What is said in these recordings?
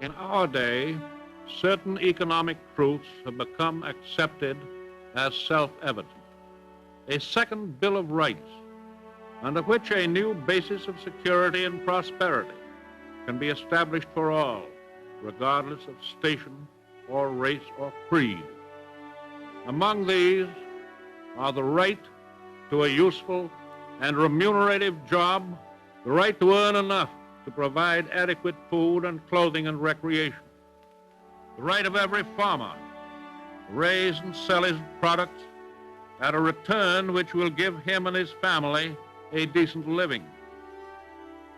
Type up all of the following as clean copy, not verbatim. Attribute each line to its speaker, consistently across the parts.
Speaker 1: In our day, certain economic truths have become accepted as self-evident. A second Bill of Rights, under which a new basis of security and prosperity can be established for all, regardless of station or race or creed. Among these are the right to a useful and remunerative job, the right to earn enough to provide adequate food and clothing and recreation, the right of every farmer to raise and sell his products at a return which will give him and his family a decent living,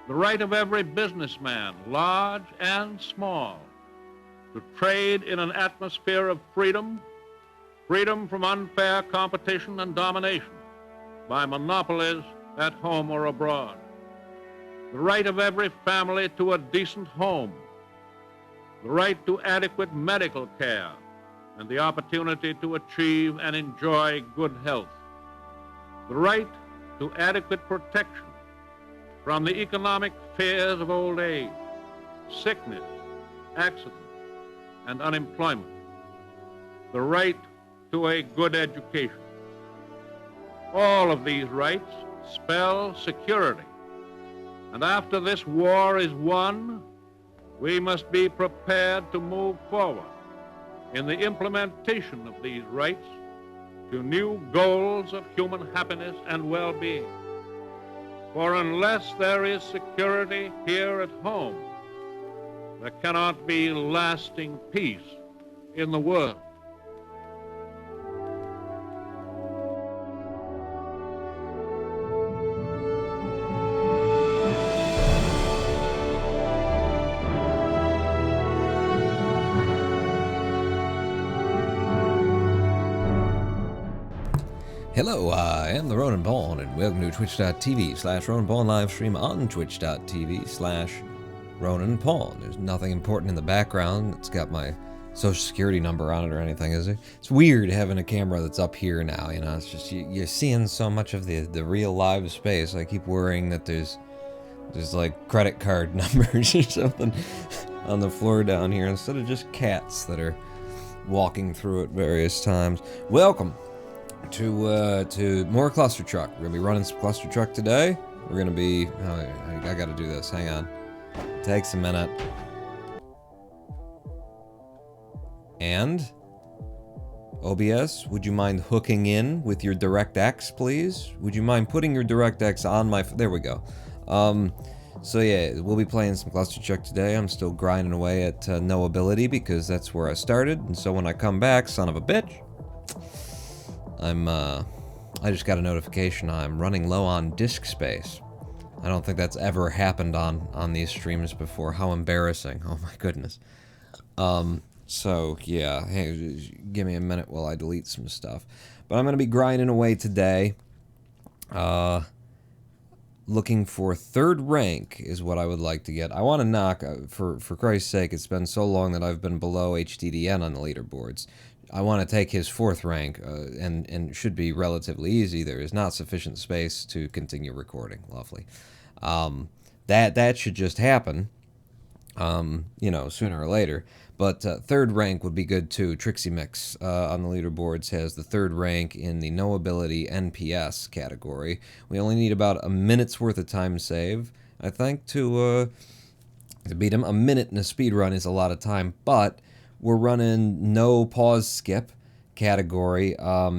Speaker 1: the right of every businessman, large and small, to trade in an atmosphere of freedom, freedom from unfair competition and domination by monopolies at home or abroad, the right of every family to a decent home, the right to adequate medical care, and the opportunity to achieve and enjoy good health, the right to adequate protection from the economic fears of old age, sickness, accident, and unemployment, the right to a good education. All of these rights spell security. And after this war is won, we must be prepared to move forward in the implementation of these rights to new goals of human happiness and well-being. For unless there is security here at home, there cannot be lasting peace in the world.
Speaker 2: Hello, I am the Ronan Pawn, and welcome to twitch.tv/Ronan Pawn live stream on twitch.tv/Ronan Pawn. There's nothing important in the background. It's got my social security number on it or anything, is it? It's weird having a camera that's up here now, you know. It's just you're seeing so much of the real live space. I keep worrying that there's like credit card numbers or something on the floor down here instead of just cats that are walking through at various times. Welcome to more Clustertruck. We're gonna be running some Clustertruck today. We're gonna be I gotta do this, hang on, takes a minute. And OBS, would you mind hooking in with your DirectX, please? Would you mind putting your DirectX on my there we go. So yeah, we'll be playing some Clustertruck today. I'm still grinding away at noAbility because that's where I started, and so when I come back, son of a bitch, I just got a notification I'm running low on disk space. I don't think that's ever happened on these streams before. How embarrassing. Oh my goodness. So yeah, hey, give me a minute while I delete some stuff. But I'm going to be grinding away today. Looking for third rank is what I would like to get. I want to knock, for Christ's sake, it's been so long that I've been below HDDN on the leaderboards. I want to take his fourth rank, and it should be relatively easy. There is not sufficient space to continue recording. Lovely. That should just happen, you know, sooner or later. But third rank would be good too. Triximix on the leaderboards has the third rank in the noAbility NPS category. We only need about a minute's worth of time save, I think, to beat him. A minute in a speedrun is a lot of time, but we're running no pause skip category.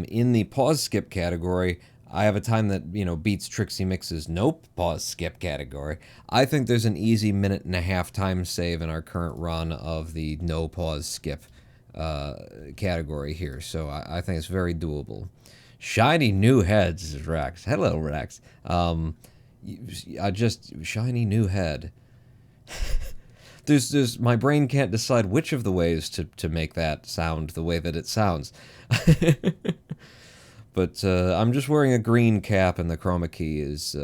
Speaker 2: In the pause skip category, I have a time that, you know, beats Triximix's nope pause skip category. I think there's an easy minute and a half time save in our current run of the no pause skip category here, so I think it's very doable. Shiny new heads is Rex. Hello, Rex. Shiny new head. There's my brain can't decide which of the ways to make that sound the way that it sounds. But I'm just wearing a green cap, and the chroma key is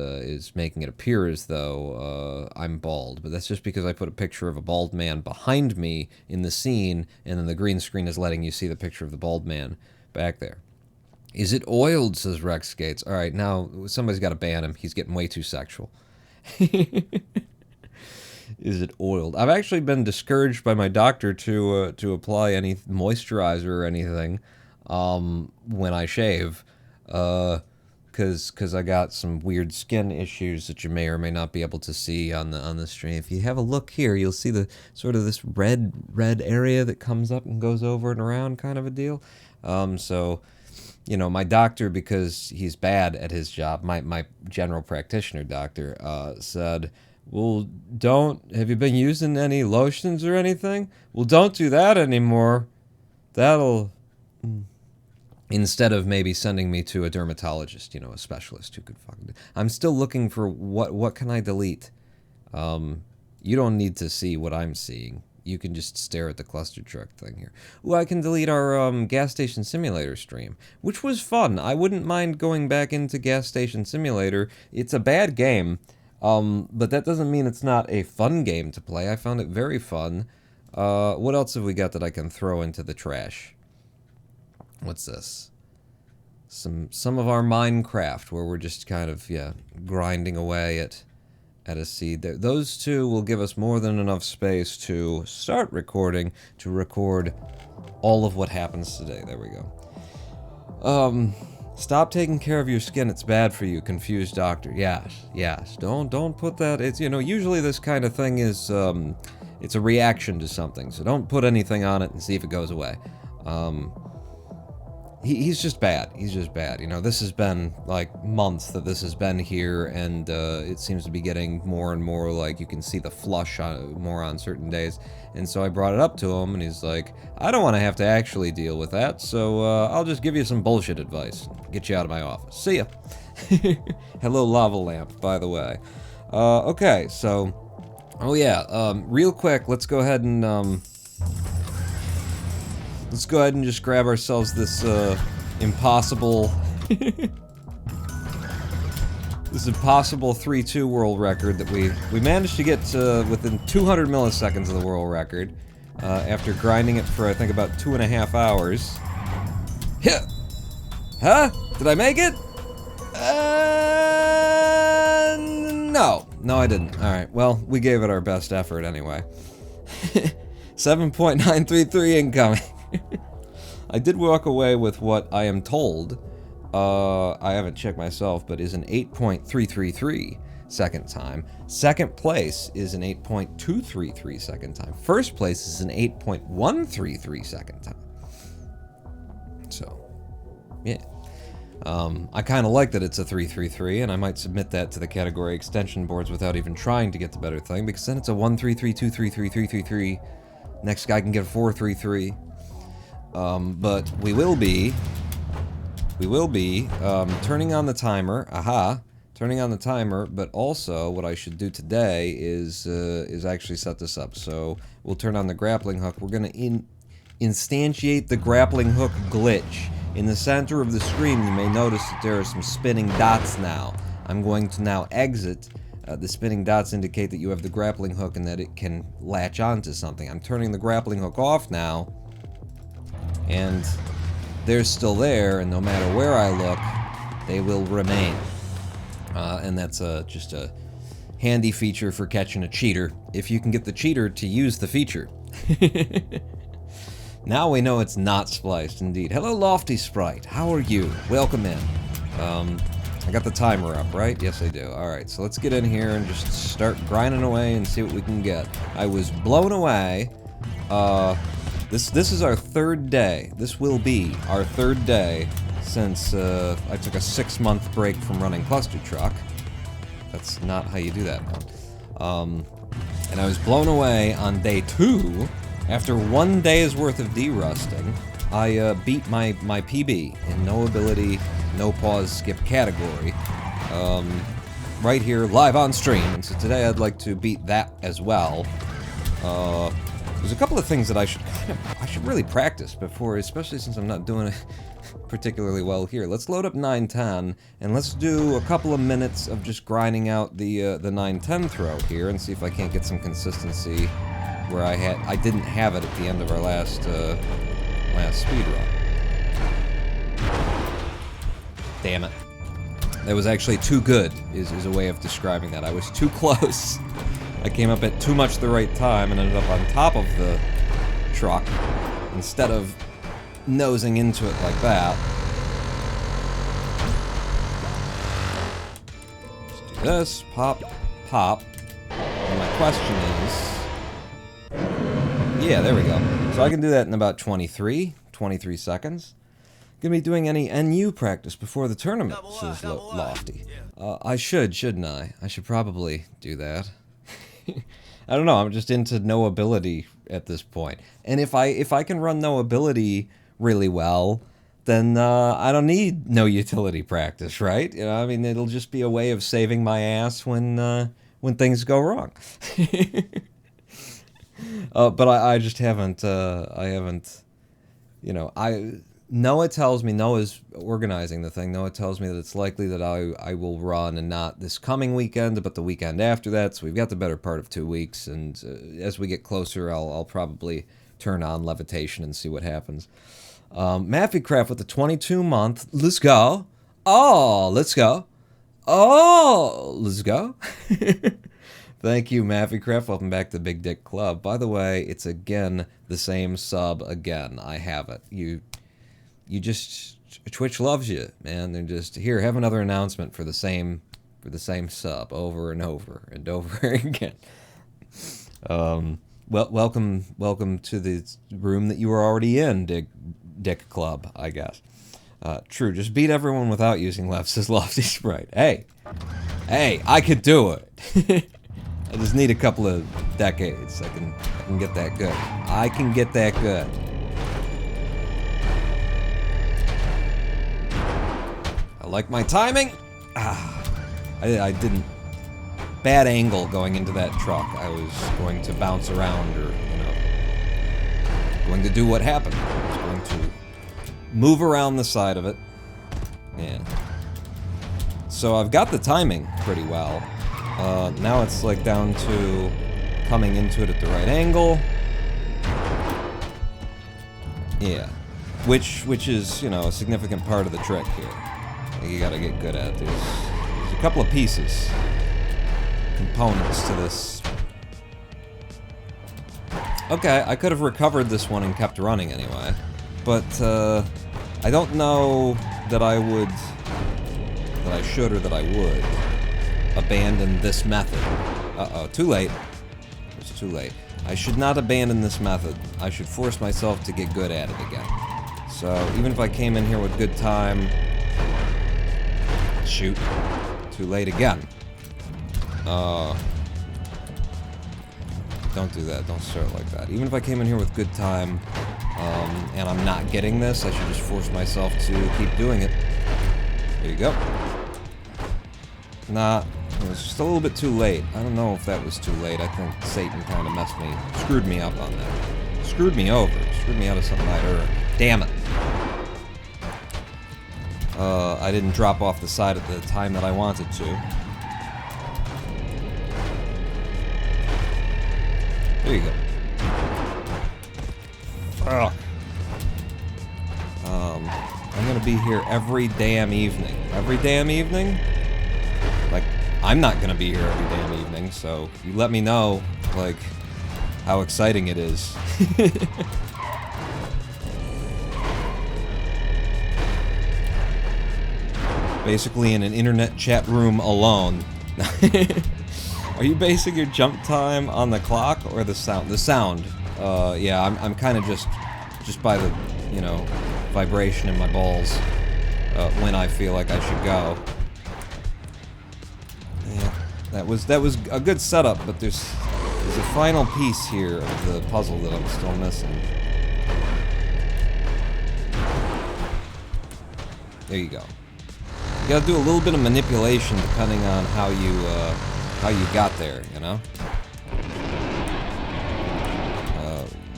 Speaker 2: making it appear as though I'm bald. But that's just because I put a picture of a bald man behind me in the scene, and then the green screen is letting you see the picture of the bald man back there. Is it oiled, says Rex Skates. All right, now somebody's got to ban him. He's getting way too sexual. Is it oiled? I've actually been discouraged by my doctor to apply any moisturizer or anything when I shave, because I got some weird skin issues that you may or may not be able to see on the stream. If you have a look here, you'll see the sort of this red area that comes up and goes over and around, kind of a deal. So, you know, my doctor, because he's bad at his job, my general practitioner doctor, said, well, have you been using any lotions or anything? Well, don't do that anymore. That'll... Instead of maybe sending me to a dermatologist, you know, a specialist who could fucking... I'm still looking for what can I delete? You don't need to see what I'm seeing. You can just stare at the Clustertruck thing here. Ooh, I can delete our gas station simulator stream, which was fun. I wouldn't mind going back into Gas Station Simulator. It's a bad game. But that doesn't mean it's not a fun game to play. I found it very fun. What else have we got that I can throw into the trash? What's this? Some of our Minecraft, where we're just kind of, yeah, grinding away at a seed. Those two will give us more than enough space to start recording, to record all of what happens today. There we go. Stop taking care of your skin, it's bad for you, confused doctor. Yes. Don't put that, it's, you know, usually this kind of thing is, it's a reaction to something, so don't put anything on it and see if it goes away. He's just bad. He's just bad. You know, this has been, like, months that this has been here, and it seems to be getting more and more, like, you can see the flush more on certain days. And so I brought it up to him, and he's like, I don't want to have to actually deal with that, so I'll just give you some bullshit advice. Get you out of my office. See ya. Hello, lava lamp, by the way. Okay, so... Oh, yeah, real quick, let's go ahead and, let's go ahead and just grab ourselves this, impossible... this impossible 3-2 world record that we managed to get within 200 milliseconds of the world record, after grinding it for, I think, about 2.5 hours. Huh? Did I make it? No. No, I didn't. Alright, well, we gave it our best effort anyway. 7.933 incoming. I did walk away with what I am told, I haven't checked myself, but is an 8.333 second time. Second place is an 8.233 second time. First place is an 8.133 second time. So, yeah. I kind of like that it's a 333, and I might submit that to the category extension boards without even trying to get the better thing, because then it's a 133, 233, 333. Next guy can get a 433. But we will be turning on the timer. Turning on the timer. But also, what I should do today is actually set this up. So we'll turn on the grappling hook. We're gonna instantiate the grappling hook glitch. In the center of the screen, you may notice that there are some spinning dots now. I'm going to now exit. The spinning dots indicate that you have the grappling hook and that it can latch onto something. I'm turning the grappling hook off now. And they're still there, and no matter where I look, they will remain. And that's just a handy feature for catching a cheater, if you can get the cheater to use the feature. Now we know it's not spliced, indeed. Hello, Lofty Sprite. How are you? Welcome in. I got the timer up, right? Yes, I do. Alright, so let's get in here and just start grinding away and see what we can get. I was blown away. This is our third day. This will be our third day since I took a 6-month break from running Clustertruck. That's not how you do that, man. And I was blown away on day 2. After 1 day's worth of derusting, I beat my PB in noAbility, no pause, skip category. Right here, live on stream. And so today I'd like to beat that as well. There's a couple of things that I should really practice before, especially since I'm not doing it particularly well here. Let's load up 910, and let's do a couple of minutes of just grinding out the 910 throw here, and see if I can't get some consistency where I didn't have it at the end of our last speedrun. Damn it. That was actually too good, is a way of describing that. I was too close. I came up at too much the right time and ended up on top of the truck instead of nosing into it like that. Let's do this. Pop, pop. And my question is... Yeah, there we go. So I can do that in about 23 seconds. Gonna be doing any NU practice before the tournament, says Lofty. I should, shouldn't I? I should probably do that. I don't know, I'm just into noAbility at this point. And if I can run noAbility really well, then I don't need no utility practice, right? You know, I mean, it'll just be a way of saving my ass when things go wrong. But I just haven't, you know, NOAA tells me, NOAA's organizing the thing, NOAA tells me that it's likely that I will run, and not this coming weekend, but the weekend after that, so we've got the better part of 2 weeks, and as we get closer, I'll probably turn on levitation and see what happens. Maffycraft with the 22-month, let's go. Oh, let's go. Oh, let's go. Thank you, Maffycraft. Welcome back to Big Dick Club. By the way, it's again the same sub again. I have it. You just... Twitch loves you, man. They're just... Here, have another announcement for the same sub over and over and over again. Well, welcome to the room that you were already in, Dick Club, I guess. True, just beat everyone without using left, says Lofty Sprite. Hey, I could do it. I just need a couple of decades. I can get that good. I can get that good. I like my timing. I didn't. Bad angle going into that truck. I was going to bounce around, or, you know, going to do what happened. I was going to move around the side of it. Yeah. So I've got the timing pretty well. Now it's like down to coming into it at the right angle. Yeah. Which is, you know, a significant part of the trick here. You gotta get good at. There's a couple of pieces, components to this. Okay, I could have recovered this one and kept running anyway, but I don't know that I should or that I would abandon this method. Uh-oh, too late. It's too late. I should not abandon this method. I should force myself to get good at it again. So, even if I came in here with good time... Shoot. Too late again. Don't do that. Don't start like that. Even if I came in here with good time, and I'm not getting this, I should just force myself to keep doing it. There you go. Nah, it was just a little bit too late. I don't know if that was too late. I think Satan kind of screwed me up on that. Screwed me over. Screwed me out of something I'd earned. Damn it. I didn't drop off the side at the time that I wanted to. There you go. Ugh. I'm gonna be here every damn evening. Every damn evening? Like, I'm not gonna be here every damn evening, so you let me know, like, how exciting it is. Basically in an internet chat room alone. Are you basing your jump time on the clock or the sound? The sound. Yeah, I'm kind of just by the, you know, vibration in my balls when I feel like I should go. Yeah, that was a good setup, but there's a final piece here of the puzzle that I'm still missing. There you go. You gotta do a little bit of manipulation depending on how you got there, you know?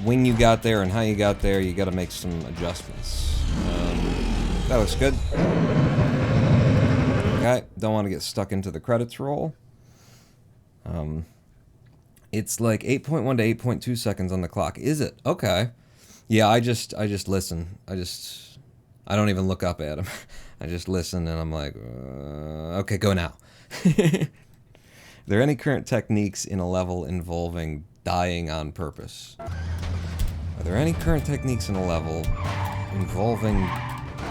Speaker 2: When you got there and how you got there, you gotta make some adjustments. That looks good. Okay, don't want to get stuck into the credits roll. It's like 8.1 to 8.2 seconds on the clock. Is it? Okay. Yeah, I just listen. I don't even look up at him. I just listen and I'm like, okay, go now. there any current techniques in a level involving dying on purpose? Are there any current techniques in a level involving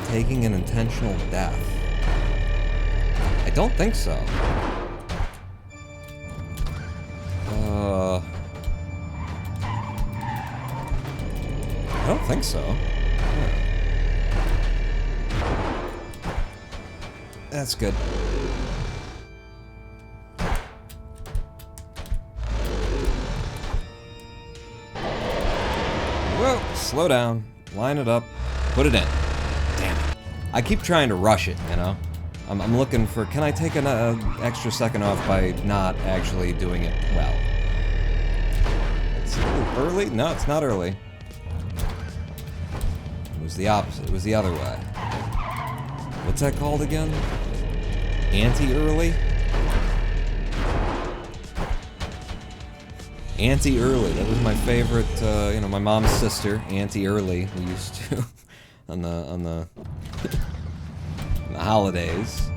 Speaker 2: taking an intentional death? I don't think so. I don't think so. Yeah. That's good. Whoa, slow down, line it up, put it in. Damn it. I keep trying to rush it, you know? I'm looking for, can I take an extra second off by not actually doing it well? It's a little early? No, it's not early. It was the opposite, it was the other way. What's that called again? Anti-early? Auntie Early, that was my favorite, you know, my mom's sister, Auntie Early, we used to, on the holidays,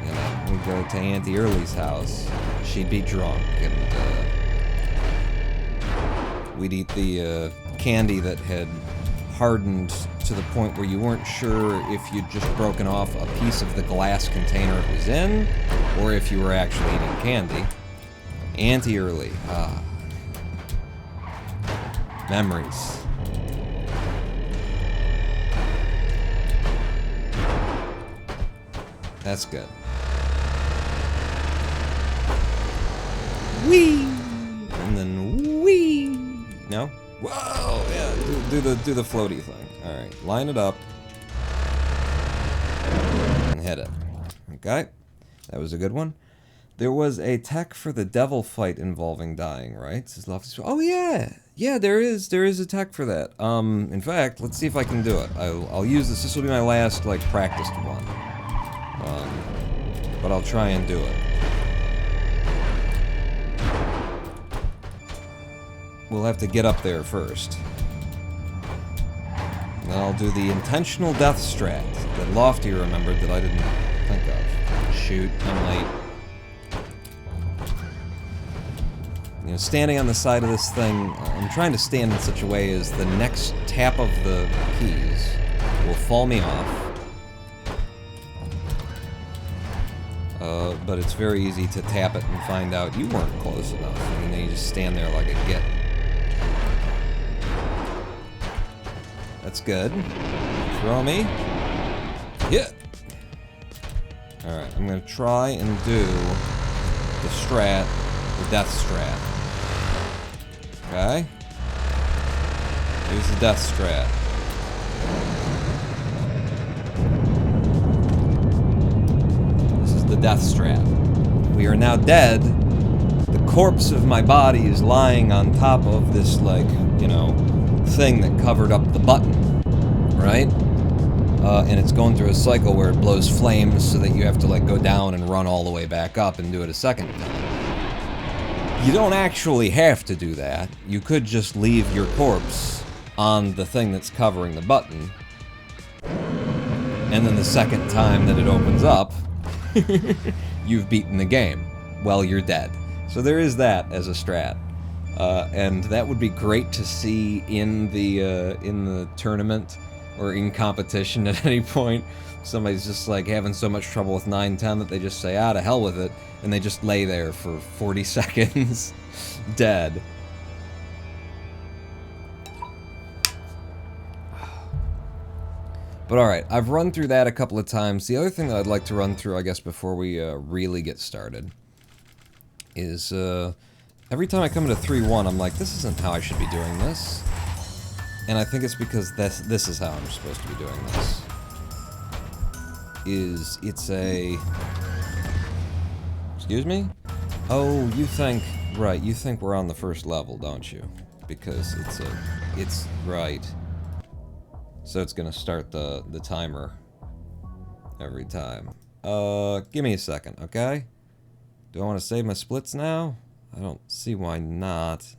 Speaker 2: you know, we'd go to Auntie Early's house, she'd be drunk, and, we'd eat the, candy that had hardened to the point where you weren't sure if you'd just broken off a piece of the glass container it was in, or if you were actually eating candy. Auntie Early, ah. Memories. That's good. Whee! And then whee! No? Whoa! Yeah, do the floaty thing. Alright, line it up. And hit it. Okay. That was a good one. There was a tech for the devil fight involving dying, right? Oh yeah! Yeah, there is a tech for that. In fact, let's see if I can do it. I'll use this. This will be my last, like, practiced one. But I'll try and do it. We'll have to get up there first. And then I'll do the intentional death strat that Lofty remembered that I didn't think of. Shoot, I'm late. You know, standing on the side of this thing, I'm trying to stand in such a way as the next tap of the keys will fall me off. But it's very easy to tap it and find out you weren't close enough. And then you just stand there like a git. That's good. Throw me. Hit! Alright, I'm gonna try and do the strat, the death strat. Okay. Here's the death strat. This is the death strat. We are now dead. The corpse of my body is lying on top of this, like, you know, thing that covered up the button, right? And it's going through a cycle where it blows flames so that you have to, like, go down and run all the way back up and do it a second time. You don't actually have to do that. You could just leave your corpse on the thing that's covering the button. And then the second time that it opens up, you've beaten the game. Well, you're dead. So there is that as a strat. And that would be great to see in the tournament or in competition at any point. Somebody's just like having so much trouble with 9-10 that they just say, ah, to hell with it, and they just lay there for 40 seconds, dead. But alright, I've run through that a couple of times. The other thing that I'd like to run through, I guess, before we really get started, is every time I come into 3-1, I'm like, this isn't how I should be doing this. And I think it's because this is how I'm supposed to be doing this. It's a... Excuse me? Oh, you think... Right, you think we're on the first level, don't you? Because it's right. So it's gonna start the timer every time. Give me a second, okay? Do I want to save my splits now? I don't see why not.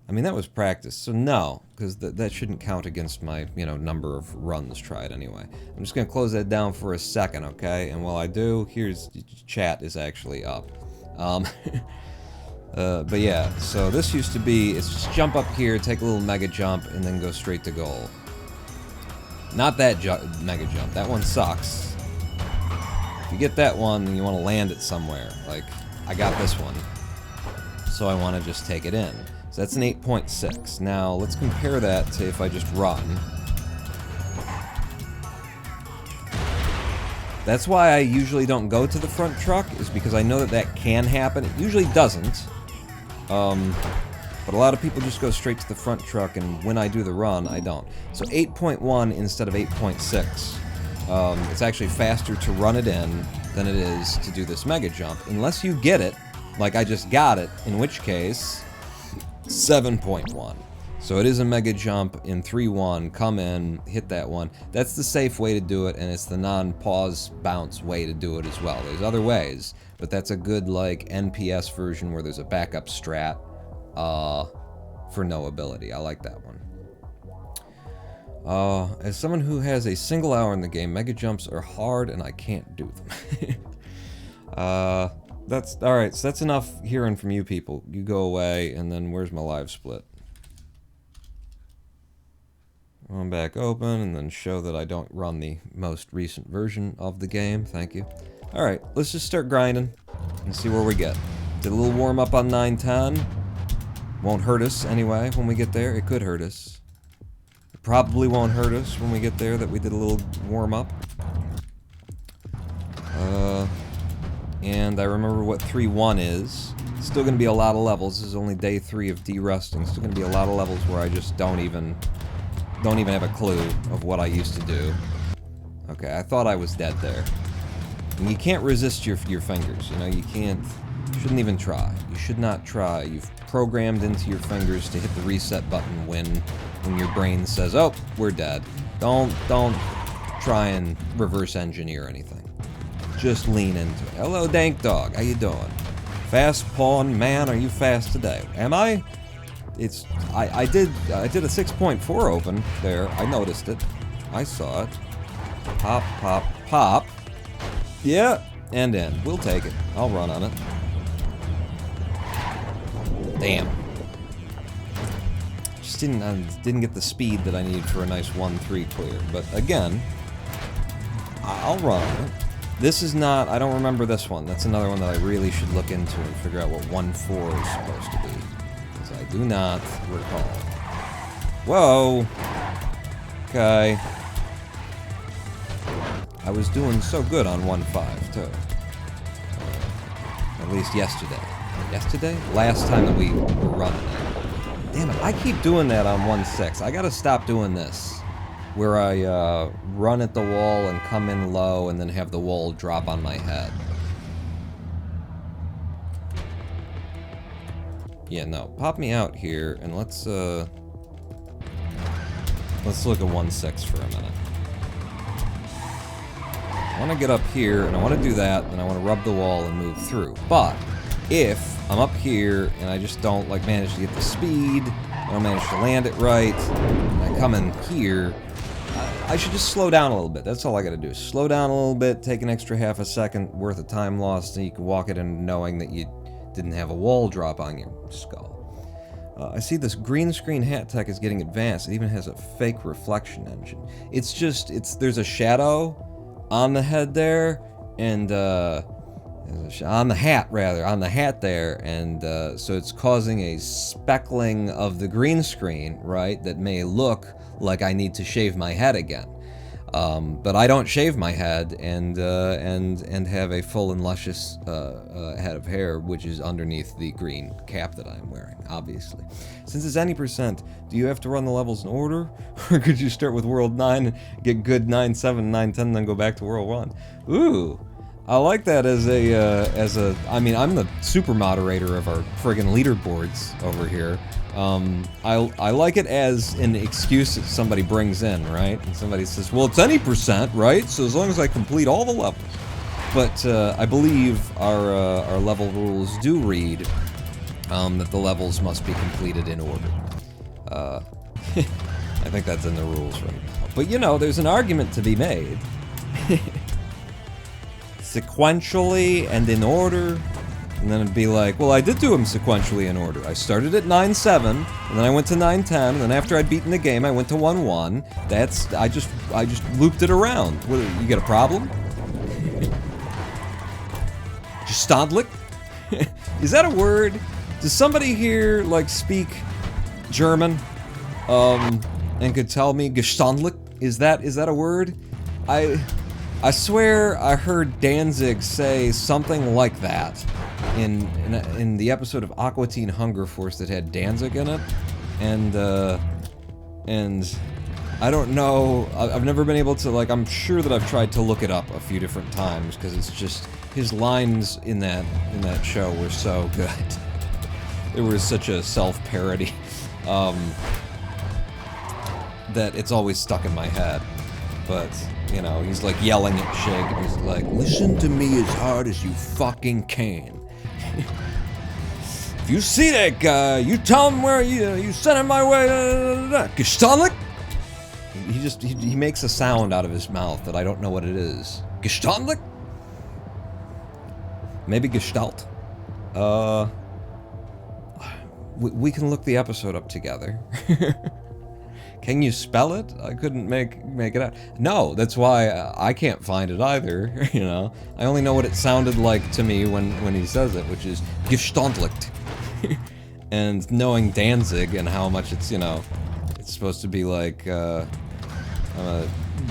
Speaker 2: I mean, that was practice, so no, because that shouldn't count against my, you know, number of runs tried anyway. I'm just going to close that down for a second, okay? And while I do, here's... chat is actually up. Um, but yeah, so this used to be, it's just jump up here, take a little mega jump, and then go straight to goal. Not that mega jump. That one sucks. If you get that one, then you want to land it somewhere. Like, I got this one. So I want to just take it in. So that's an 8.6. Now, let's compare that to if I just run. That's why I usually don't go to the front truck, is because I know that that can happen. It usually doesn't. But a lot of people just go straight to the front truck, and when I do the run, I don't. So 8.1 instead of 8.6. It's actually faster to run it in than it is to do this mega jump, unless you get it, like I just got it, in which case, 7.1. So it is a mega jump in 3-1, come in, hit that one. That's the safe way to do it, and it's the non-pause bounce way to do it as well. There's other ways, but that's a good, like, NPS version where there's a backup strat for noAbility. I like that one. As someone who has a single hour in the game, mega jumps are hard and I can't do them. That's alright, so that's enough hearing from you people. You go away, and then where's my live split? I'm back open, and then show that I don't run the most recent version of the game. Thank you. Alright, let's just start grinding and see where we get. Did a little warm up on 910. Won't hurt us anyway when we get there. It could hurt us. It probably won't hurt us when we get there that we did a little warm up. And I remember what 3-1 is. Still gonna be a lot of levels. This is only day 3 of de-rusting. Still gonna be a lot of levels where I just don't even have a clue of what I used to do. Okay, I thought I was dead there. And you can't resist your fingers, you know, you shouldn't even try. You should not try. You've programmed into your fingers to hit the reset button when your brain says, oh, we're dead. Don't try and reverse engineer anything. Just lean into it. Hello, Dank Dog. How you doing? Fast pawn man, are you fast today? Am I? I did a 6.4 open there. I noticed it. I saw it. Pop, pop, pop. Yeah, and in. We'll take it. I'll run on it. Damn. Just didn't get the speed that I need for a nice 1-3 clear. But again, I'll run on it. This is not, I don't remember this one. That's another one that I really should look into and figure out what 1-4 is supposed to be. Because I do not recall. Whoa! Okay. I was doing so good on 1-5, too. At least yesterday. Yesterday? Last time that we were running it. Damn it, I keep doing that on 1-6. I gotta stop doing this. Where I run at the wall and come in low and then have the wall drop on my head. Yeah, no. Pop me out here and let's look at 1-6 for a minute. I want to get up here and I want to do that and I want to rub the wall and move through. But if I'm up here and I just don't like manage to get the speed, I don't manage to land it right, and I come in here, I should just slow down a little bit. That's all I gotta do. Slow down a little bit, take an extra half a second worth of time lost, and you can walk it in knowing that you didn't have a wall drop on your skull. I see this green screen hat tech is getting advanced. It even has a fake reflection engine. It's just, there's a shadow on the head there, and on the hat there, and so it's causing a speckling of the green screen, right, that may look like I need to shave my head again. But I don't shave my head and have a full and luscious head of hair, which is underneath the green cap that I'm wearing, obviously. Since it's any %, do you have to run the levels in order? Or could you start with World 9 and get good 9-7, 9-10, then go back to World 1? Ooh! I like that as a, I mean, I'm the super moderator of our friggin' leaderboards over here. I like it as an excuse that somebody brings in, right? And somebody says, well, it's any %, right? So as long as I complete all the levels. But I believe our level rules do read that the levels must be completed in order. I think that's in the rules right now. But you know, there's an argument to be made. Sequentially and in order, And then it'd be like, well, I did do them sequentially in order. I started at 9-7, and then I went to 9-10, and then after I'd beaten the game, I went to 1-1. That's, I just looped it around. What, you got a problem? Gestandlich? Is that a word? Does somebody here, like, speak German? And could tell me Gestandlich? Is that a word? I swear I heard Danzig say something like that in the episode of Aqua Teen Hunger Force that had Danzig in it, and I don't know. I've never been able to, like, I'm sure that I've tried to look it up a few different times because it's just his lines in that show were so good. It was such a self-parody that it's always stuck in my head. But, you know, he's like yelling at Shig, and he's like, listen to me as hard as you fucking can. If you see that guy, you tell him where you send him my way, Gestandlich? He makes a sound out of his mouth that I don't know what it is. Gestandlich? Maybe Gestalt. We can look the episode up together. Can you spell it? I couldn't make it out. No, that's why I can't find it either, you know? I only know what it sounded like to me when he says it, which is Gestandlich. And knowing Danzig and how much it's, you know, it's supposed to be like a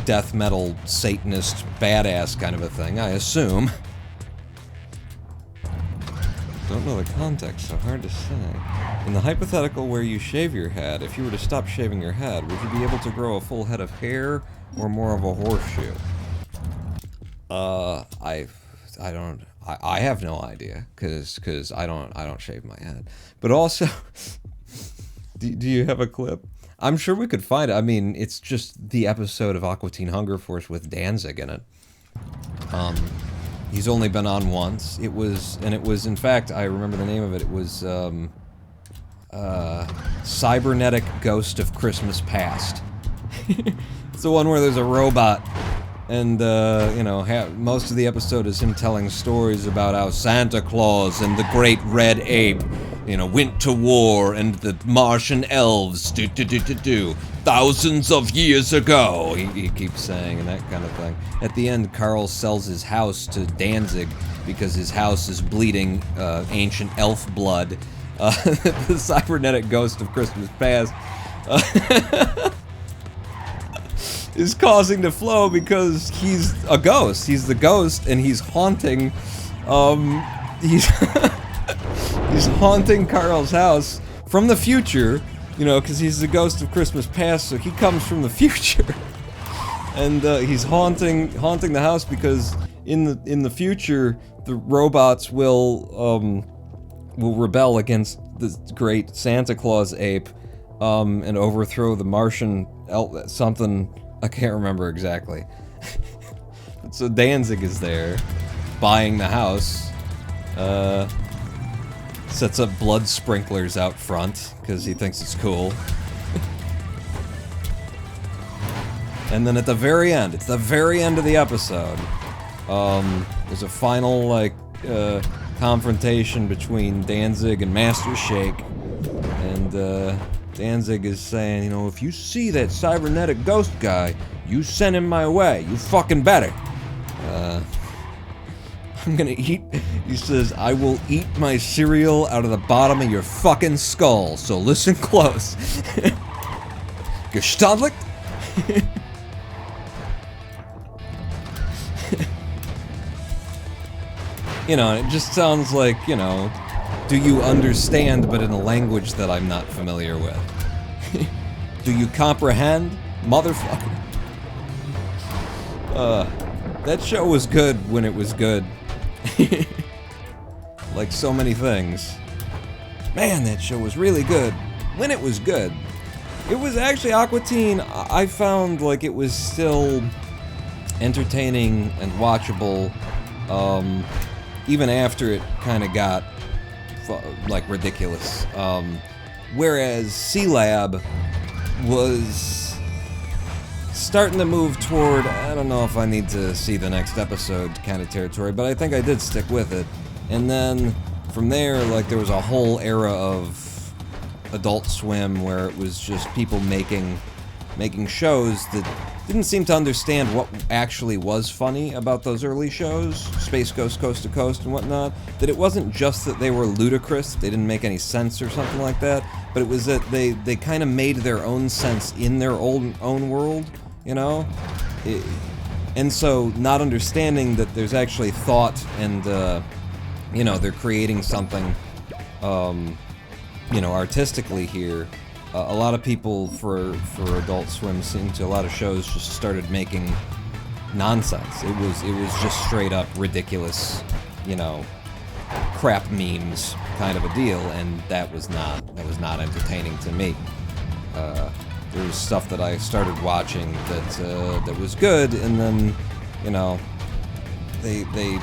Speaker 2: death metal Satanist badass kind of a thing, I assume. Don't know the context, so hard to say. In the hypothetical where you shave your head, if you were to stop shaving your head, would you be able to grow a full head of hair or more of a horseshoe? I have no idea, cause I don't shave my head. But also, do you have a clip? I'm sure we could find it. I mean, it's just the episode of Aqua Teen Hunger Force with Danzig in it. He's only been on once. It was, in fact, I remember the name of it. It was, Cybernetic Ghost of Christmas Past. It's the one where there's a robot, and, you know, most of the episode is him telling stories about how Santa Claus and the Great Red Ape, you know, went to war, and the Martian elves, thousands of years ago, he keeps saying, and that kind of thing. At the end, Carl sells his house to Danzig because his house is bleeding ancient elf blood. The cybernetic ghost of Christmas Past is causing the flow because he's a ghost. He's the ghost, and he's haunting, he's haunting Carl's house from the future, you know, because he's the ghost of Christmas Past, so he comes from the future. And he's haunting the house because in the future the robots will rebel against the great Santa Claus ape and overthrow the Martian something. I can't remember exactly. So Danzig is there buying the house, sets up blood sprinklers out front because he thinks it's cool. And then at the very end, it's the very end of the episode, there's a final, like, confrontation between Danzig and Master Shake, and, Danzig is saying, you know, if you see that cybernetic ghost guy, you send him my way, you fucking better. I'm gonna eat, he says, I will eat my cereal out of the bottom of your fucking skull, so listen close. Gestandlich? You know, it just sounds like, you know, do you understand, but in a language that I'm not familiar with? Do you comprehend, motherfucker? That show was good when it was good. Like so many things. Man, that show was really good when it was good. It was actually, Aqua Teen, I found like it was still entertaining and watchable, even after it kind of got like ridiculous. Whereas C-Lab was starting to move toward, I don't know if I need to see the next episode kind of territory, but I think I did stick with it. And then from there, like, there was a whole era of Adult Swim where it was just people making shows that didn't seem to understand what actually was funny about those early shows, Space Ghost Coast to Coast and whatnot, that it wasn't just that they were ludicrous, they didn't make any sense or something like that, but it was that they kind of made their own sense in their own world, you know? And so, not understanding that there's actually thought and, you know, they're creating something, you know, artistically here. A lot of people for Adult Swim a lot of shows just started making nonsense. It was just straight up ridiculous, you know, crap memes kind of a deal, and that was not entertaining to me. There was stuff that I started watching that was good, and then, you know, they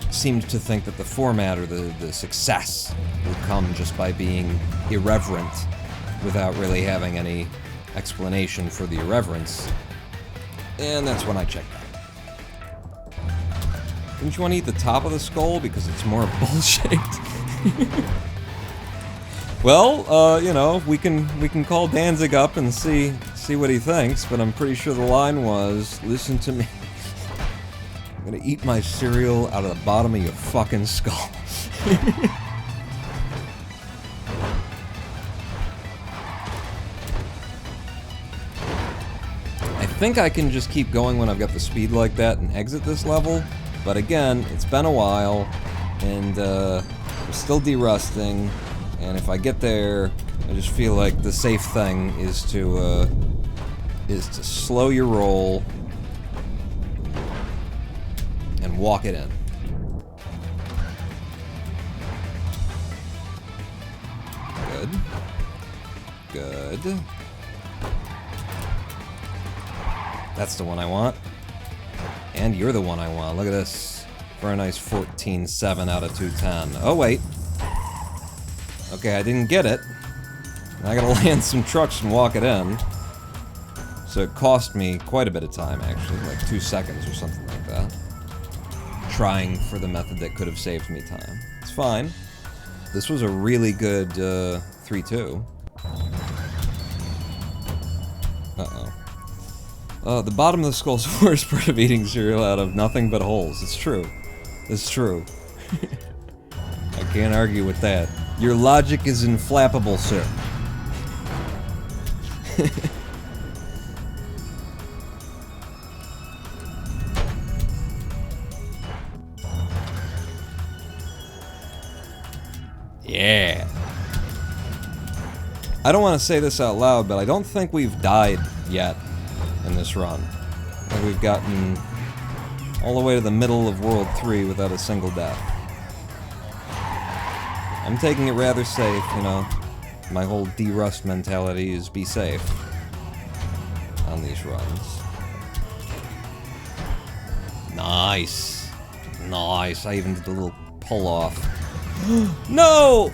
Speaker 2: seemed to think that the format or the success would come just by being irreverent without really having any explanation for the irreverence. And that's when I checked out. Didn't you want to eat the top of the skull because it's more bull-shaped? Well, you know, we can call Danzig up and see what he thinks, but I'm pretty sure the line was, listen to me. I'm gonna eat my cereal out of the bottom of your fucking skull. I think I can just keep going when I've got the speed like that and exit this level, but again, it's been a while, and we're still derusting, and if I get there, I just feel like the safe thing is to slow your roll and walk it in. Good. Good. That's the one I want. And you're the one I want. Look at this. For a nice 14.7 out of 210. Oh, wait. Okay, I didn't get it. I gotta land some trucks and walk it in. So it cost me quite a bit of time, actually. Like 2 seconds or something like that. Trying for the method that could have saved me time. It's fine. This was a really good 3-2. Uh-oh. The bottom of the skull's the worst part of eating cereal out of nothing but holes. It's true. It's true. I can't argue with that. Your logic is inflappable, sir. Yeah. I don't want to say this out loud, but I don't think we've died yet in this run. I think we've gotten all the way to the middle of World 3 without a single death. I'm taking it rather safe, you know. My whole derust mentality is be safe on these runs. Nice. Nice. I even did the little pull off. No!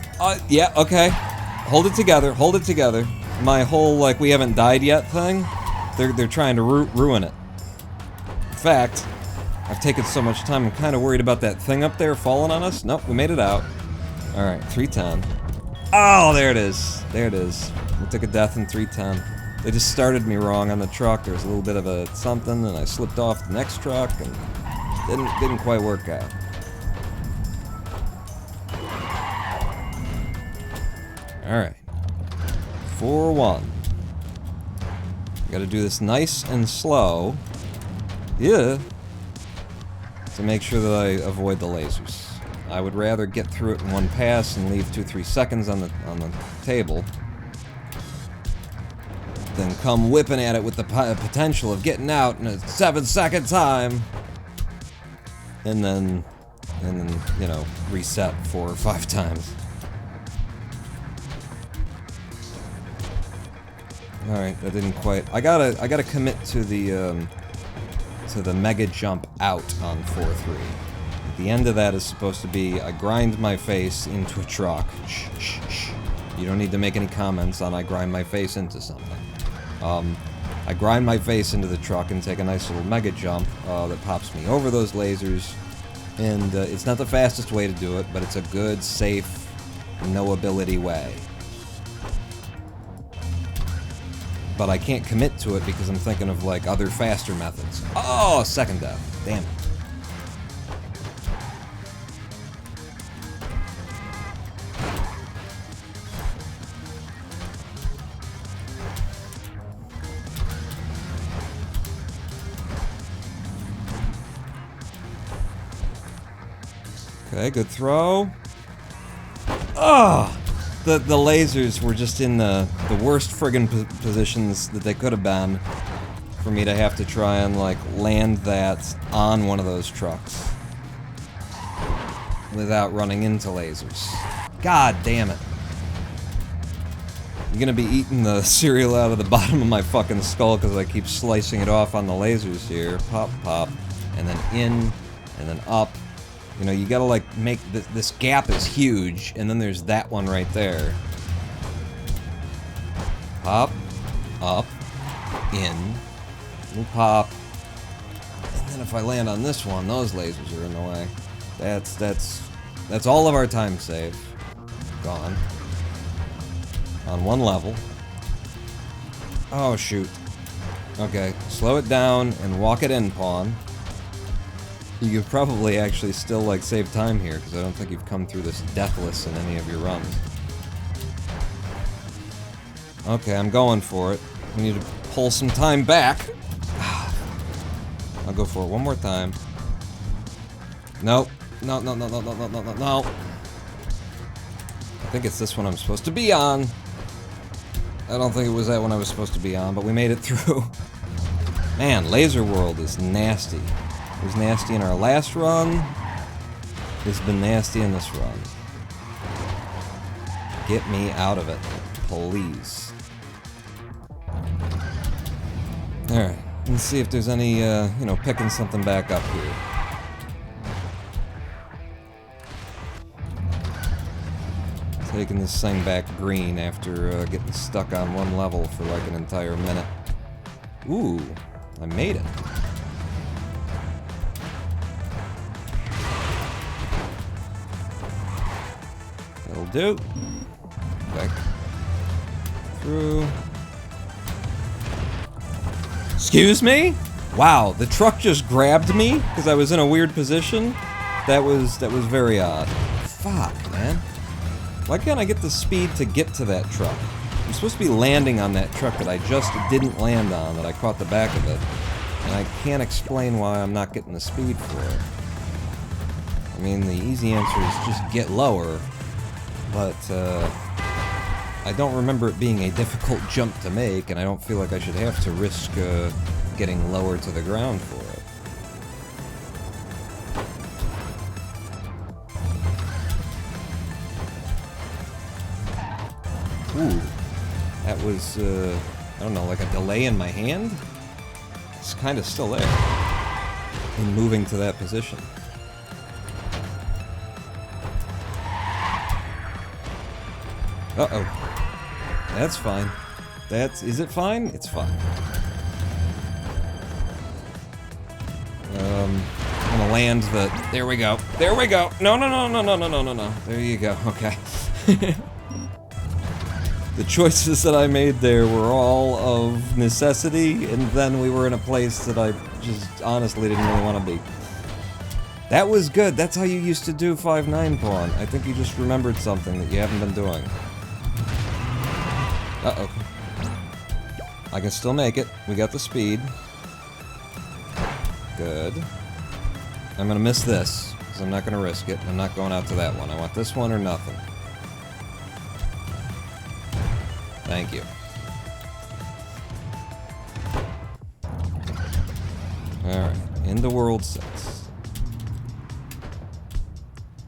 Speaker 2: Yeah, okay. Hold it together, hold it together. My whole, like, we haven't died yet thing, they're trying to ruin it. In fact, I've taken so much time, I'm kind of worried about that thing up there falling on us. Nope, we made it out. Alright, 310. Oh, there it is. There it is. We took a death in 310. They just started me wrong on the truck. There was a little bit of a something, and I slipped off the next truck, and didn't quite work out. Alright. 4-1. Gotta do this nice and slow. Yeah. To make sure that I avoid the lasers. I would rather get through it in one pass and leave 2-3 seconds on the table than come whipping at it with the potential of getting out in a 7-second time. And then, you know, reset 4 or 5 times. Alright, that didn't quite... I gotta commit to the mega jump out on 4-3. At the end of that is supposed to be, I grind my face into a truck. Shh, shh, shh. You don't need to make any comments on I grind my face into something. I grind my face into the truck and take a nice little mega jump that pops me over those lasers, And it's not the fastest way to do it, but it's a good, safe, no-ability way. But I can't commit to it because I'm thinking of, like, other faster methods. Oh, second death. Damn it. Okay, good throw. Oh! The lasers were just in the worst friggin' positions that they could have been for me to have to try and, like, land that on one of those trucks without running into lasers. God damn it. I'm gonna be eating the cereal out of the bottom of my fucking skull because I keep slicing it off on the lasers here. Pop, pop, and then in, and then up. You know, you gotta, like, make this gap is huge, and then there's that one right there. Pop, up, in, we'll pop, and then if I land on this one, those lasers are in the way. That's all of our time save. Gone. On one level. Oh, shoot. Okay, slow it down and walk it in, pawn. You could probably actually still, like, save time here, because I don't think you've come through this deathless in any of your runs. Okay, I'm going for it. We need to pull some time back. I'll go for it one more time. Nope. No, no, no, no, no, no, no, no, no. I think it's this one I'm supposed to be on. I don't think it was that one I was supposed to be on, but we made it through. Man, Laser World is nasty. It was nasty in our last run. It's been nasty in this run. Get me out of it, please. Alright, let's see if there's any, you know, picking something back up here. Taking this thing back green after getting stuck on one level for like an entire minute. Ooh, I made it. That'll do. Back through. Excuse me? Wow, the truck just grabbed me because I was in a weird position. That was very odd. Fuck, man. Why can't I get the speed to get to that truck? I'm supposed to be landing on that truck that I just didn't land on, that I caught the back of it. And I can't explain why I'm not getting the speed for it. I mean, the easy answer is just get lower. But, I don't remember it being a difficult jump to make, and I don't feel like I should have to risk, getting lower to the ground for it. Ooh, that was, I don't know, like a delay in my hand? It's kind of still there. In moving to that position. Uh-oh. That's fine. Is it fine? It's fine. I'm gonna land the, there we go. There we go! No, no, no, no, no, no, no, no, no. There you go, okay. The choices that I made there were all of necessity, and then we were in a place that I just honestly didn't really want to be. That was good. That's how you used to do 5-9 pawn. I think you just remembered something that you haven't been doing. Uh-oh. I can still make it. We got the speed. Good. I'm gonna miss this, because I'm not gonna risk it. I'm not going out to that one. I want this one or nothing. Thank you. Alright, into World 6.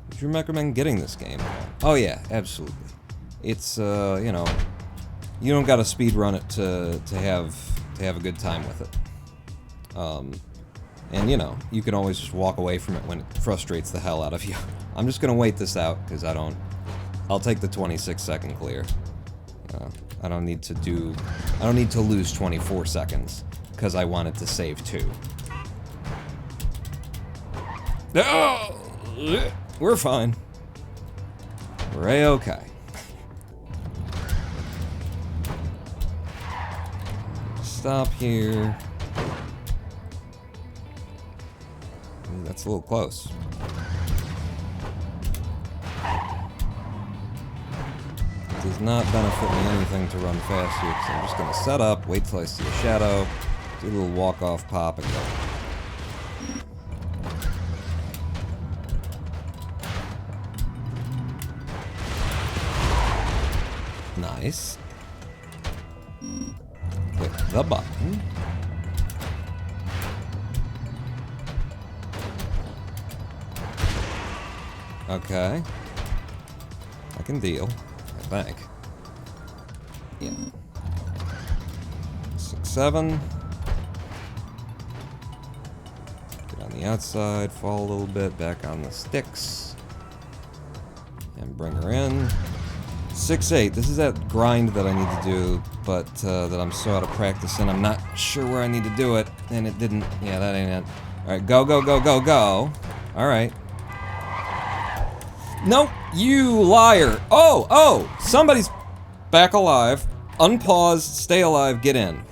Speaker 2: Would you recommend getting this game? Oh yeah, absolutely. It's, you know, you don't gotta speedrun it to have a good time with it. And you know, you can always just walk away from it when it frustrates the hell out of you. I'm just gonna wait this out, because I'll take the 26-second clear. I don't need to lose 24 seconds, because I wanted to save 2. Oh! We're fine. We're A-okay. Stop here. Ooh, that's a little close. It does not benefit me anything to run fast here, because I'm just going to set up, wait till I see a shadow, do a little walk-off pop, and go. Nice. Click the button. Okay. I can deal, I think. Yeah. 6, 7. Get on the outside, fall a little bit, back on the sticks. And bring her in. 6, 8. This is that grind that I need to do, but that I'm so out of practice and I'm not sure where I need to do it. And it didn't. Yeah, that ain't it. Alright, go, go, go, go, go. Alright. Nope, you liar. Oh, oh, somebody's back alive. Unpause, stay alive, get in.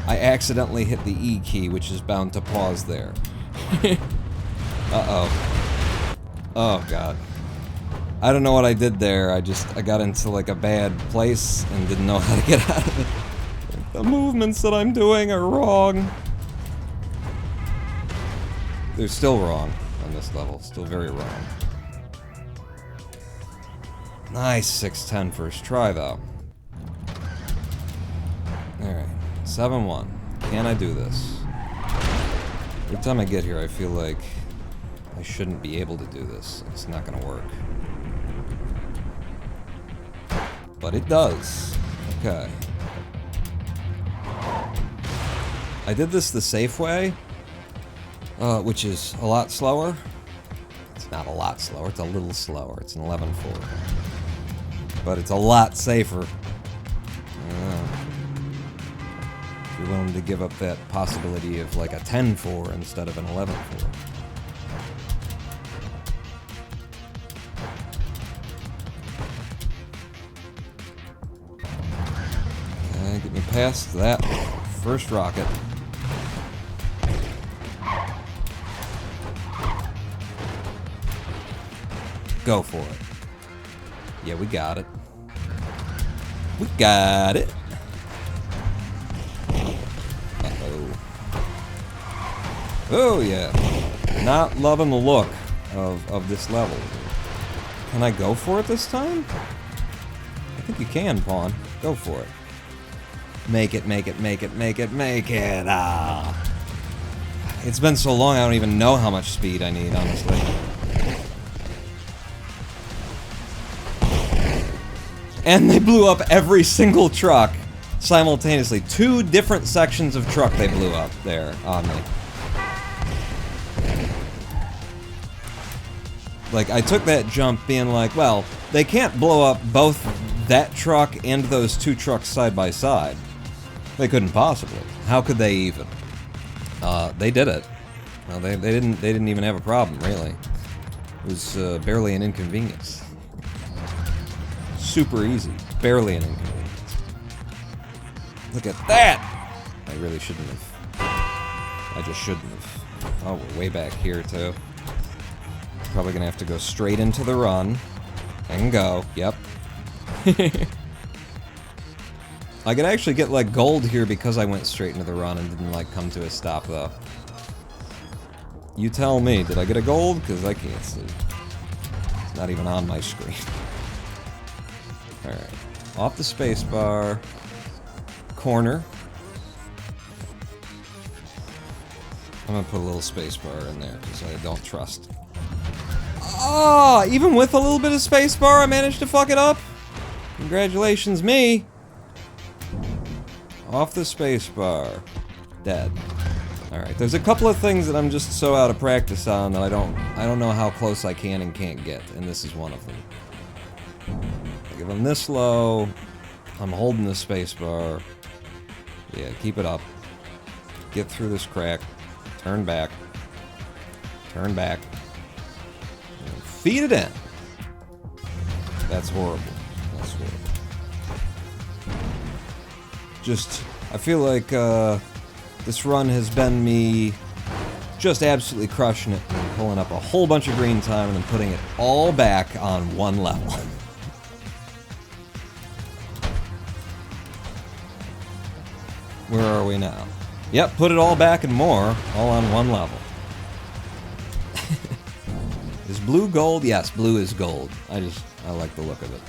Speaker 2: I accidentally hit the E key, which is bound to pause there. Uh-oh. Oh, God. I don't know what I did there. I got into like a bad place and didn't know how to get out of it. The movements that I'm doing are wrong. They're still wrong on this level. Still very wrong. Nice 610 first try, though. Alright. 7-1. Can I do this? Every time I get here, I feel like I shouldn't be able to do this. It's not gonna work. But it does. Okay. I did this the safe way, which is a lot slower. It's not a lot slower, it's a little slower. It's an 11-4. But it's a lot safer. If you're willing to give up that possibility of like a 10-4 instead of an 11-4. Okay, get me past that first rocket. Go for it. Yeah, we got it. We got it. Uh-oh. Oh, yeah. Not loving the look of this level. Can I go for it this time? I think you can, Pawn. Go for it. Make it, make it, make it, make it, make it. Ah. It's been so long, I don't even know how much speed I need, honestly. And they blew up every single truck simultaneously. 2 different sections of truck they blew up there on me. Like, I took that jump being like, well, they can't blow up both that truck and those 2 trucks side by side. They couldn't possibly. How could they even? They did it. Well, they didn't even have a problem, really. It was barely an inconvenience. Super easy. Barely an inconvenience. Look at that! I really shouldn't have. I just shouldn't have. Oh, we're way back here, too. Probably gonna have to go straight into the run. And go. Yep. I could actually get, like, gold here because I went straight into the run and didn't, like, come to a stop, though. You tell me. Did I get a gold? Because I can't see. It's not even on my screen. Alright. Off the spacebar. Corner. I'm gonna put a little spacebar in there because I don't trust. Ah! Even with a little bit of spacebar, I managed to fuck it up? Congratulations, me! Off the spacebar. Dead. Alright, there's a couple of things that I'm just so out of practice on that I don't know how close I can and can't get, and this is one of them. Like if I'm this low, I'm holding the spacebar. Yeah, keep it up. Get through this crack. Turn back. Turn back. Feed it in. That's horrible. That's horrible. Just, I feel like this run has been me just absolutely crushing it and pulling up a whole bunch of green time and then putting it all back on one level. Where are we now? Yep, put it all back and more, all on one level. Is blue gold? Yes, blue is gold. I like the look of it.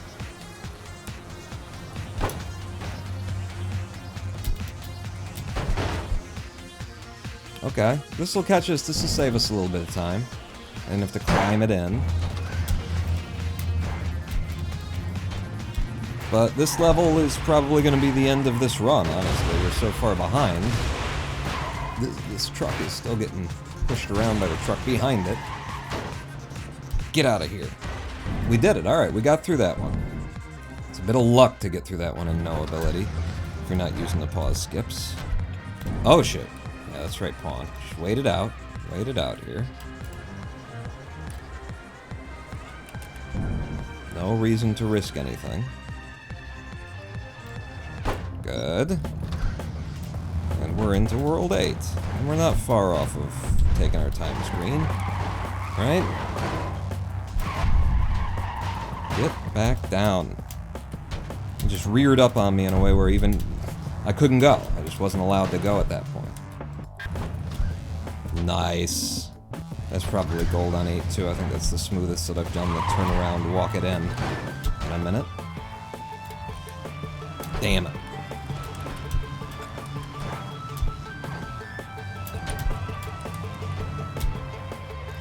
Speaker 2: Okay, this will catch us, this will save us a little bit of time. I didn't have to climb it in. But this level is probably going to be the end of this run, honestly. We're so far behind. This truck is still getting pushed around by the truck behind it. Get out of here. We did it, alright, we got through that one. It's a bit of luck to get through that one in noAbility, if you're not using the pause skips. Oh shit. Yeah, that's right, pawn. Just wait it out. Wait it out here. No reason to risk anything. Good. And we're into World 8. And we're not far off of taking our time screen. Right? Get back down. It just reared up on me in a way where even I couldn't go. I just wasn't allowed to go at that point. Nice. That's probably gold on 8 too. I think that's the smoothest that I've done the turn around, walk it in a minute. Damn it.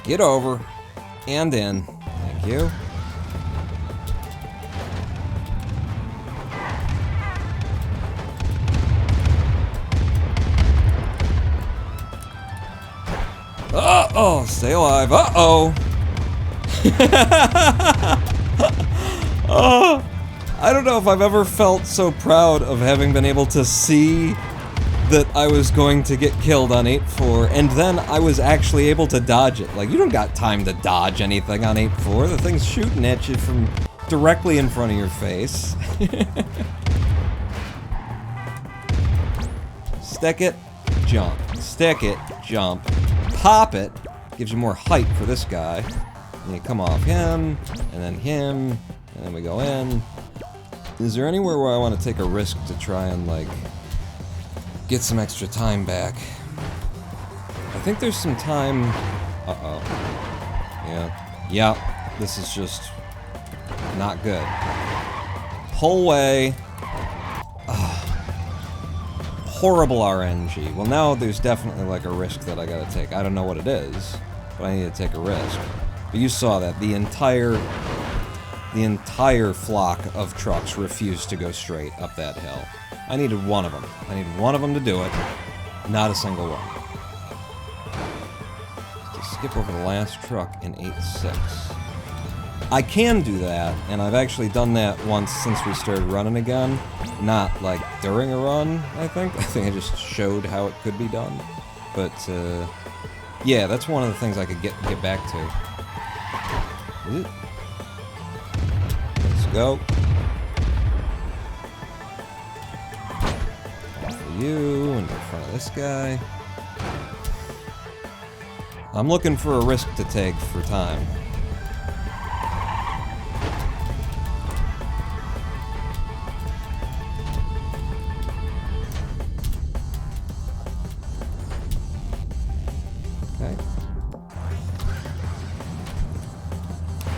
Speaker 2: Get over and in. Thank you. Uh-oh, stay alive. Uh-oh. Oh, I don't know if I've ever felt so proud of having been able to see that I was going to get killed on 8-4, and then I was actually able to dodge it. Like, you don't got time to dodge anything on 8-4. The thing's shooting at you from directly in front of your face. Stick it, jump. Stick it, jump. Pop it. Gives you more height for this guy. And you come off him, and then him, and then we go in. Is there anywhere where I want to take a risk to try and, like, get some extra time back? I think there's some time... Uh-oh. Yeah. Yeah. This is just not good. Pull away. Horrible RNG. Well, now there's definitely, like, a risk that I gotta take. I don't know what it is, but I need to take a risk. But you saw that. The entire flock of trucks refused to go straight up that hill. I needed one of them. I needed one of them to do it. Not a single one. To skip over the last truck in 8-6. I can do that, and I've actually done that once since we started running again. Not, like, during a run, I think. I think I just showed how it could be done. But, yeah, that's one of the things I could get back to. Let's go. You and in front of this guy. I'm looking for a risk to take for time. Okay.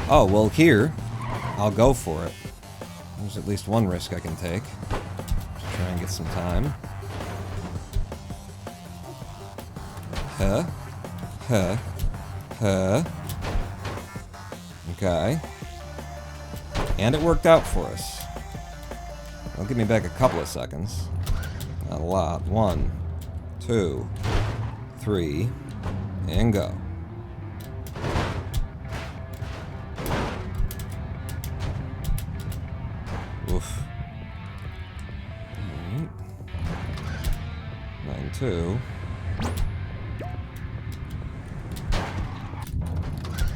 Speaker 2: Oh, well, here, I'll go for it. There's at least one risk I can take. Just try and get some time. Huh? Huh? Huh? Okay. And it worked out for us. It'll give me back a couple of seconds. Not a lot. 1, 2, 3, and go. Oof. 9-2.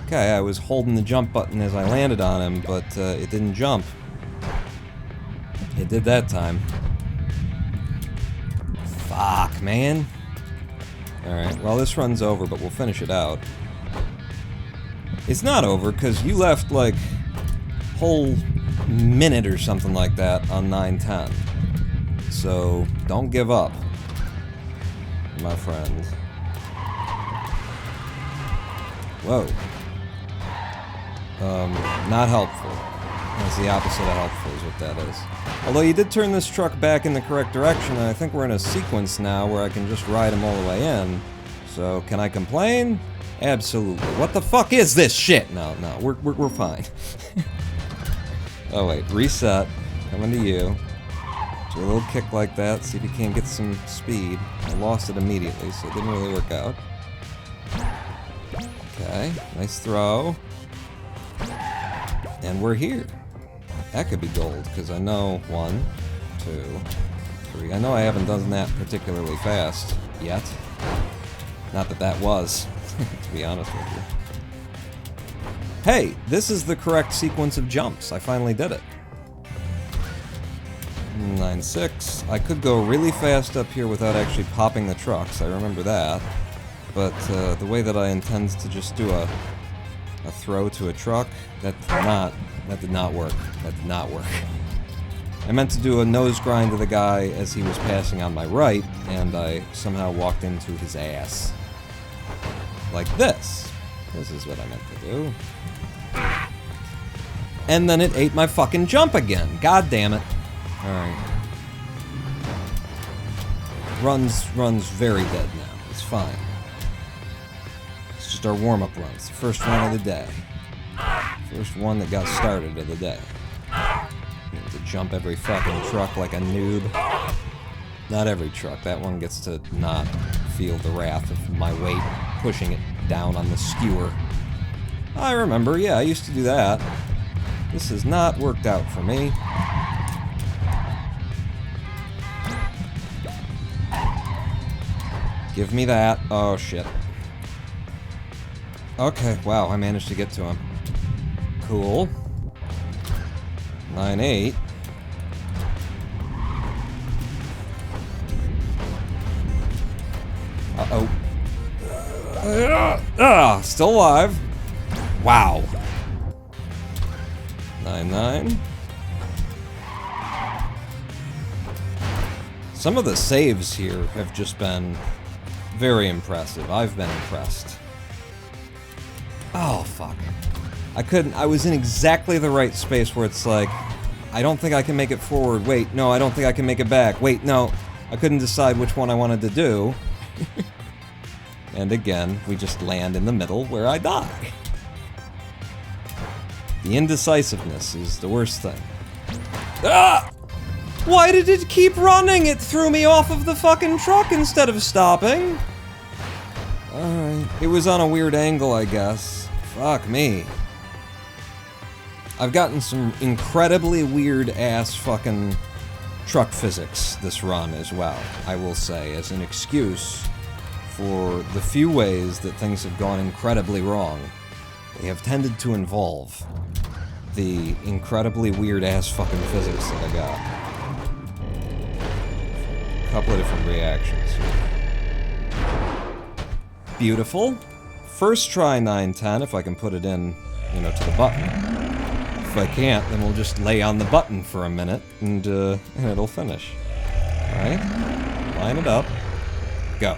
Speaker 2: Okay, I was holding the jump button as I landed on him, but it didn't jump. It did that time. Fuck, man. Alright, well this run's over, but we'll finish it out. It's not over, because you left, like, whole minute or something like that on 910. So, don't give up, my friend. Whoa. Not helpful. That's the opposite of helpful is what that is. Although you did turn this truck back in the correct direction, and I think we're in a sequence now where I can just ride him all the way in. So, can I complain? Absolutely. What the fuck is this shit? No, we're fine. Oh wait, reset. Coming to you. Do a little kick like that, see if you can't get some speed. I lost it immediately, so it didn't really work out. Okay, nice throw. And we're here. That could be gold, because I know 1, 2, 3. I know I haven't done that particularly fast yet. Not that that was, to be honest with you. Hey, this is the correct sequence of jumps. I finally did it. 9-6. I could go really fast up here without actually popping the trucks. I remember that. But the way that I intend to just do a throw to a truck, that did not work. That did not work. I meant to do a nose grind to the guy as he was passing on my right, and I somehow walked into his ass. Like this. This is what I meant to do. And then it ate my fucking jump again. God damn it. Alright. Run's very dead now. It's fine. It's just our warm-up runs. The first one of the day. First one that got started of the day. You know, to jump every fucking truck like a noob. Not every truck. That one gets to not feel the wrath of my weight pushing it down on the skewer. I remember, yeah, I used to do that. This has not worked out for me. Give me that. Oh, shit. Okay, wow, I managed to get to him. Cool. 9-8. Uh-oh. Still alive. Wow. 9-9. Some of the saves here have just been very impressive. I've been impressed. Oh, fuck. I was in exactly the right space where it's like, I don't think I can make it forward. Wait, no, I don't think I can make it back. Wait, no. I couldn't decide which one I wanted to do. And again, we just land in the middle where I die. The indecisiveness is the worst thing. Ah! Why did it keep running? It threw me off of the fucking truck instead of stopping. Alright. It was on a weird angle, I guess. Fuck me. I've gotten some incredibly weird-ass fucking truck physics this run as well, I will say, as an excuse for the few ways that things have gone incredibly wrong. They have tended to involve the incredibly weird-ass fucking physics that I got. A couple of different reactions here. Beautiful. First try 9-10, if I can put it in, you know, to the button. If I can't, then we'll just lay on the button for a minute, and it'll finish. Alright. Line it up. Go.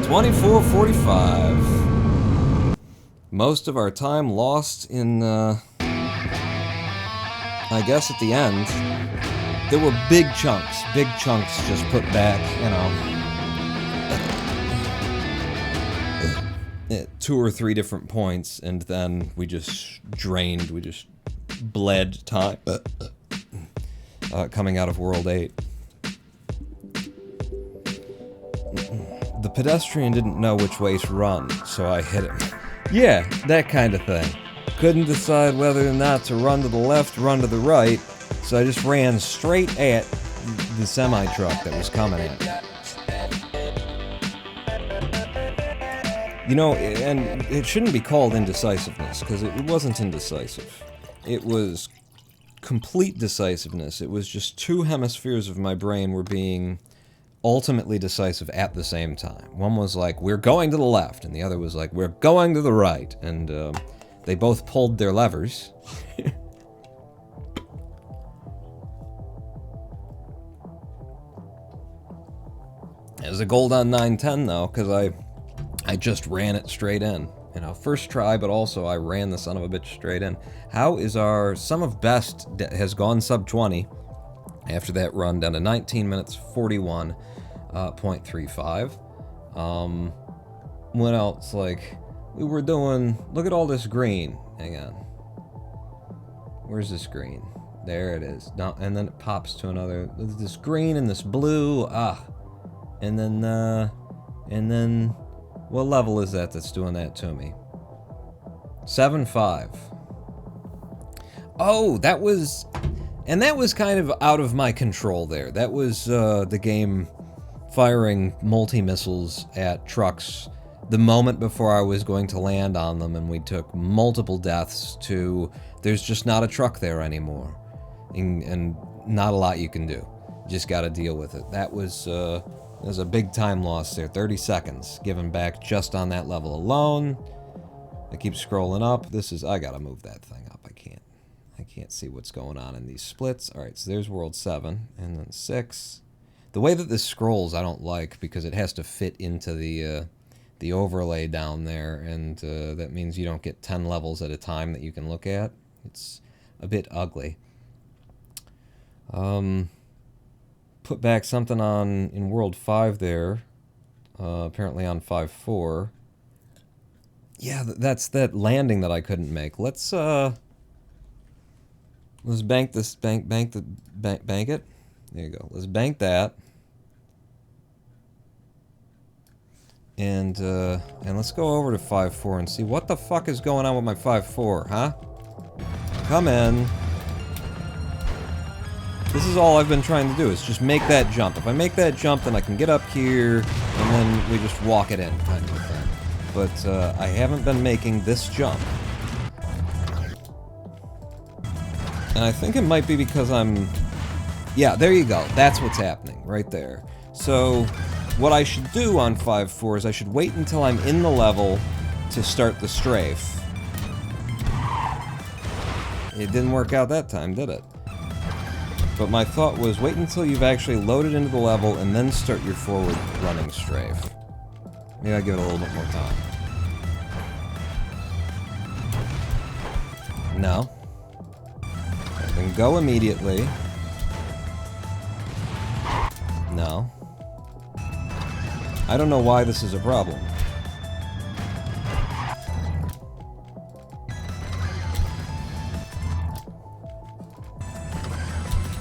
Speaker 2: 24:45. Most of our time lost in, I guess at the end. There were big chunks just put back, you know. At 2 or 3 different points, and then we just drained, we just bled time coming out of World 8. The pedestrian didn't know which way to run, so I hit him. Yeah, that kind of thing. Couldn't decide whether or not to run to the left, run to the right, so I just ran straight at the semi-truck that was coming at me. You know, and it shouldn't be called indecisiveness, because it wasn't indecisive. It was complete decisiveness. It was just two hemispheres of my brain were being ultimately decisive at the same time. One was like, we're going to the left, and the other was like, we're going to the right. And they both pulled their levers. There's a gold on 910 though, because I just ran it straight in. You know, first try, but also I ran the son of a bitch straight in. How is our sum of best has gone sub 20 after that run down to 19 minutes 41.35. What else? Like, we were doing, look at all this green. Hang on. Where's this green? There it is. No, and then it pops to another, this green and this blue. And then, what level is that that's doing that to me? 7.5. Oh, that was kind of out of my control there. That was the game firing multi-missiles at trucks the moment before I was going to land on them, and we took multiple deaths to, there's just not a truck there anymore. And not a lot you can do. Just gotta deal with it. That was, there's a big time loss there. 30 seconds given back just on that level alone. I keep scrolling up. This is, I gotta move that thing up. I can't see what's going on in these splits. Alright, so there's World 7, and then 6. The way that this scrolls I don't like, because it has to fit into the overlay down there, and that means you don't get 10 levels at a time that you can look at. It's a bit ugly. Put back something on in World 5 there, apparently on 5.4. Yeah, that's that landing that I couldn't make. Let's bank this, bank it. There you go. Let's bank that. And let's go over to 5.4 and see what the fuck is going on with my 5.4, huh? Come in. This is all I've been trying to do, is just make that jump. If I make that jump, then I can get up here, and then we just walk it in, kind of thing. But I haven't been making this jump. And I think it might be because I'm... Yeah, there you go. That's what's happening, right there. So, what I should do on 5.4 is I should wait until I'm in the level to start the strafe. It didn't work out that time, did it? But my thought was, wait until you've actually loaded into the level and then start your forward running strafe. Maybe I'll give it a little bit more time. No. Then go immediately. No. I don't know why this is a problem.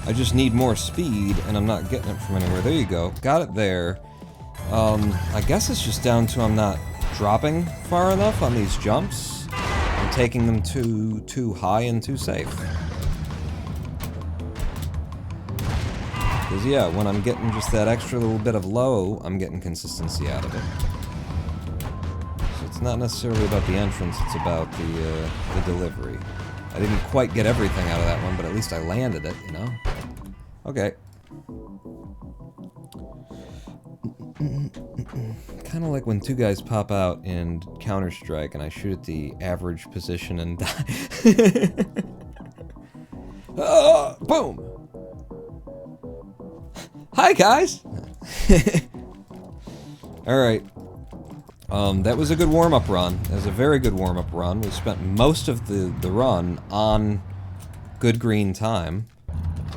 Speaker 2: I just need more speed, and I'm not getting it from anywhere. There you go. Got it there. I guess it's just down to I'm not dropping far enough on these jumps. I'm taking them too high and too safe. Because, yeah, when I'm getting just that extra little bit of low, I'm getting consistency out of it. So it's not necessarily about the entrance, it's about the delivery. I didn't quite get everything out of that one, but at least I landed it, you know? Okay. Kind of like when two guys pop out in Counter-Strike and I shoot at the average position and die. Oh, boom! Hi, guys! Alright. That was a good warm-up run. That was a very good warm-up run. We spent most of the run on good green time.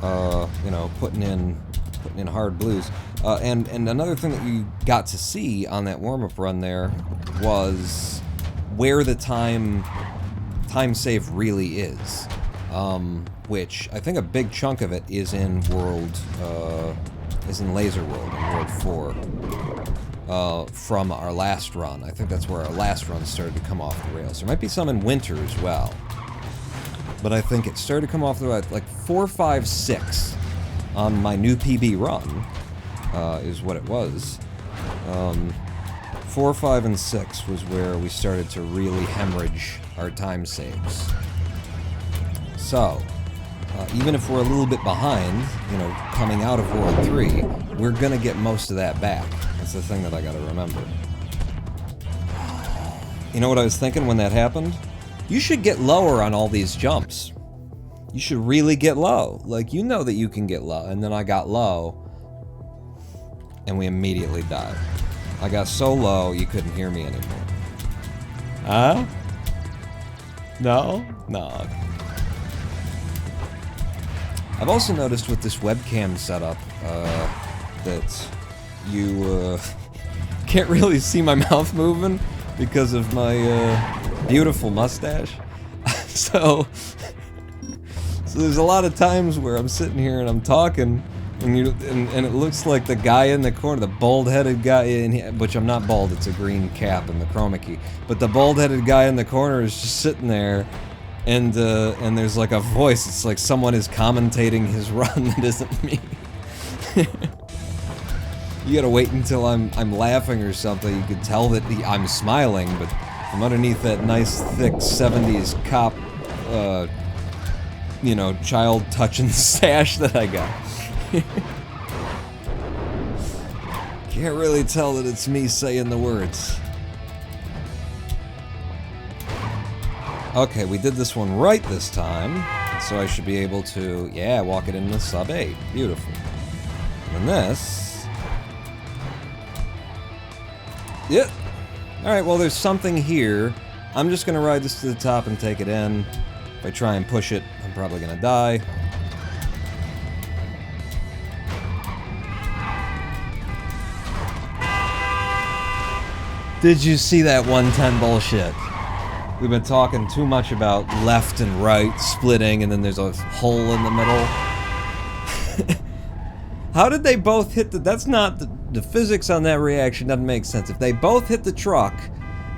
Speaker 2: You know, putting in hard blues. And another thing that you got to see on that warm-up run there was where the time save really is. Which I think a big chunk of it is in Laser World, in World 4. From our last run. I think that's where our last run started to come off the rails. There might be some in Winter as well. But I think it started to come off the rails, like 4, 5, 6 on my new PB run, is what it was. 4, 5, and 6 was where we started to really hemorrhage our time saves. So, even if we're a little bit behind, you know, coming out of World 3, we're gonna get most of that back. That's the thing that I gotta remember. You know what I was thinking when that happened? You should get lower on all these jumps. You should really get low. Like, you know that you can get low. And then I got low, and we immediately died. I got so low, you couldn't hear me anymore. Huh? No? No. I've also noticed with this webcam setup, that you, can't really see my mouth moving because of my, beautiful mustache. So there's a lot of times where I'm sitting here and I'm talking, and it looks like the guy in the corner, the bald-headed guy in here, which I'm not bald, it's a green cap and the chroma key, but the bald-headed guy in the corner is just sitting there, and there's like a voice. It's like someone is commentating his run that isn't me. You gotta wait until I'm laughing or something. You could tell that I'm smiling, but from underneath that nice thick 70s cop, you know, child touching stash that I got. Can't really tell that it's me saying the words. Okay, we did this one right this time, so I should be able to, yeah, walk it into sub 8. Beautiful. And this... Yep. Alright, well, there's something here. I'm just gonna ride this to the top and take it in. If I try and push it, I'm probably gonna die. Did you see that 110 bullshit? We've been talking too much about left and right splitting, and then there's a hole in the middle. How did they both hit the... That's not... The physics on that reaction doesn't make sense. If they both hit the truck,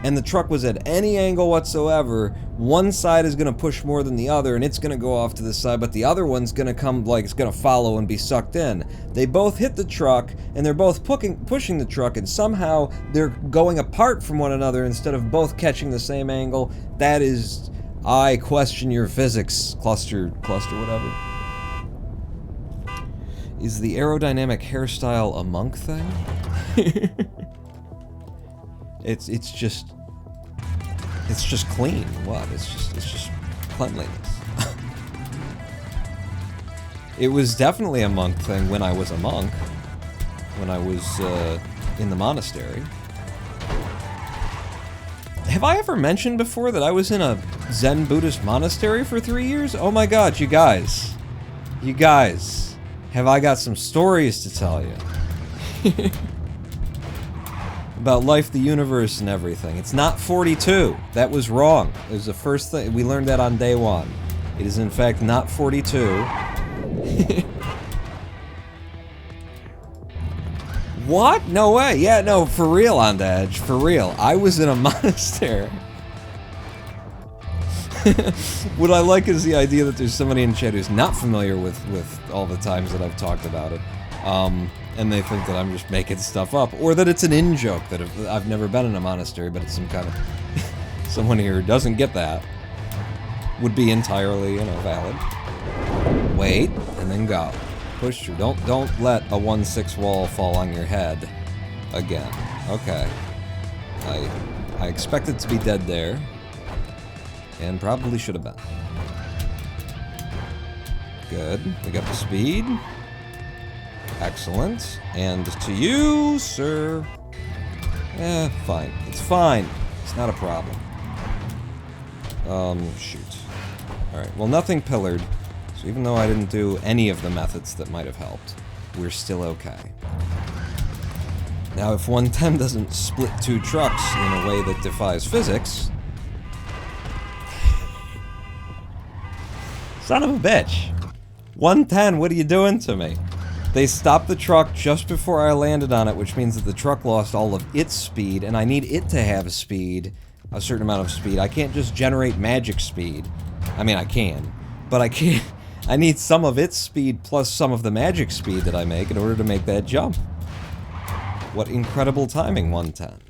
Speaker 2: and the truck was at any angle whatsoever, one side is going to push more than the other, and it's going to go off to the side, but the other one's going to come, like, it's going to follow and be sucked in. They both hit the truck, and they're both pushing the truck, and somehow they're going apart from one another instead of both catching the same angle. That is... I question your physics, cluster whatever. Is the aerodynamic hairstyle a monk thing? It's just clean. What? It's just cleanliness. It was definitely a monk thing when I was a monk. When I was in the monastery. Have I ever mentioned before that I was in a Zen Buddhist monastery for 3 years? Oh my god, you guys. You guys. Have I got some stories to tell you? About life, the universe, and everything. It's not 42. That was wrong. It was the first thing. We learned that on day 1. It is, in fact, not 42. What? No way. Yeah, no, for real, On Edge. For real. I was in a monastery. What I like is the idea that there's somebody in chat who's not familiar with all the times that I've talked about it. And they think that I'm just making stuff up, or that it's an in-joke, that I've never been in a monastery, but it's some kind of... someone here who doesn't get that would be entirely, you know, valid. Wait, and then go. Push through. Don't let a 1-6 wall fall on your head again. Okay. I expected to be dead there, and probably should have been. Good. We got the speed. Excellent. And to you, sir. Eh, fine. It's fine. It's not a problem. Shoot. Alright, well, nothing pillared. So even though I didn't do any of the methods that might have helped, we're still okay. Now, if 110 doesn't split 2 trucks in a way that defies physics... Son of a bitch! 110, what are you doing to me? They stopped the truck just before I landed on it, which means that the truck lost all of its speed, and I need it to have speed, a certain amount of speed. I can't just generate magic speed. I mean, I can, but I can't. I need some of its speed plus some of the magic speed that I make in order to make that jump. What incredible timing, 110.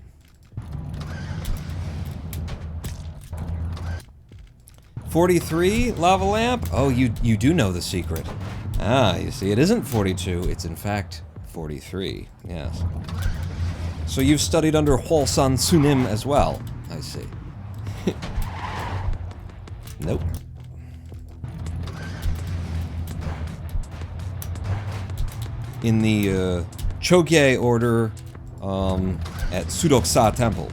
Speaker 2: 43 lava lamp? Oh, you do know the secret. Ah, you see, it isn't 42, it's in fact 43, yes. So you've studied under Hwalsan Sunim as well, I see. Nope. In the Chogye order at Sudoksa Temple.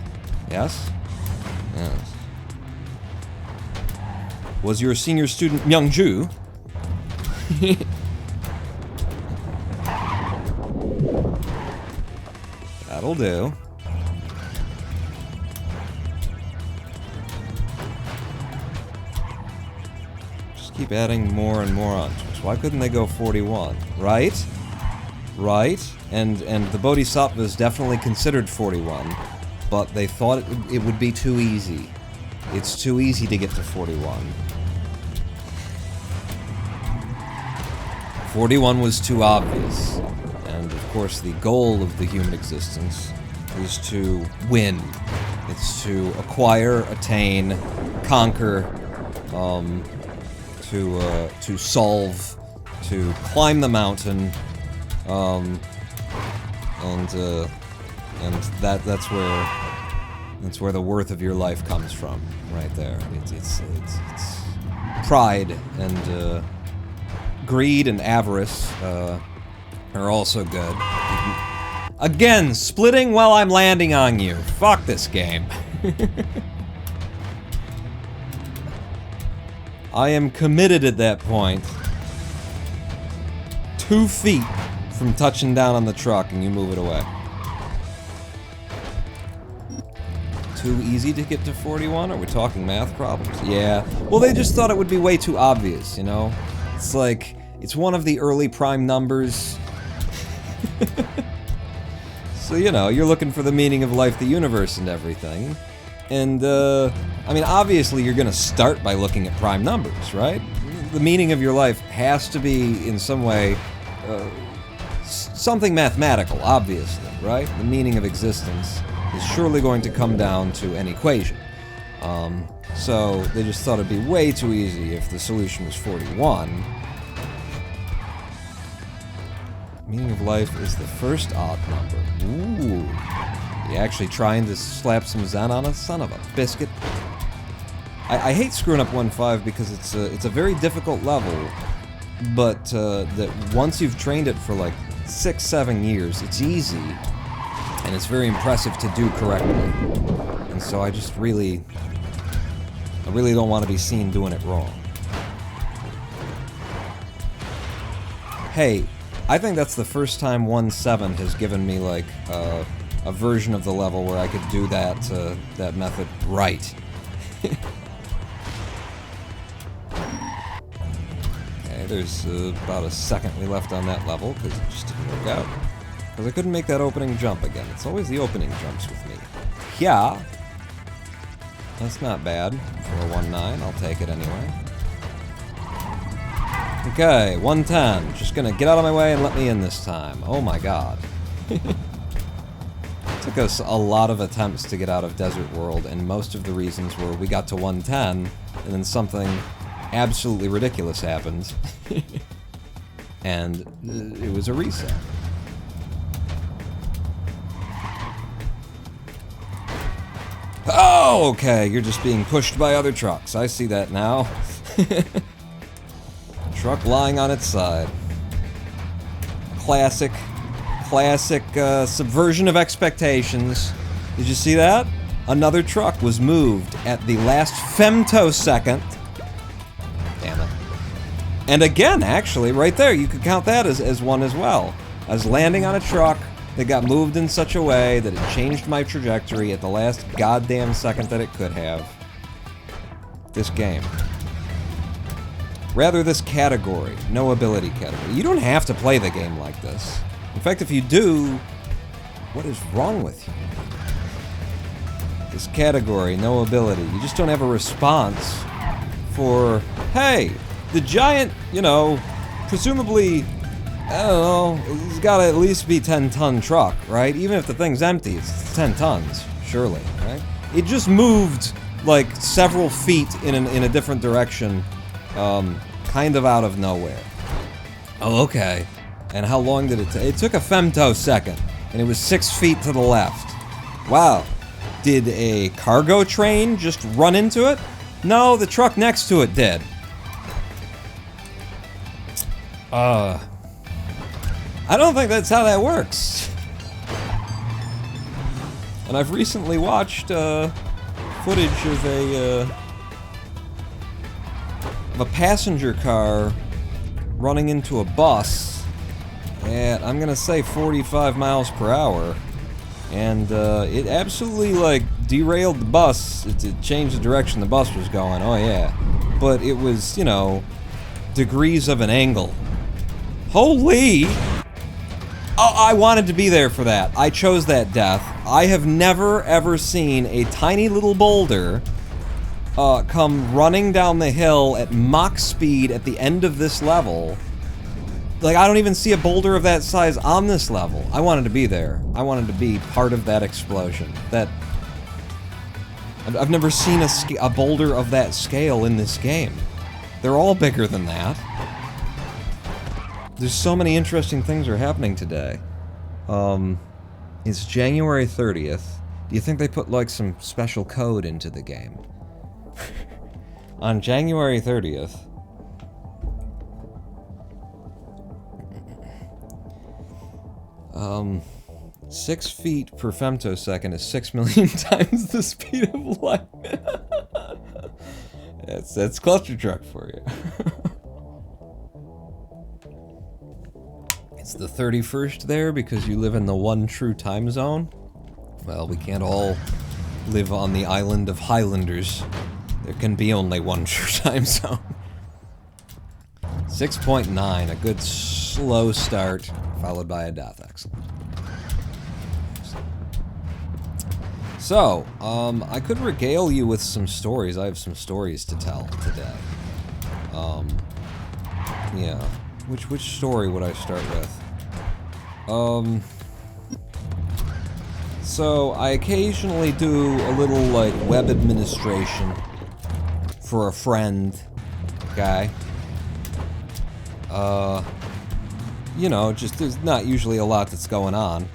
Speaker 2: Yes? Yes. Was your senior student Myungju? That'll do. Just keep adding more and more on. Why couldn't they go 41? Right? Right? And the Bodhisattvas definitely considered 41, but they thought it would be too easy. It's too easy to get to 41. 41 was too obvious. And of course the goal of the human existence is to win. It's to acquire, attain, conquer, to solve, to climb the mountain, and that's where the worth of your life comes from, right there. It's pride and greed and avarice are also good. Again, splitting while I'm landing on you. Fuck this game. I am committed at that point. 2 feet from touching down on the truck and you move it away. Too easy to get to 41? Are we talking math problems? Yeah. Well, they just thought it would be way too obvious, you know? It's like, it's one of the early prime numbers. So, you know, you're looking for the meaning of life, the universe, and everything. And, I mean, obviously you're gonna start by looking at prime numbers, right? The meaning of your life has to be, in some way, something mathematical, obviously, right? The meaning of existence is surely going to come down to an equation. So they just thought it'd be way too easy if the solution was 41. Meaning of life is the first odd number. Ooh. You actually trying to slap some Zen on us? Son of a biscuit. I hate screwing up 1-5 because it's a very difficult level, but that once you've trained it for like 6-7 years, it's easy, and it's very impressive to do correctly. And so I really don't want to be seen doing it wrong. Hey, I think that's the first time 1-7 has given me like a version of the level where I could do that method right. Okay, there's about a second we left on that level because it just didn't work out. Because I couldn't make that opening jump again. It's always the opening jumps with me. Yeah. That's not bad for a 1-9. I'll take it anyway. Okay, 110. Just gonna get out of my way and let me in this time. Oh my god. Took us a lot of attempts to get out of Desert World, and most of the reasons were we got to 110, and then something absolutely ridiculous happened. And it was a reset. Oh, okay, you're just being pushed by other trucks. I see that now. Truck lying on its side. Classic subversion of expectations. Did you see that? Another truck was moved at the last femtosecond. Damn it. And again, actually, right there, you could count that as one as well. I was landing on a truck that got moved in such a way that it changed my trajectory at the last goddamn second that it could have. This game. Rather, this category, noAbility category. You don't have to play the game like this. In fact, if you do, what is wrong with you? This category, noAbility, you just don't have a response for, hey, the giant, you know, presumably, I don't know, it's gotta at least be 10-ton truck, right? Even if the thing's empty, it's 10 tons, surely, right? It just moved like, several feet in a different direction, kind of out of nowhere. Oh, okay. And how long did it take? It took a femtosecond, and it was 6 feet to the left. Wow. Did a cargo train just run into it? No, the truck next to it did. I don't think that's how that works. And I've recently watched, footage of a passenger car running into a bus at, I'm gonna say, 45 miles per hour. And, it absolutely, like, derailed the bus. It changed the direction the bus was going, oh yeah. But it was, you know, degrees of an angle. Holy! Oh, I wanted to be there for that. I chose that death. I have never, ever seen a tiny little boulder come running down the hill at Mach speed at the end of this level. Like, I don't even see a boulder of that size on this level. I wanted to be there. I wanted to be part of that explosion. I've never seen a boulder of that scale in this game. They're all bigger than that. There's so many interesting things are happening today. It's January 30th. Do you think they put, like, some special code into the game? On January 30th... 6 feet per femtosecond is 6 million times the speed of light. That's Clustertruck for you. It's the 31st there because you live in the one true time zone. Well, we can't all live on the island of Highlanders. There can be only one true time zone. 6.9, a good slow start, followed by a death. Excellent. So, I could regale you with some stories. I have some stories to tell today. Yeah. Which story would I start with? So, I occasionally do a little, like, web administration for a friend guy. You know, just there's not usually a lot that's going on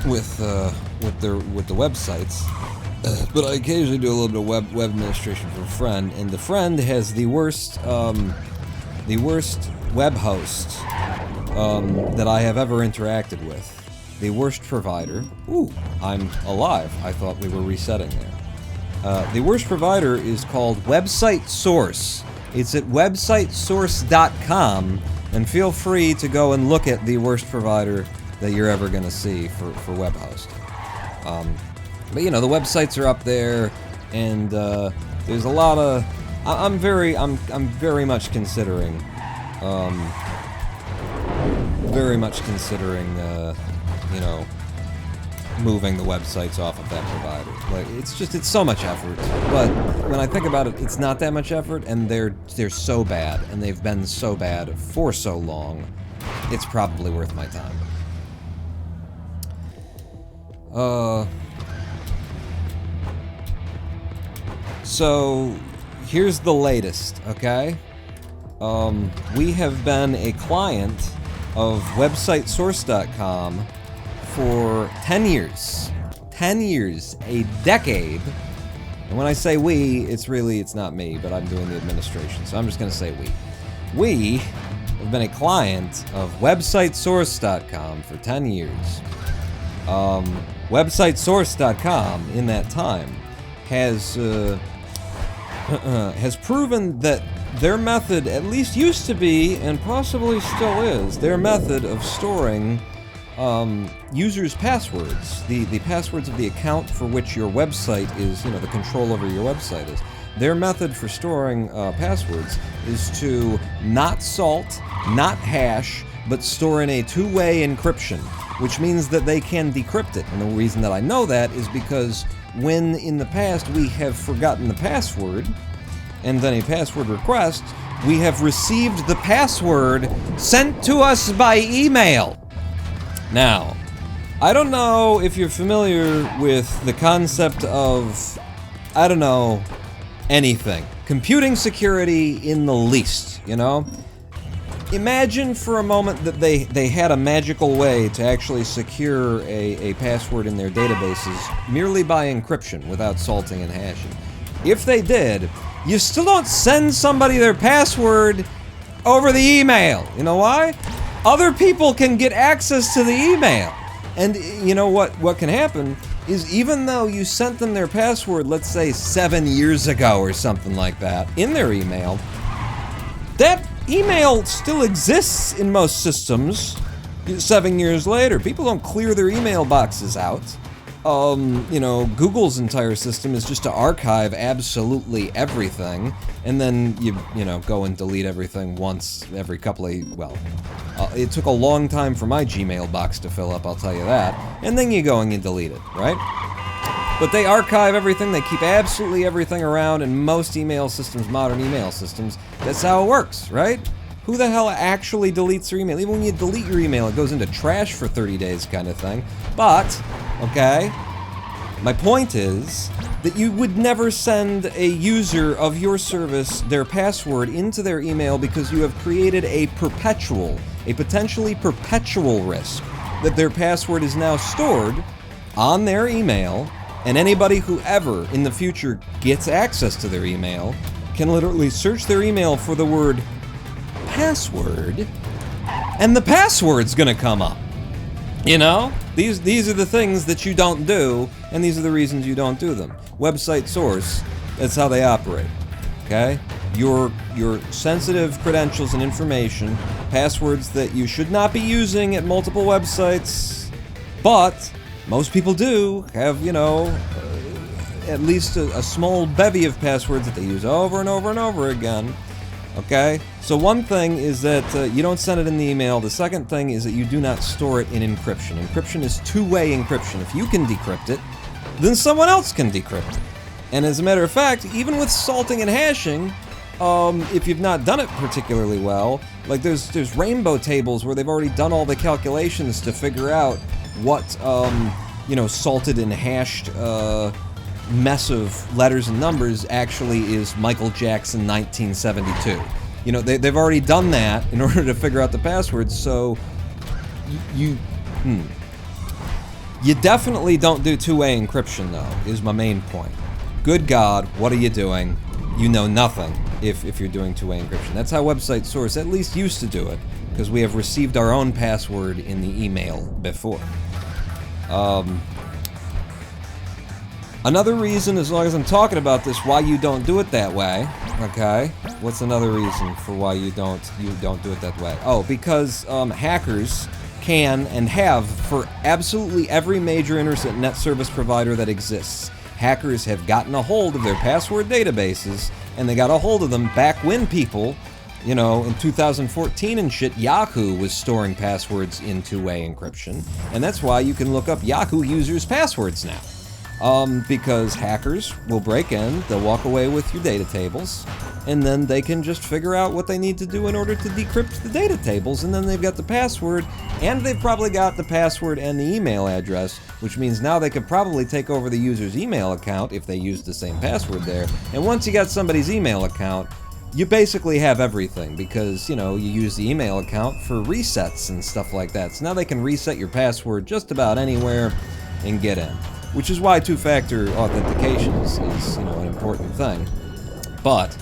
Speaker 2: with the websites, but I occasionally do a little bit of web administration for a friend, and the friend has the worst web host that I have ever interacted with. The worst provider. Ooh, I'm alive. I thought we were resetting there. The worst provider is called Website Source. It's at websitesource.com, and feel free to go and look at the worst provider that you're ever going to see for web hosting. But you know, the websites are up there, and there's a lot of... I'm very much considering, you know, moving the websites off of that provider. Like, it's so much effort. But when I think about it, it's not that much effort, and they're so bad, and they've been so bad for so long. It's probably worth my time. So here's the latest, okay? We have been a client of websitesource.com for 10 years. 10 years. A decade. And when I say we, it's not me, but I'm doing the administration, so I'm just gonna say we. We have been a client of websitesource.com for 10 years. Websitesource.com, in that time, has proven that their method, at least used to be, and possibly still is, their method of storing users' passwords, the passwords of the account for which your website is, you know, the control over your website is. Their method for storing passwords is to not salt, not hash, but store in a two-way encryption, which means that they can decrypt it. And the reason that I know that is because when in the past we have forgotten the password, and then a password request, we have received the password sent to us by email. Now, I don't know if you're familiar with the concept of I don't know, anything. Computing security in the least, you know? Imagine for a moment that they had a magical way to actually secure a password in their databases merely by encryption without salting and hashing. If they did, you still don't send somebody their password over the email. You know why? Other people can get access to the email. And you know what can happen is even though you sent them their password, let's say 7 years ago or something like that, in their email, that email still exists in most systems 7 years later. People don't clear their email boxes out. You know, Google's entire system is just to archive absolutely everything, and then you know, go and delete everything once every couple of, well, it took a long time for my Gmail box to fill up, I'll tell you that, and then you go and you delete it, right? But they archive everything, they keep absolutely everything around, and most email systems, modern email systems, that's how it works, right? Who the hell actually deletes their email? Even when you delete your email, it goes into trash for 30 days kind of thing. But, okay, my point is that you would never send a user of your service their password into their email because you have created a potentially perpetual risk that their password is now stored on their email, and anybody who ever in the future gets access to their email can literally search their email for the word password, and the password's gonna come up. You know? These are the things that you don't do, and these are the reasons you don't do them. Website source, that's how they operate. Okay? Your sensitive credentials and information, passwords that you should not be using at multiple websites, but most people do have, you know, at least a small bevy of passwords that they use over and over and over again. Okay? So one thing is that you don't send it in the email. The second thing is that you do not store it in encryption. Encryption is two-way encryption. If you can decrypt it, then someone else can decrypt it. And as a matter of fact, even with salting and hashing, if you've not done it particularly well, like there's rainbow tables where they've already done all the calculations to figure out what, you know, salted and hashed mess of letters and numbers actually is Michael Jackson 1972. You know, they've already done that in order to figure out the passwords, so you definitely don't do two-way encryption, though, is my main point. Good God, what are you doing? You know nothing if you're doing two-way encryption. That's how Website Source at least used to do it, because we have received our own password in the email before. Another reason, as long as I'm talking about this, why you don't do it that way, okay? What's another reason for why you don't do it that way? Oh, because hackers can and have for absolutely every major internet service provider that exists. Hackers have gotten a hold of their password databases, and they got a hold of them back when people, you know, in 2014 and shit, Yahoo was storing passwords in two-way encryption, and that's why you can look up Yahoo users' passwords now. Because hackers will break in, they'll walk away with your data tables, and then they can just figure out what they need to do in order to decrypt the data tables, and then they've got the password, and they've probably got the password and the email address, which means now they could probably take over the user's email account if they use the same password there, and once you got somebody's email account, you basically have everything, because, you know, you use the email account for resets and stuff like that, so now they can reset your password just about anywhere and get in. Which is why two-factor authentication is, you know, an important thing. But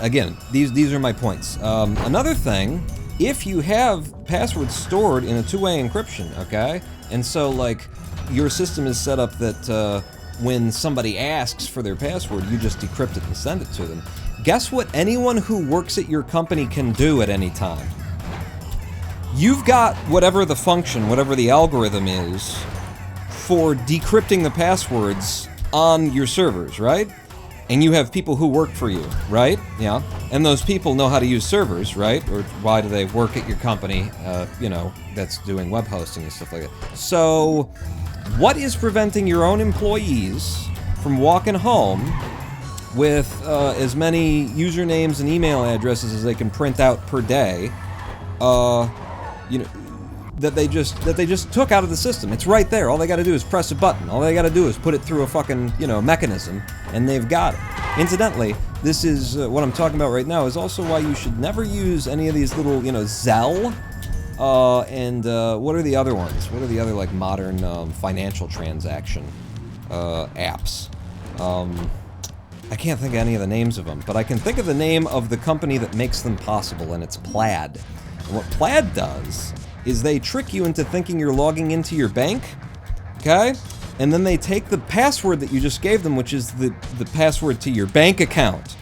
Speaker 2: again, these are my points. Another thing, if you have passwords stored in a two-way encryption, okay, and so like your system is set up that when somebody asks for their password, you just decrypt it and send it to them. Guess what anyone who works at your company can do at any time? You've got whatever the function, whatever the algorithm is, for decrypting the passwords on your servers, right? And you have people who work for you, right? Yeah. And those people know how to use servers, right? Or why do they work at your company, you know, that's doing web hosting and stuff like that. So, what is preventing your own employees from walking home with as many usernames and email addresses as they can print out per day, you know, that they just took out of the system. It's right there. All they got to do is press a button. All they got to do is put it through a fucking, you know, mechanism, and they've got it. Incidentally, this is what I'm talking about right now is also why you should never use any of these little, you know, Zelle, and what are the other ones? What are the other, like, modern financial transaction apps? I can't think of any of the names of them, but I can think of the name of the company that makes them possible, and it's Plaid. And what Plaid does is they trick you into thinking you're logging into your bank, okay? And then they take the password that you just gave them, which is the password to your bank account,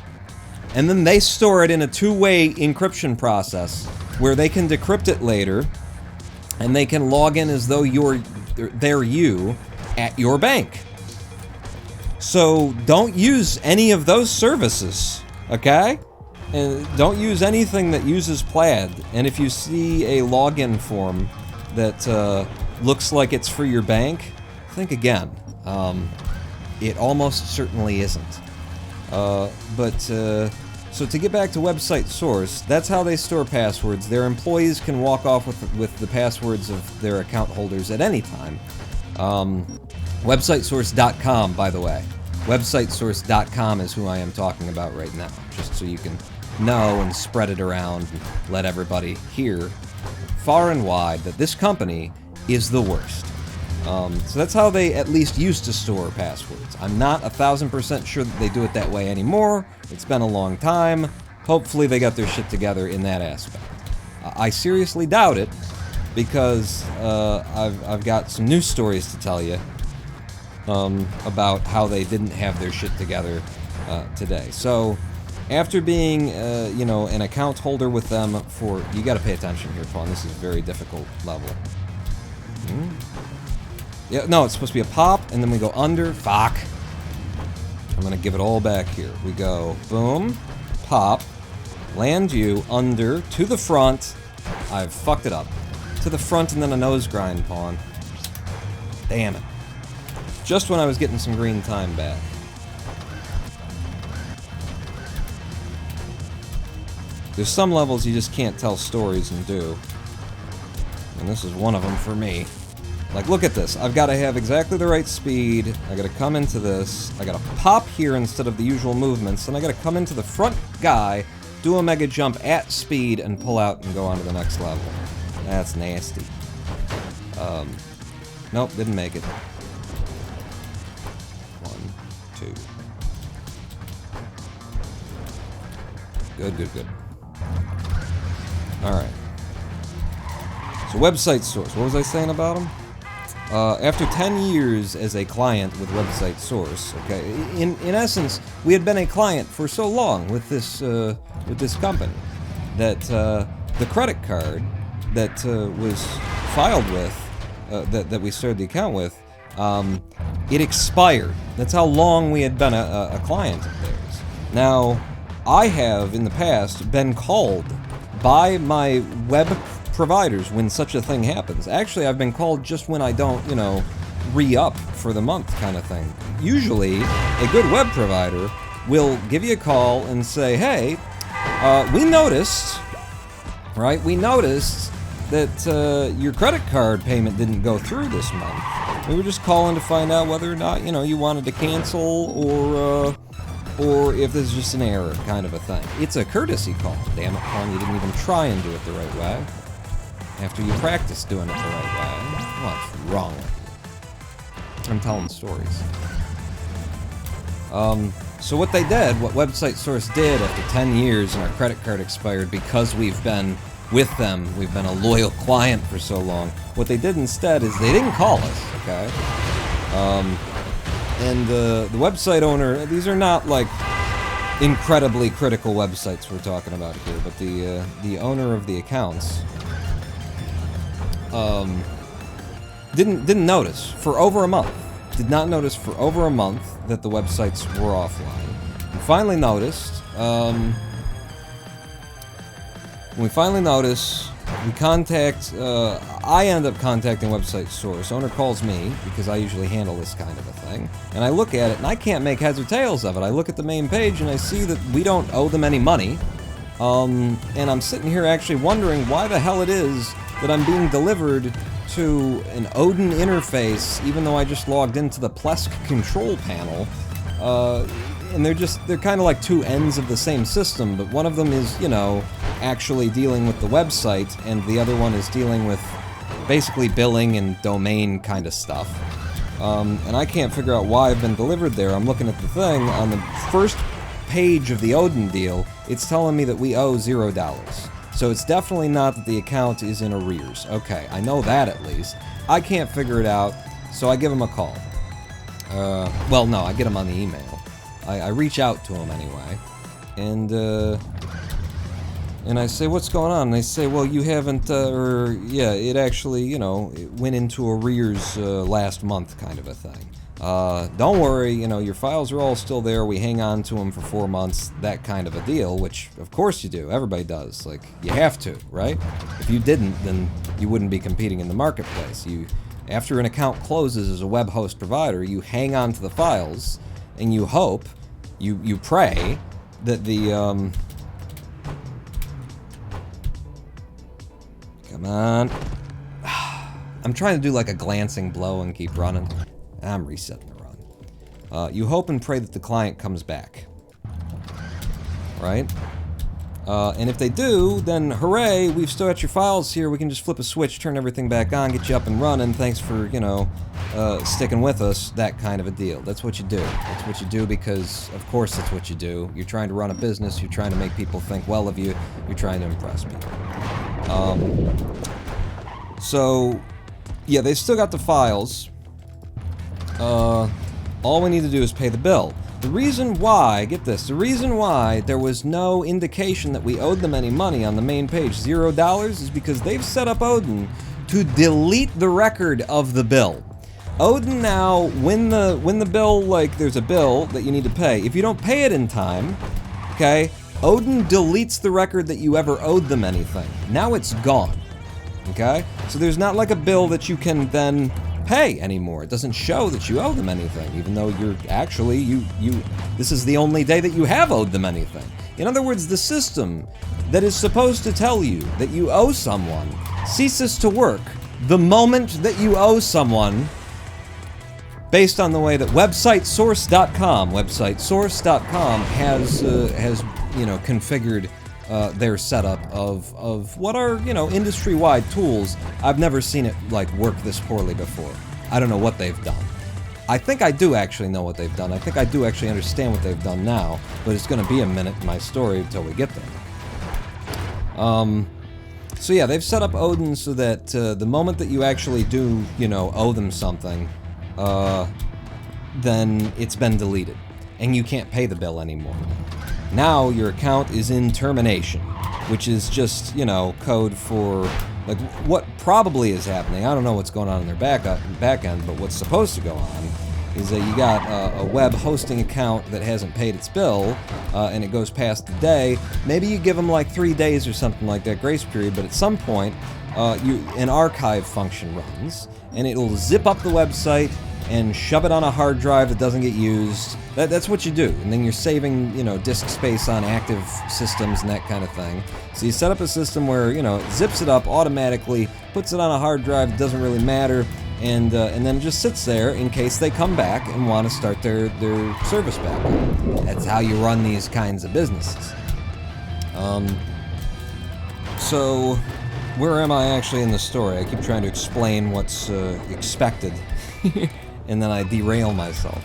Speaker 2: and then they store it in a two-way encryption process where they can decrypt it later, and they can log in as though they're you at your bank. So don't use any of those services, okay? And don't use anything that uses Plaid. And if you see a login form that looks like it's for your bank, think again. It almost certainly isn't. So to get back to website source, that's how they store passwords. Their employees can walk off with the passwords of their account holders at any time. Websitesource.com, by the way. Websitesource.com is who I am talking about right now, just so you can know and spread it around and let everybody hear far and wide that this company is the worst. So that's how they at least used to store passwords. I'm not 1,000% sure that they do it that way anymore. It's been a long time. Hopefully they got their shit together in that aspect. I seriously doubt it, because I've got some news stories to tell you about how they didn't have their shit together today. So, after being, you know, an account holder with them for... You gotta pay attention here, Pawn. This is a very difficult level. Yeah, no, it's supposed to be a pop, and then we go under. Fuck. I'm gonna give it all back here. We go boom, pop, land you, under, to the front. I've fucked it up. To the front, and then a nose grind, Pawn. Damn it. Just when I was getting some green time back. There's some levels you just can't tell stories and do. And this is one of them for me. Like, look at this. I've got to have exactly the right speed. I got to come into this. I got to pop here instead of the usual movements. And I got to come into the front guy, do a mega jump at speed, and pull out and go on to the next level. That's nasty. Nope, didn't make it. 1, 2. Good, good, good. Alright. So website source. What was I saying about them? After 10 years as a client with website source, okay, in essence, we had been a client for so long with this company that the credit card that was filed with, that we started the account with, it expired. That's how long we had been a client of theirs. Now, I have in the past been called by my web providers when such a thing happens. Actually, I've been called just when I don't, you know, re-up for the month kind of thing. Usually, a good web provider will give you a call and say, hey, we noticed, right, we noticed that your credit card payment didn't go through this month. We were just calling to find out whether or not, you know, you wanted to cancel or if there's just an error kind of a thing. It's a courtesy call. Damn it, Paul, you didn't even try and do it the right way. After you practice doing it the right way. What's wrong with you? I'm telling stories. So what they did, what Website Source did after 10 years and our credit card expired because we've been with them, we've been a loyal client for so long, what they did instead is they didn't call us, okay? And the website owner, these are not like incredibly critical websites we're talking about here, but the owner of the accounts didn't notice for over a month. Did not notice for over a month that the websites were offline. We finally noticed. When we finally notice, we contact. I end up contacting Website Source. Owner calls me because I usually handle this kind of a thing, and I look at it and I can't make heads or tails of it. I look at the main page and I see that we don't owe them any money. And I'm sitting here actually wondering why the hell it is that I'm being delivered to an Odin interface, even though I just logged into the Plesk control panel. And they're kind of like two ends of the same system, but one of them is, you know, actually dealing with the website, and the other one is dealing with basically billing and domain kind of stuff. And I can't figure out why I've been delivered there. I'm looking at the thing, on the first page of the Odin deal, it's telling me that we owe $0. So it's definitely not that the account is in arrears. Okay, I know that at least. I can't figure it out, so I give him a call. Well, no, I get him on the email. I reach out to him anyway, and I say, what's going on? And they say, well, you haven't, yeah, it actually, you know, it went into arrears last month, kind of a thing. Don't worry, you know, your files are all still there, we hang on to them for 4 months, that kind of a deal, which, of course you do, everybody does, like, you have to, right? If you didn't, then you wouldn't be competing in the marketplace. After an account closes as a web host provider, you hang on to the files, and you hope, you pray, that the, come on. I'm trying to do like a glancing blow and keep running. I'm resetting the run. You hope and pray that the client comes back. Right? And if they do, then hooray, we've still got your files here, we can just flip a switch, turn everything back on, get you up and running, thanks for, you know, sticking with us, that kind of a deal. That's what you do. That's what you do because, of course that's what you do. You're trying to run a business, you're trying to make people think well of you, you're trying to impress people. So, yeah, they've still got the files. All we need to do is pay the bill. The reason why, get this, the reason why there was no indication that we owed them any money on the main page, $0, is because they've set up Odin to delete the record of the bill. Odin now, when the bill, like, there's a bill that you need to pay, if you don't pay it in time, okay, Odin deletes the record that you ever owed them anything. Now it's gone, okay? So there's not like a bill that you can then pay anymore. It doesn't show that you owe them anything, even though you're actually, this is the only day that you have owed them anything. In other words, the system that is supposed to tell you that you owe someone ceases to work the moment that you owe someone, based on the way that websitesource.com has you know, configured their setup of what are, you know, industry-wide tools. I've never seen it, like, work this poorly before. I don't know what they've done. I think I do actually know what they've done. I think I do actually understand what they've done now, but it's going to be a minute in my story until we get there. So yeah, they've set up Odin so that the moment that you actually do, you know, owe them something, then it's been deleted, and you can't pay the bill anymore. Now your account is in termination, which is just, you know, code for, like, what probably is happening. I don't know what's going on in their back end, but what's supposed to go on is that you got a web hosting account that hasn't paid its bill, and it goes past the day. Maybe you give them like 3 days or something like that grace period, but at some point, an archive function runs, and it'll zip up the website and shove it on a hard drive that doesn't get used. That's what you do, and then you're saving, you know, disk space on active systems and that kind of thing. So you set up a system where, you know, it zips it up automatically, puts it on a hard drive, it doesn't really matter, and then it just sits there in case they come back and want to start their service back. That's how you run these kinds of businesses. So where am I actually in the story? I keep trying to explain what's expected. And then I derail myself.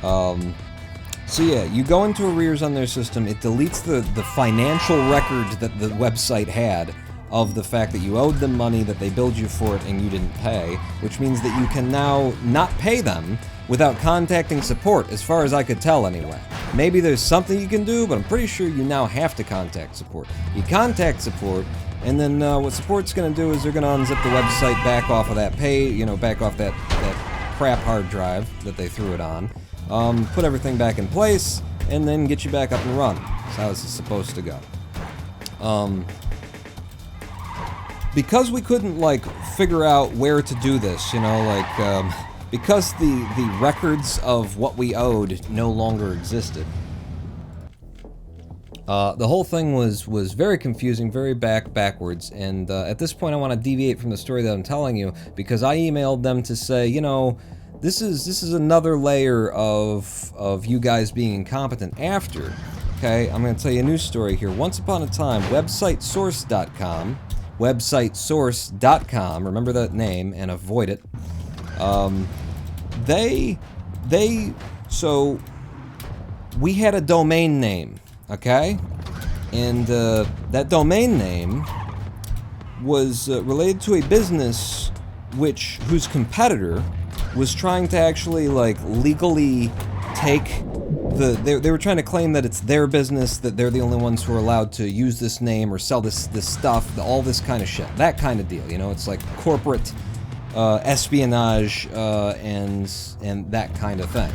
Speaker 2: So yeah, you go into arrears on their system, it deletes the financial record that the website had of the fact that you owed them money, that they billed you for it and you didn't pay, which means that you can now not pay them without contacting support, as far as I could tell anyway. Maybe there's something you can do, but I'm pretty sure you now have to contact support. You contact support, and then what support's going to do is they're going to unzip the website back off of that back off that crap hard drive that they threw it on, put everything back in place, and then get you back up and running. That's how this is supposed to go. Because we couldn't, like, figure out where to do this, you know, like, because the records of what we owed no longer existed, The whole thing was very confusing, very backwards, and at this point I want to deviate from the story that I'm telling you, because I emailed them to say, you know, this is another layer of you guys being incompetent after. Okay, I'm going to tell you a new story here. Once upon a time, websitesource.com, remember that name and avoid it. So we had a domain name. Okay? And that domain name was related to a business whose competitor was trying to actually, like, legally take they were trying to claim that it's their business, that they're the only ones who are allowed to use this name or sell this stuff, all this kind of shit. That kind of deal, you know? It's like corporate espionage and that kind of thing.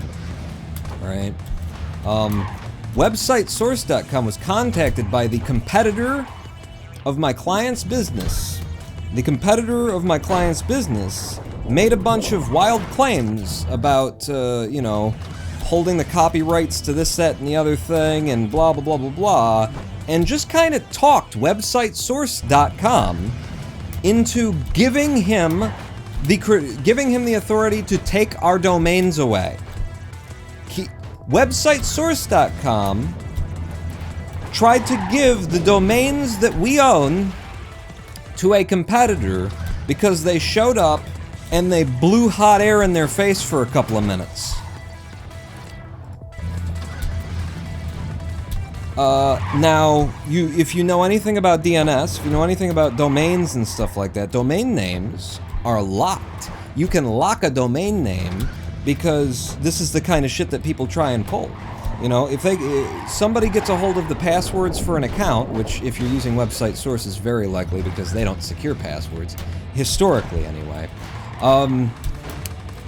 Speaker 2: All right? WebsiteSource.com was contacted by the competitor of my client's business. The competitor of my client's business made a bunch of wild claims about, you know, holding the copyrights to this, that, and the other thing, and blah, blah, blah, blah, blah, and just kind of talked WebsiteSource.com into giving him the authority to take our domains away. WebsiteSource.com tried to give the domains that we own to a competitor because they showed up and they blew hot air in their face for a couple of minutes. Now, if you know anything about DNS, if you know anything about domains and stuff like that, domain names are locked. You can lock a domain name because this is the kind of shit that people try and pull. You know, if somebody gets a hold of the passwords for an account, which if you're using Website Source is very likely because they don't secure passwords, historically anyway.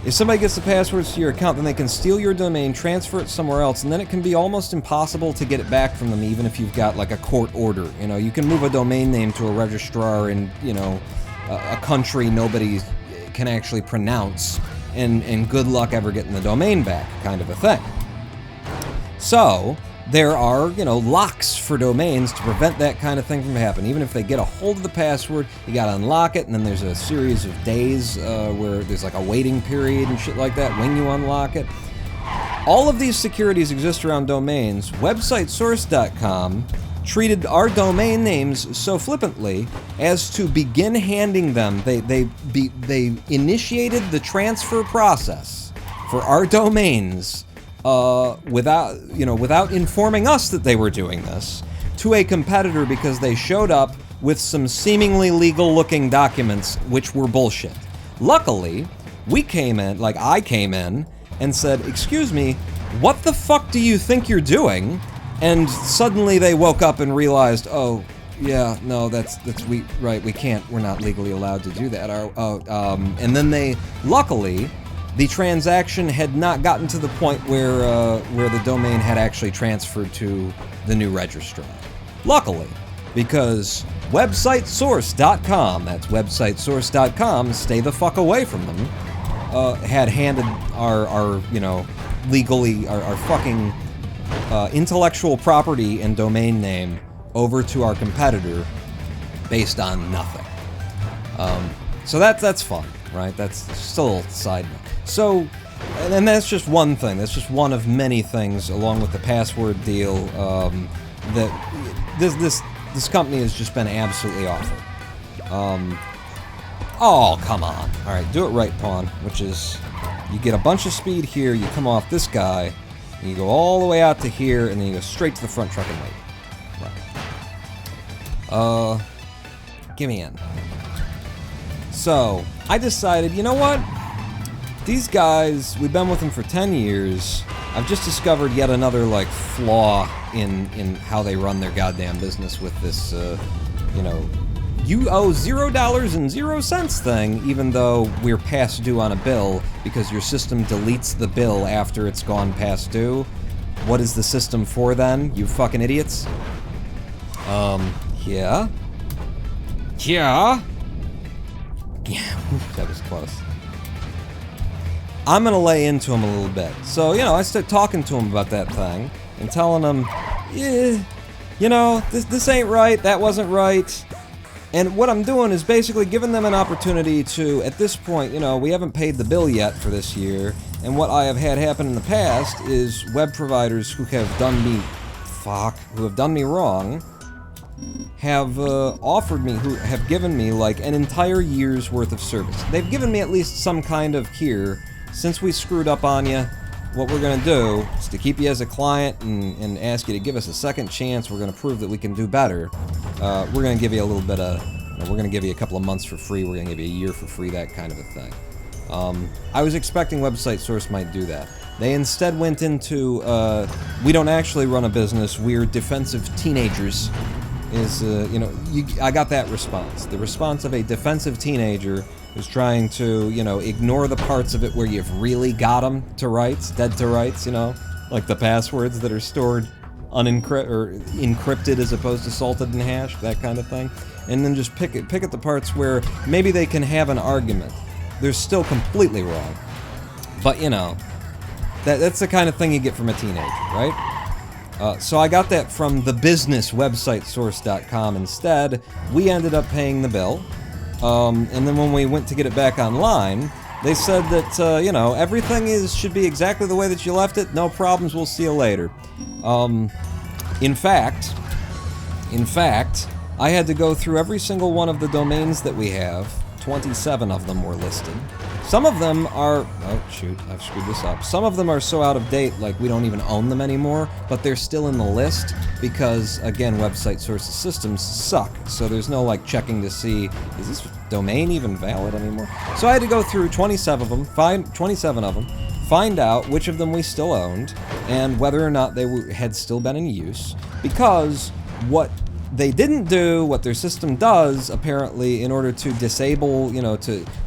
Speaker 2: If somebody gets the passwords to your account, then they can steal your domain, transfer it somewhere else, and then it can be almost impossible to get it back from them, even if you've got like a court order. You know, you can move a domain name to a registrar in, you know, a country nobody can actually pronounce, and good luck ever getting the domain back, kind of a thing. So, there are, you know, locks for domains to prevent that kind of thing from happening. Even if they get a hold of the password, you gotta unlock it, and then there's a series of days where there's like a waiting period and shit like that when you unlock it. All of these securities exist around domains. WebsiteSource.com treated our domain names so flippantly as to begin handing them. They initiated the transfer process for our domains without informing us that they were doing this to a competitor because they showed up with some seemingly legal-looking documents which were bullshit. Luckily, I came in and said, "Excuse me, what the fuck do you think you're doing?" And suddenly they woke up and realized, oh, yeah, no, we can't, we're not legally allowed to do that. And then luckily, the transaction had not gotten to the point where the domain had actually transferred to the new registrar. Luckily, because WebsiteSource.com, that's WebsiteSource.com, stay the fuck away from them, had handed our legally, our fucking intellectual property and domain name over to our competitor based on nothing. So that's fun, right? That's still a side note. So, and that's just one thing. That's just one of many things, along with the password deal, that this company has just been absolutely awful. Oh, come on. All right, do it right, Pawn, which is you get a bunch of speed here, you come off this guy, and you go all the way out to here, and then you go straight to the front truck and wait. Right. Give me in. So, I decided, you know what? These guys, we've been with them for 10 years. I've just discovered yet another, like, flaw in how they run their goddamn business with this, you owe $0.00 thing, even though we're past due on a bill, because your system deletes the bill after it's gone past due. What is the system for then, you fucking idiots? Yeah. Yeah. Yeah, that was close. I'm gonna lay into him a little bit. So, I start talking to him about that thing, and telling him, yeah, you know, this ain't right, that wasn't right. And what I'm doing is basically giving them an opportunity to, at this point, you know, we haven't paid the bill yet for this year, and what I have had happen in the past is web providers who have done me wrong, have offered me, who have given me like an entire year's worth of service. They've given me at least some kind of, here, since we screwed up on you, what we're gonna do is to keep you as a client and ask you to give us a second chance. We're gonna prove that we can do better. We're gonna give you a little bit of, you know, we're gonna give you a couple of months for free. We're gonna give you a year for free, that kind of a thing. I was expecting Website Source might do that. They instead went into, we don't actually run a business, we're defensive teenagers. You know, I got that response. The response of a defensive teenager who's trying to, you know, ignore the parts of it where you've really got them to rights, dead to rights, you know, like the passwords that are stored encrypted as opposed to salted and hashed, that kind of thing. And then just pick at the parts where maybe they can have an argument. They're still completely wrong. But, you know, that's the kind of thing you get from a teenager, right? So I got that from the business websitesource.com instead. We ended up paying the bill. And then when we went to get it back online, they said that, you know, everything should be exactly the way that you left it. No problems, we'll see you later. In fact, I had to go through every single one of the domains that we have. 27 of them were listed. Some of them are, oh shoot, I've screwed this up. Some of them are so out of date, like we don't even own them anymore, but they're still in the list because, again, Website Source's systems suck. So there's no like checking to see, is this domain even valid anymore? So I had to go through 27 of them, find out which of them we still owned, and whether or not they had still been in use, because what they didn't do, what their system does, apparently, in order to disable, you know,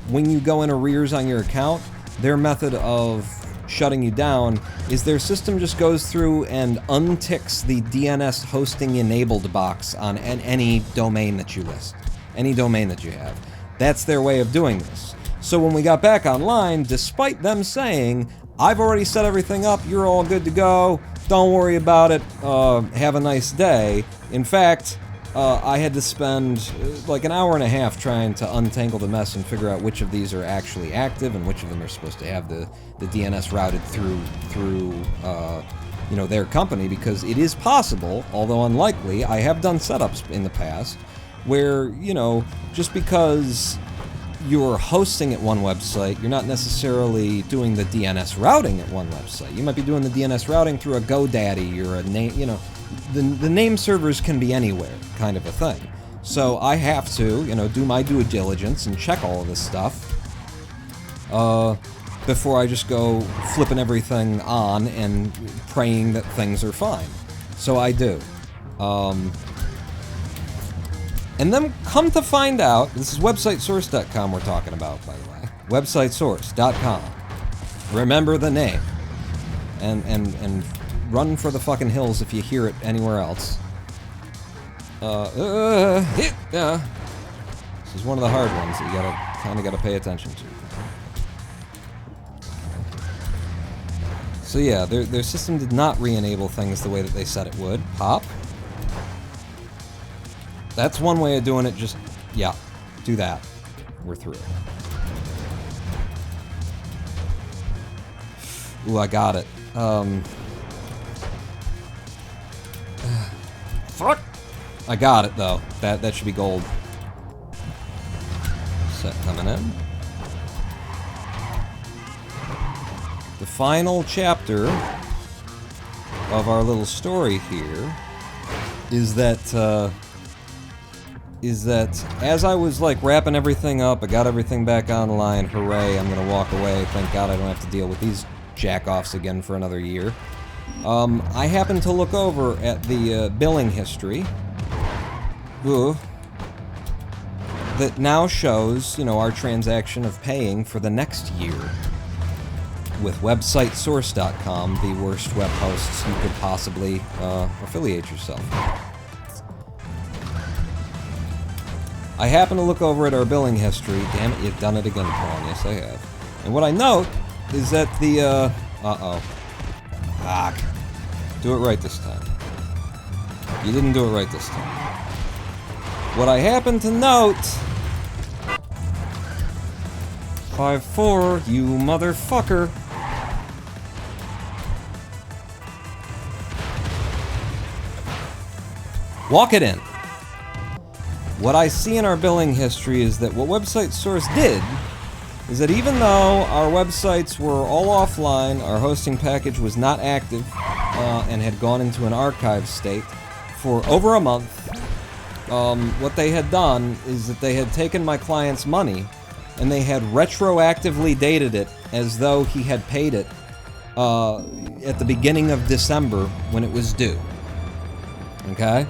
Speaker 2: when you go in arrears on your account, their method of shutting you down is their system just goes through and unticks the DNS hosting enabled box on any domain that you list, any domain that you have. That's their way of doing this. So when we got back online, despite them saying, I've already set everything up, you're all good to go, don't worry about it, have a nice day. In fact, I had to spend like an hour and a half trying to untangle the mess and figure out which of these are actually active and which of them are supposed to have the DNS routed through you know, their company, because it is possible, although unlikely, I have done setups in the past where, you know, just because you're hosting at one website, you're not necessarily doing the DNS routing at one website. You might be doing the DNS routing through a GoDaddy or a name, you know, the name servers can be anywhere, kind of a thing. So I have to, you know, do my due diligence and check all of this stuff before I just go flipping everything on and praying that things are fine. So I do. And then come to find out, this is websitesource.com we're talking about, by the way. Websitesource.com. Remember the name. And run for the fucking hills if you hear it anywhere else. This is one of the hard ones that you kinda gotta pay attention to. So yeah, their system did not re-enable things the way that they said it would. Pop. That's one way of doing it, just, yeah, do that. We're through. Ooh, I got it. Fuck! I got it, though. That should be gold. Set coming in. The final chapter of our little story here is that as I was like wrapping everything up, I got everything back online, hooray, I'm gonna walk away, thank God I don't have to deal with these jack-offs again for another year. I happened to look over at the billing history that now shows, you know, our transaction of paying for the next year with websitesource.com, the worst web hosts you could possibly affiliate yourself with. I happen to look over at our billing history. Damn it, you've done it again, Paul. Yes, I have. And what I note is that the, do it right this time. You didn't do it right this time. What I happen to note... 5-4, you motherfucker. Walk it in. What I see in our billing history is that what Website Source did is that even though our websites were all offline, our hosting package was not active, and had gone into an archive state for over a month, what they had done is that they had taken my client's money and they had retroactively dated it as though he had paid it at the beginning of December when it was due. Okay?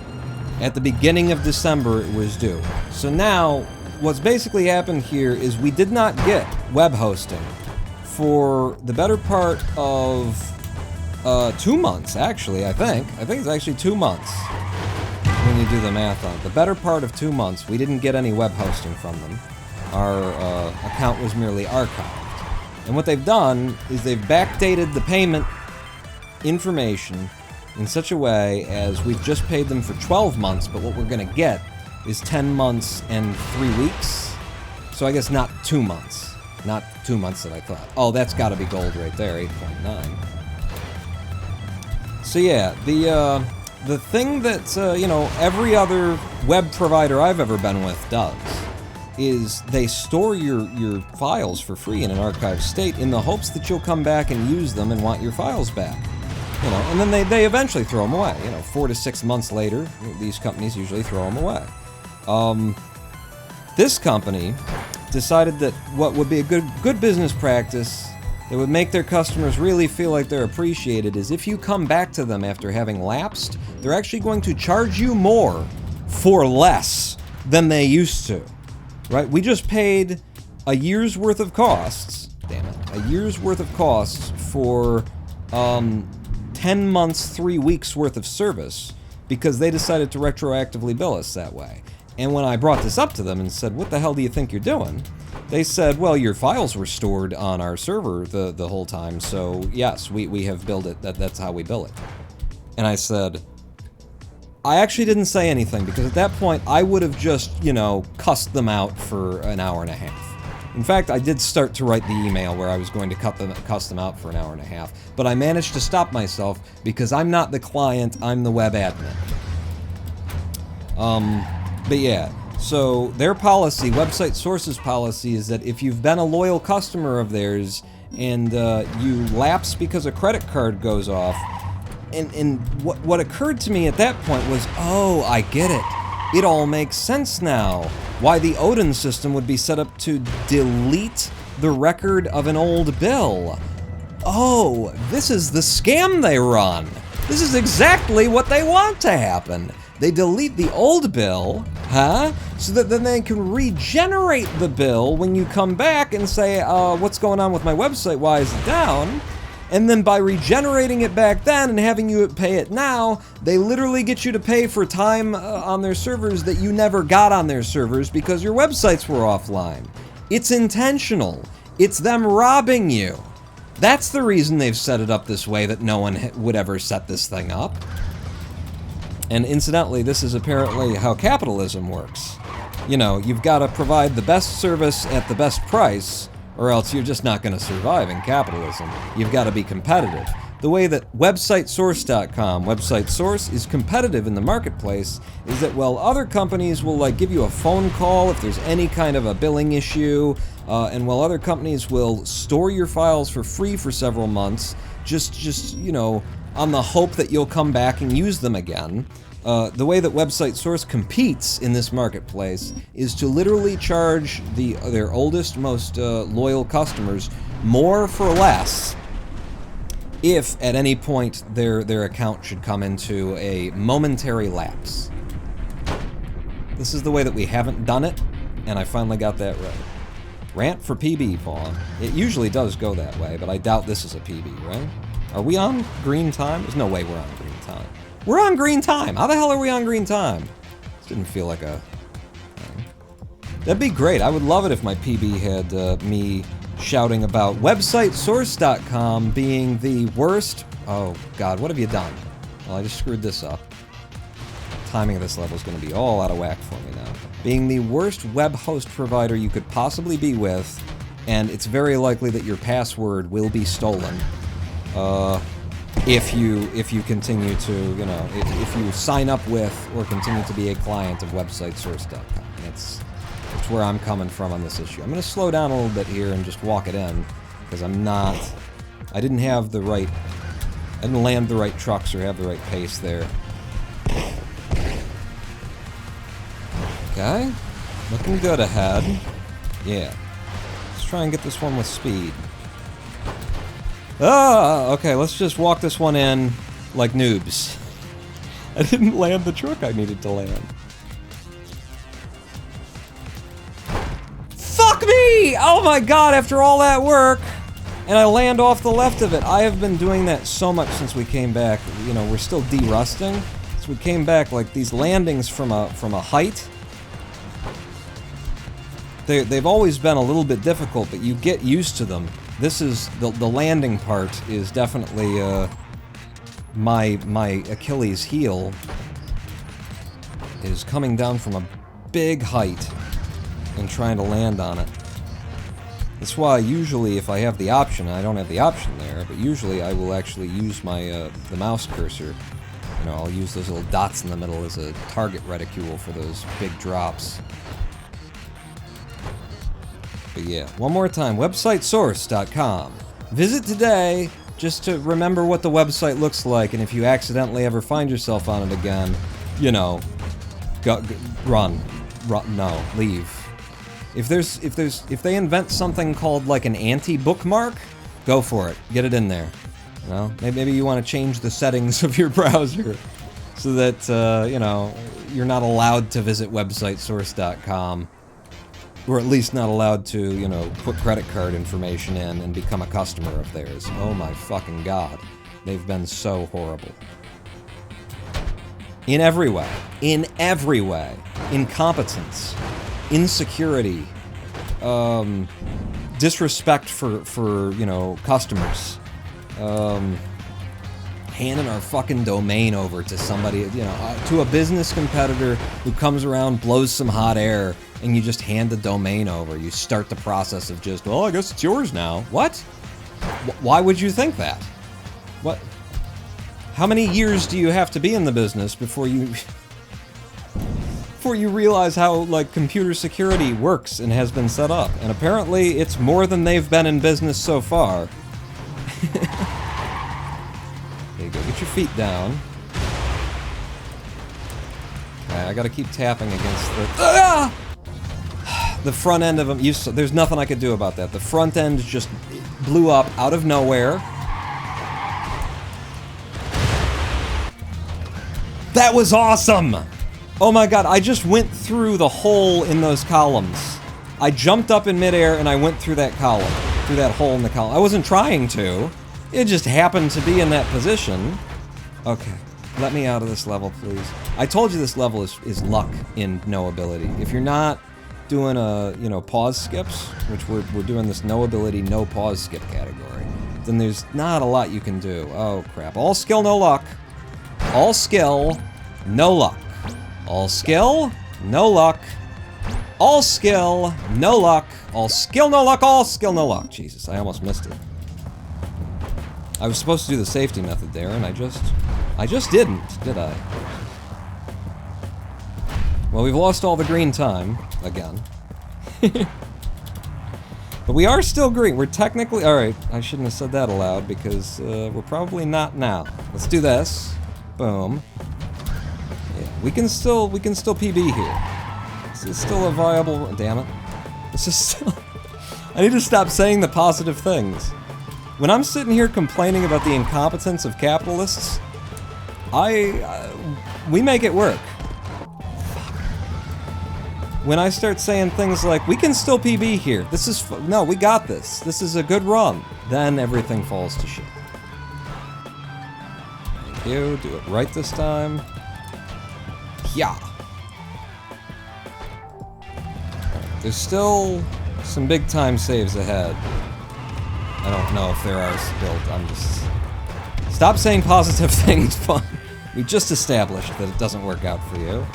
Speaker 2: At the beginning of December it was due. So now, what's basically happened here is we did not get web hosting for the better part of 2 months, actually, I think. I think it's actually 2 months when you do the math on it. The better part of 2 months, we didn't get any web hosting from them. Our account was merely archived. And what they've done is they've backdated the payment information in such a way as we've just paid them for 12 months, but what we're going to get is 10 months and 3 weeks. So I guess not 2 months. Not 2 months that I thought. Oh, that's got to be gold right there, 8.9. So yeah, the thing that, you know, every other web provider I've ever been with does is they store your files for free in an archived state in the hopes that you'll come back and use them and want your files back. You know, and then they eventually throw them away. You know, 4 to 6 months later, these companies usually throw them away. This company decided that what would be a good business practice that would make their customers really feel like they're appreciated is if you come back to them after having lapsed, they're actually going to charge you more for less than they used to. Right? We just paid a year's worth of costs, damn it, a year's worth of costs for 10 months, 3 weeks worth of service because they decided to retroactively bill us that way. And when I brought this up to them and said, what the hell do you think you're doing? They said, well, your files were stored on our server the whole time, so yes, we have billed it, that's how we bill it. And I said, I actually didn't say anything because at that point I would have just, you know, cussed them out for an hour and a half. In fact, I did start to write the email where I was going to cuss them out for an hour and a half, but I managed to stop myself because I'm not the client, I'm the web admin. But yeah, so their policy, Website Source's policy, is that if you've been a loyal customer of theirs and you lapse because a credit card goes off, and what occurred to me at that point was, oh, I get it. It all makes sense now. Why the Odin system would be set up to delete the record of an old bill. Oh, this is the scam they run. This is exactly what they want to happen. They delete the old bill, huh? So that then they can regenerate the bill when you come back and say, what's going on with my website? Why is it down? And then by regenerating it back then and having you pay it now, they literally get you to pay for time on their servers that you never got on their servers because your websites were offline. It's intentional. It's them robbing you. That's the reason they've set it up this way, that no one would ever set this thing up. And incidentally, this is apparently how capitalism works. You know, you've got to provide the best service at the best price, or else you're just not going to survive in capitalism. You've got to be competitive. The way that WebsiteSource.com, Website Source, is competitive in the marketplace is that while other companies will like give you a phone call if there's any kind of a billing issue, and while other companies will store your files for free for several months, just you know, on the hope that you'll come back and use them again, the way that Website Source competes in this marketplace is to literally charge their oldest, most loyal customers more for less if at any point their account should come into a momentary lapse. This is the way that we haven't done it, and I finally got that right. Rant for PB, Paul. It usually does go that way, but I doubt this is a PB, right? Are we on green time? There's no way we're on green time. We're on green time! How the hell are we on green time? This didn't feel like a... That'd be great. I would love it if my PB had me shouting about WebsiteSource.com being the worst... Oh, God, what have you done? Well, I just screwed this up. timing of this level is going to be all out of whack for me now. Being the worst web host provider you could possibly be with, and it's very likely that your password will be stolen. If you continue to, you know, if you sign up with or continue to be a client of websitesource.com. That's where I'm coming from on this issue. I'm going to slow down a little bit here and just walk it in, because I didn't have the right, I didn't land the right trucks or have the right pace there. Okay, looking good ahead. Yeah, let's try and get this one with speed. Ah, okay, let's just walk this one in like noobs. I didn't land the truck I needed to land. Fuck me! Oh my god, after all that work, and I land off the left of it. I have been doing that so much since we came back. You know, we're still de-rusting. So we came back, like, these landings from a height, they've always been a little bit difficult, but you get used to them. This is, the landing part is definitely, my Achilles heel is coming down from a big height and trying to land on it. That's why usually if I have the option, I don't have the option there, but usually I will actually use my, the mouse cursor. You know, I'll use those little dots in the middle as a target reticule for those big drops. But yeah, one more time, websitesource.com. Visit today just to remember what the website looks like, and if you accidentally ever find yourself on it again, you know, run, no, leave. If they invent something called like an anti-bookmark, go for it, get it in there. You know, maybe you want to change the settings of your browser so that, you know, you're not allowed to visit websitesource.com. Or at least not allowed to, you know, put credit card information in and become a customer of theirs. Oh my fucking god. They've been so horrible. In every way. In every way. Incompetence. Insecurity. Disrespect for, you know, customers. Handing our fucking domain over to somebody, you know, to a business competitor who comes around, blows some hot air, and you just hand the domain over. You start the process of just, well, I guess it's yours now. What? Why would you think that? What? How many years do you have to be in the business before you realize how, like, computer security works and has been set up? And apparently it's more than they've been in business so far. There you go, get your feet down. Okay, I gotta keep tapping against the... The front end of them, there's nothing I could do about that. The front end just blew up out of nowhere. That was awesome! Oh my god, I just went through the hole in those columns. I jumped up in midair and I went through that column. Through that hole in the column. I wasn't trying to. It just happened to be in that position. Okay, let me out of this level, please. I told you this level is luck in noAbility. If you're not doing you know, pause skips, which we're doing this noAbility, no pause skip category, then there's not a lot you can do. Oh crap. All skill, no luck. All skill, no luck. All skill, no luck. All skill, no luck. All skill, no luck. All skill, no luck. Jesus, I almost missed it. I was supposed to do the safety method there, and I just didn't, did I? Well, we've lost all the green time, again. But we are still green. We're technically... Alright, I shouldn't have said that aloud, because we're probably not now. Let's do this. Boom. Yeah, we can still PB here. This is still a viable... Damn it. This is still... I need to stop saying the positive things. When I'm sitting here complaining about the incompetence of capitalists, we make it work. When I start saying things like, we can still PB here, this is, no, we got this, this is a good run, then everything falls to shit. Thank you, do it right this time. Yeah. There's still some big time saves ahead. I don't know if there are built, I'm just... Stop saying positive things, fun. We just established that it doesn't work out for you.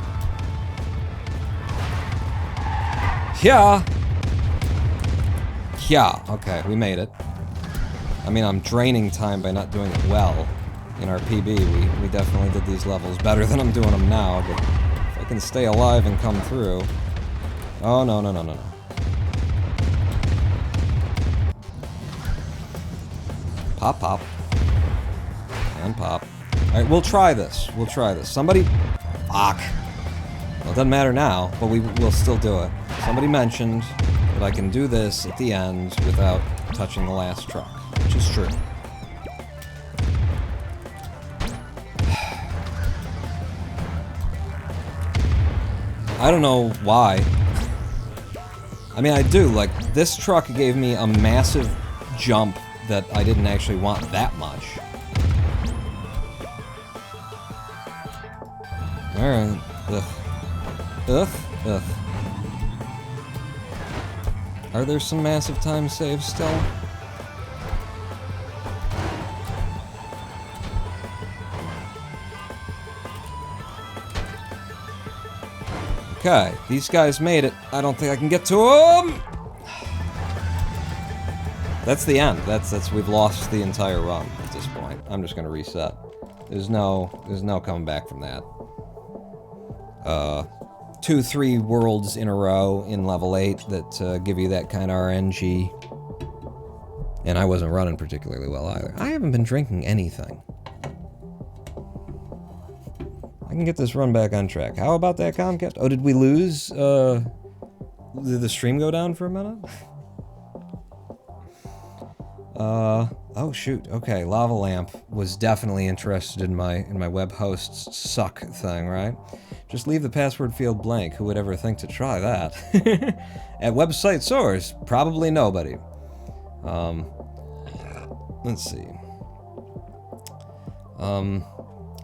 Speaker 2: Yeah! Yeah, okay, we made it. I mean, I'm draining time by not doing it well. In our PB, we definitely did these levels better than I'm doing them now, but if I can stay alive and come through... Oh, no, no, no, no, no. Pop, pop. And pop. Alright, we'll try this. We'll try this. Somebody... Fuck. Well, it doesn't matter now, but we'll still do it. Somebody mentioned that I can do this at the end without touching the last truck, which is true. I don't know why. I mean, I do. Like, this truck gave me a massive jump that I didn't actually want that much. Alright. Ugh. Ugh. Ugh. Are there some massive time saves still? Okay, these guys made it. I don't think I can get to them! That's the end. We've lost the entire run at this point. I'm just gonna reset. There's no coming back from that. 2-3 worlds in a row in level 8 that give you that kind of RNG. And I wasn't running particularly well either. I haven't been drinking anything. I can get this run back on track. How about that Comcast? Oh, did we lose? Did the stream go down for a minute? Oh shoot. Okay, Lava Lamp was definitely interested in my web hosts suck thing, right? Just leave the password field blank. Who would ever think to try that? At website source, probably nobody. Let's see.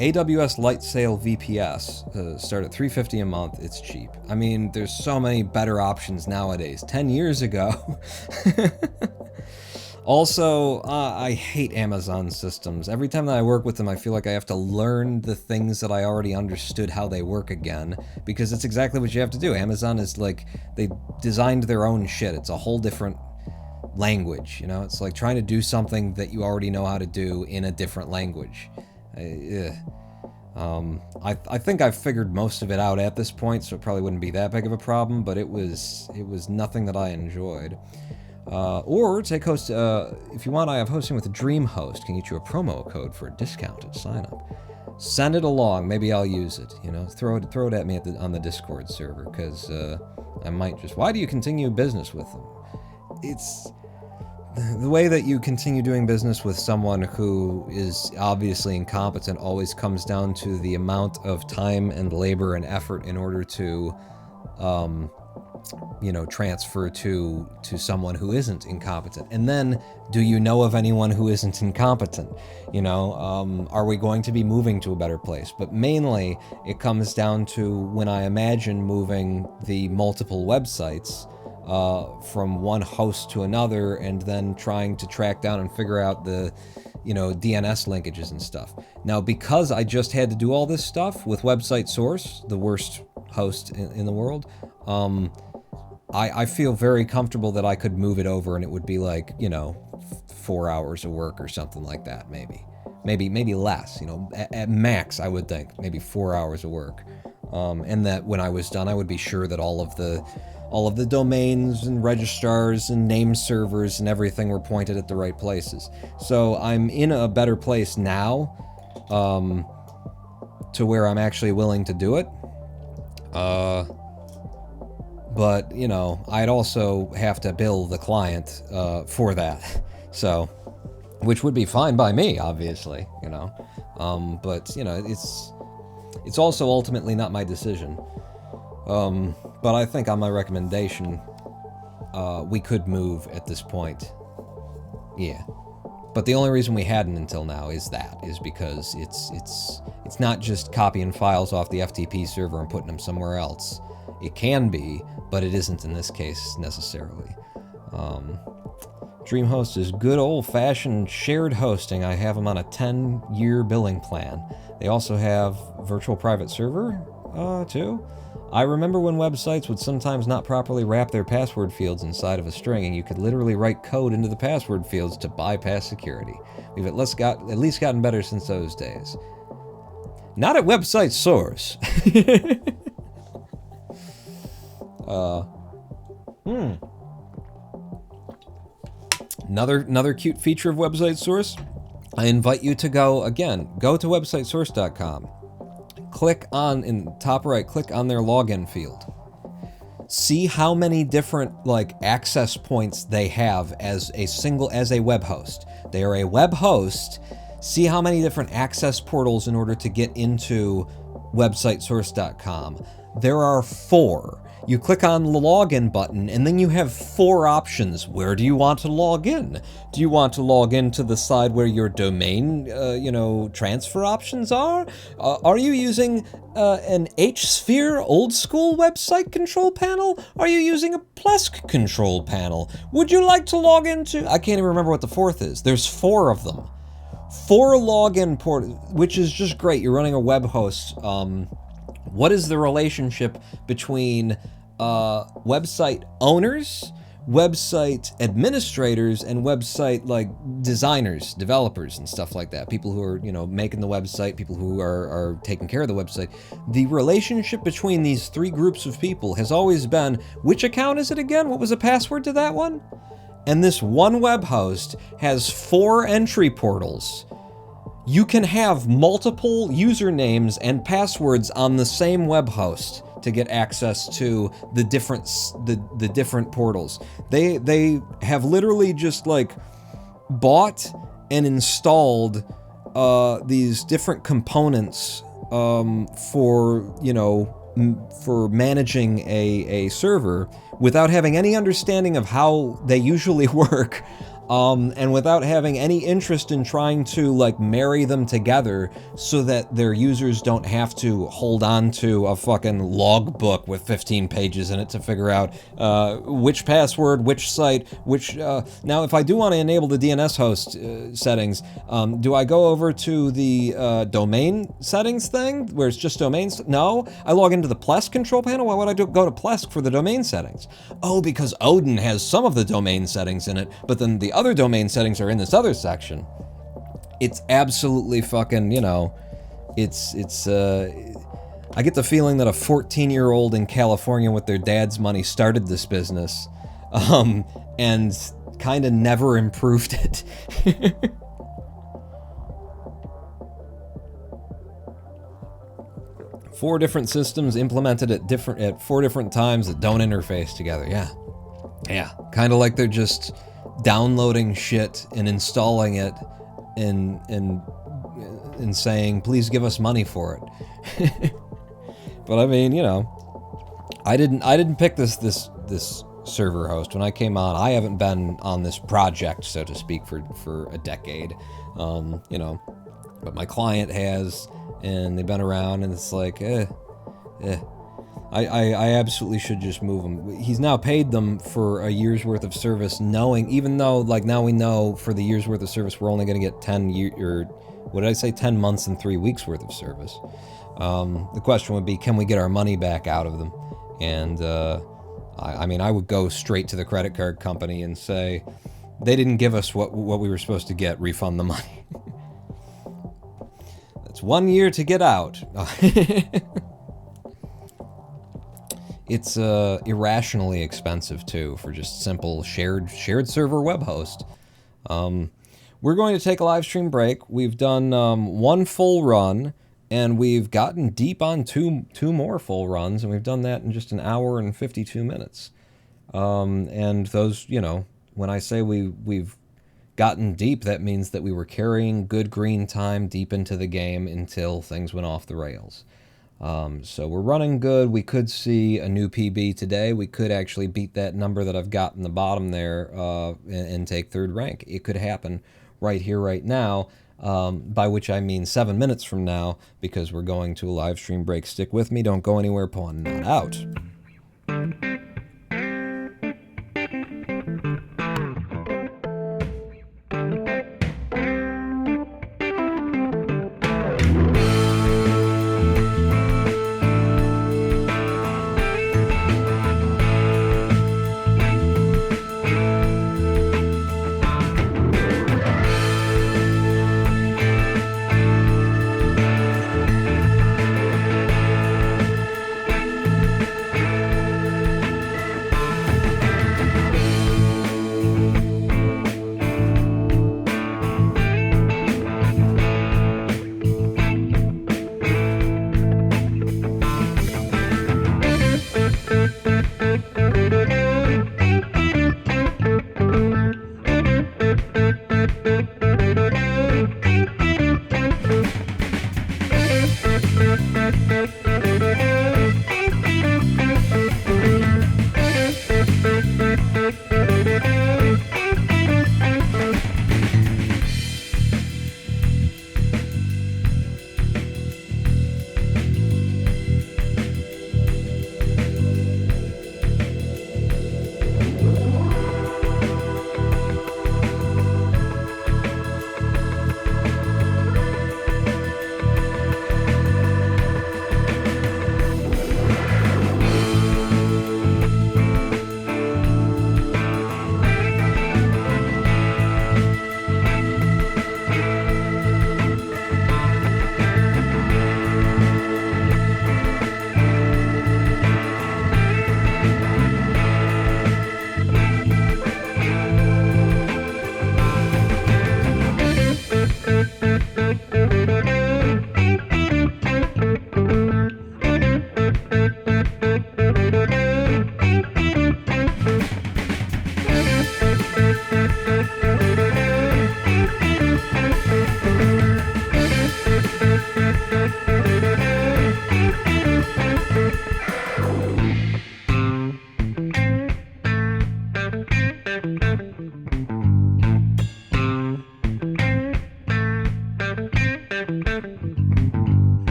Speaker 2: AWS Light Sail VPS start at $3.50 a month. It's cheap. I mean, there's so many better options nowadays. 10 years ago. Also, I hate Amazon systems. Every time that I work with them, I feel like I have to learn the things that I already understood how they work again, because it's exactly what you have to do. Amazon is like, they designed their own shit. It's a whole different language, you know? It's like trying to do something that you already know how to do in a different language. I think I've figured most of it out at this point, so it probably wouldn't be that big of a problem, but it was nothing that I enjoyed. Or take host, if you want, I have hosting with DreamHost. Can get you a promo code for a discounted sign up. Send it along, maybe I'll use it, you know, throw it at me on the Discord server, because, I might just, why do you continue business with them? It's, the way that you continue doing business with someone who is obviously incompetent always comes down to the amount of time and labor and effort in order to, you know, transfer to someone who isn't incompetent. And then, do you know of anyone who isn't incompetent? You know, are we going to be moving to a better place? But mainly, it comes down to when I imagine moving the multiple websites from one host to another, and then trying to track down and figure out the, you know, DNS linkages and stuff. Now, because I just had to do all this stuff with Website Source, the worst host in the world, I feel very comfortable that I could move it over and it would be like, you know, 4 hours of work or something like that, maybe less, you know, at max, I would think, maybe 4 hours of work. And that when I was done, I would be sure that all of the domains and registrars and name servers and everything were pointed at the right places. So I'm in a better place now, to where I'm actually willing to do it. But, you know, I'd also have to bill the client for that. So, which would be fine by me, obviously, you know. But, you know, it's also ultimately not my decision. But I think on my recommendation, we could move at this point. Yeah. But the only reason we hadn't until now is because it's not just copying files off the FTP server and putting them somewhere else. It can be, but it isn't in this case necessarily. DreamHost is good old-fashioned shared hosting. I have them on a 10-year billing plan. They also have virtual private server, too. I remember when websites would sometimes not properly wrap their password fields inside of a string, and you could literally write code into the password fields to bypass security. We've at least gotten better since those days. Not at website source. Another cute feature of website source. I invite you to go to websitesource.com. Click on, in the top right, click on their login field. See how many different access points they have as a web host. They are a web host. See how many different access portals in order to get into websitesource.com. There are 4. You click on the login button, and then you have 4 options. Where do you want to log in? Do you want to log into the side where your domain, transfer options are? Are you using an HSphere old school website control panel? Are you using a Plesk control panel? Would you like to log into... I can't even remember what the 4th is. There's 4 of them. 4 login portals, which is just great. You're running a web host. What is the relationship between website owners, website administrators, and website designers, developers, and stuff like that? People who are making the website, people who are taking care of the website. The relationship between these 3 groups of people has always been, which account is it again? What was the password to that one? And this one web host has 4 entry portals. You can have multiple usernames and passwords on the same web host to get access to the different portals. They have literally just bought and installed these different components for managing a server without having any understanding of how they usually work. And without having any interest in trying to marry them together so that their users don't have to hold on to a fucking logbook with 15 pages in it to figure out which password, which site, which... Now, if I do want to enable the DNS host settings, do I go over to the domain settings thing where it's just domains? No, I log into the Plesk control panel. Why would I go to Plesk for the domain settings? Oh, because Odin has some of the domain settings in it, but then the other domain settings are in this other section. It's absolutely fucking, it's I get the feeling that a 14-year-old in California with their dad's money started this business, and kind of never improved it. 4 different systems implemented at 4 different times that don't interface together. Yeah, kind of like they're just downloading shit and installing it and saying, please give us money for it. But I mean, I didn't pick this server host when I came on. I haven't been on this project, so to speak, for a decade. But my client has, and they've been around, and it's I absolutely should just move him. He's now paid them for a year's worth of service, even though now we know for the year's worth of service we're only going to get 10 months and 3 weeks worth of service. The question would be, can we get our money back out of them? And I would go straight to the credit card company and say, they didn't give us what we were supposed to get. Refund the money. That's 1 year to get out. It's irrationally expensive too for just simple shared server web host. We're going to take a live stream break. We've done 1 full run, and we've gotten deep on two more full runs, and we've done that in just 1 hour and 52 minutes. And those, when I say we've gotten deep, that means that we were carrying good green time deep into the game until things went off the rails. So we're running good. We could see a new PB today. We could actually beat that number that I've got in the bottom there and take 3rd rank. It could happen right here, right now, by which I mean 7 minutes from now, because we're going to a live stream break. Stick with me. Don't go anywhere. Pawn not out.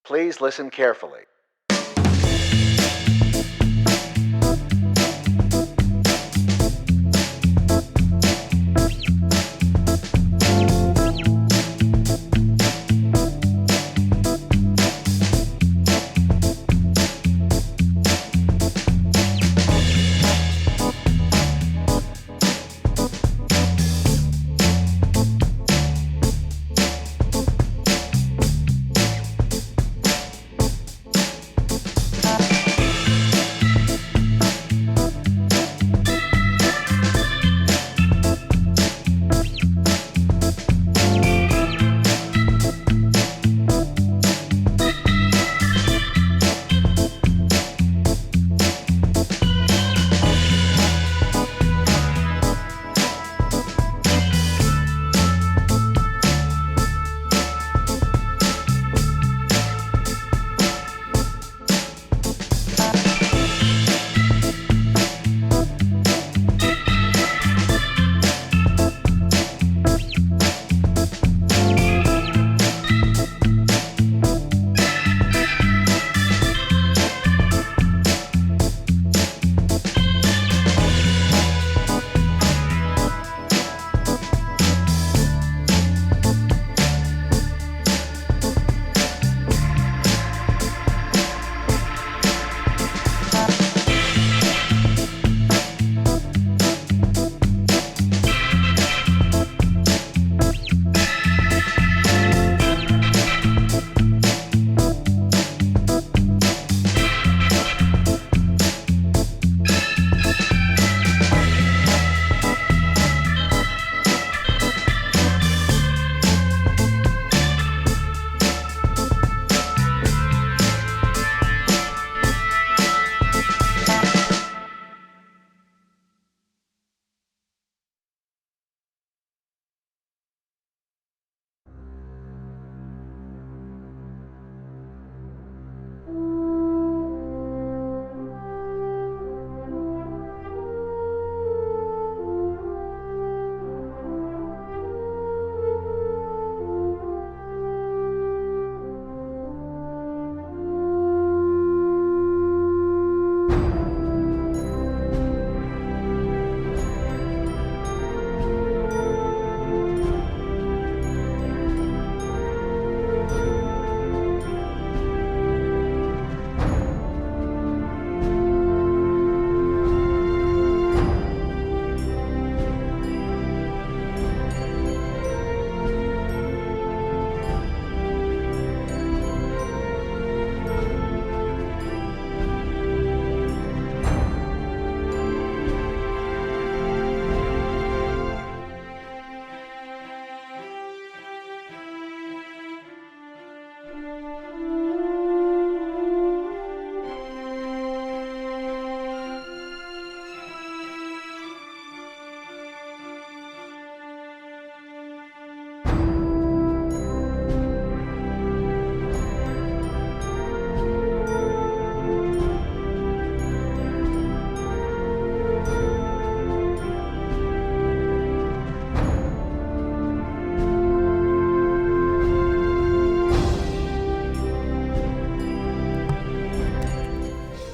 Speaker 3: Please listen carefully.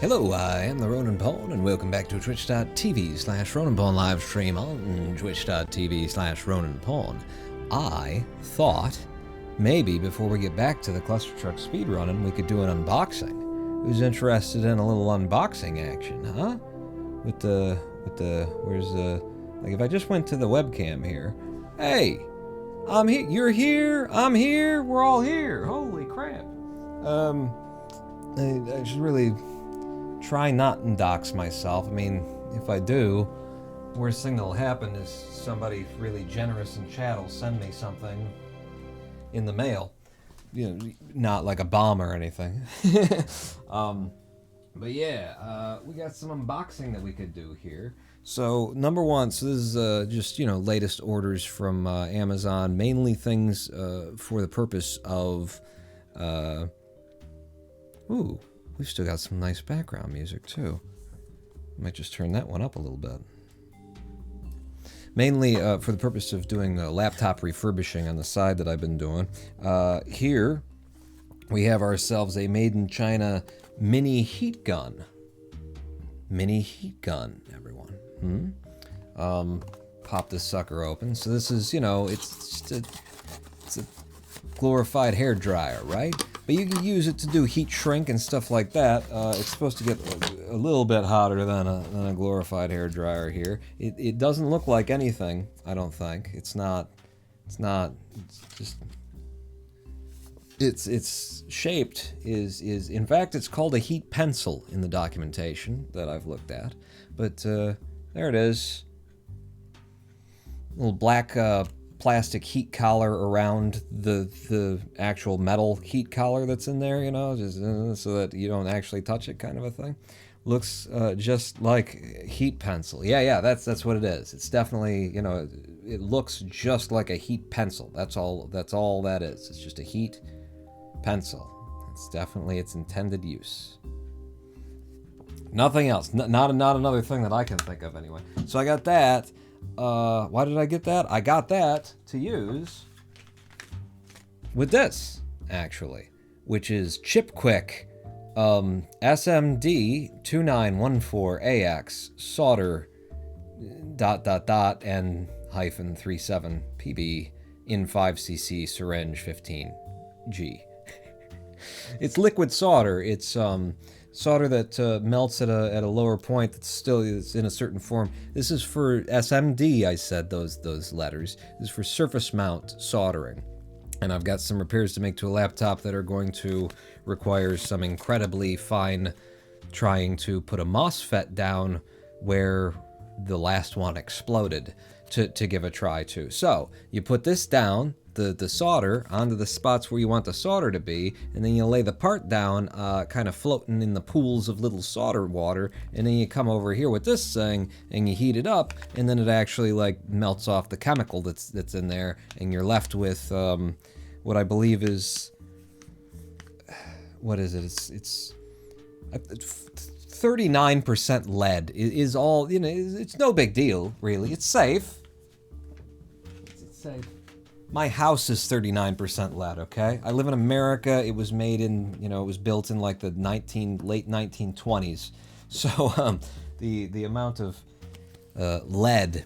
Speaker 2: Hello, I am the Ronin Pawn, and welcome back to twitch.tv/Ronin Pawn live stream on twitch.tv/Ronin Pawn. I thought maybe before we get back to the Clustertruck speedrunning, we could do an unboxing. Who's interested in a little unboxing action, huh? Where's the, like if I just went to the webcam here. Hey, I'm here, you're here, I'm here, we're all here, holy crap. I should really try not and dox myself. I mean, if I do, worst thing that'll happen is somebody really generous in chat will send me something in the mail. You know, not like a bomb or anything. But yeah, we got some unboxing that we could do here. So, number one, so this is just, you know, latest orders from Amazon, mainly things for the purpose of, ooh, we've still got some nice background music too. Might just turn that one up a little bit. Mainly for the purpose of doing laptop refurbishing on the side that I've been doing. Here we have ourselves a made in China mini heat gun. Mini heat gun, everyone. Pop this sucker open. So this is, you know, it's a glorified hair dryer, right? But you can use it to do heat shrink and stuff like that. It's supposed to get a little bit hotter than a glorified hair dryer here. It doesn't look like anything, I don't think. It's shaped is in fact it's called a heat pencil in the documentation that I've looked at. But there it is. Little black plastic heat collar around the actual metal heat collar that's in there, you know, just so that you don't actually touch it, kind of a thing. Looks just like heat pencil. Yeah, that's what it is. It's definitely, you know, it looks just like a heat pencil. That's all that is. It's just a heat pencil. It's definitely its intended use. Nothing else. Not another thing that I can think of anyway. So I got that. Why did I get that? I got that to use with this, actually, which is ChipQuick SMD 2914AX solder ... and -37 PB in 5cc syringe 15G. It's liquid solder. It's solder that melts at a lower point that's still in a certain form. This is for SMD, I said those letters. This is for surface mount soldering. And I've got some repairs to make to a laptop that are going to require some incredibly fine trying to put a MOSFET down where the last one exploded to give a try to. So you put this down, the solder, onto the spots where you want the solder to be, and then you lay the part down kind of floating in the pools of little solder water, and then you come over here with this thing and you heat it up, and then it actually like melts off the chemical that's in there, and you're left with what I believe is, what is it? It's 39% lead is all, you know, it's no big deal, really. It's safe. It's safe. My house is 39% lead, okay? I live in America. It was made in, you know, it was built in like the late 1920s. So the amount of lead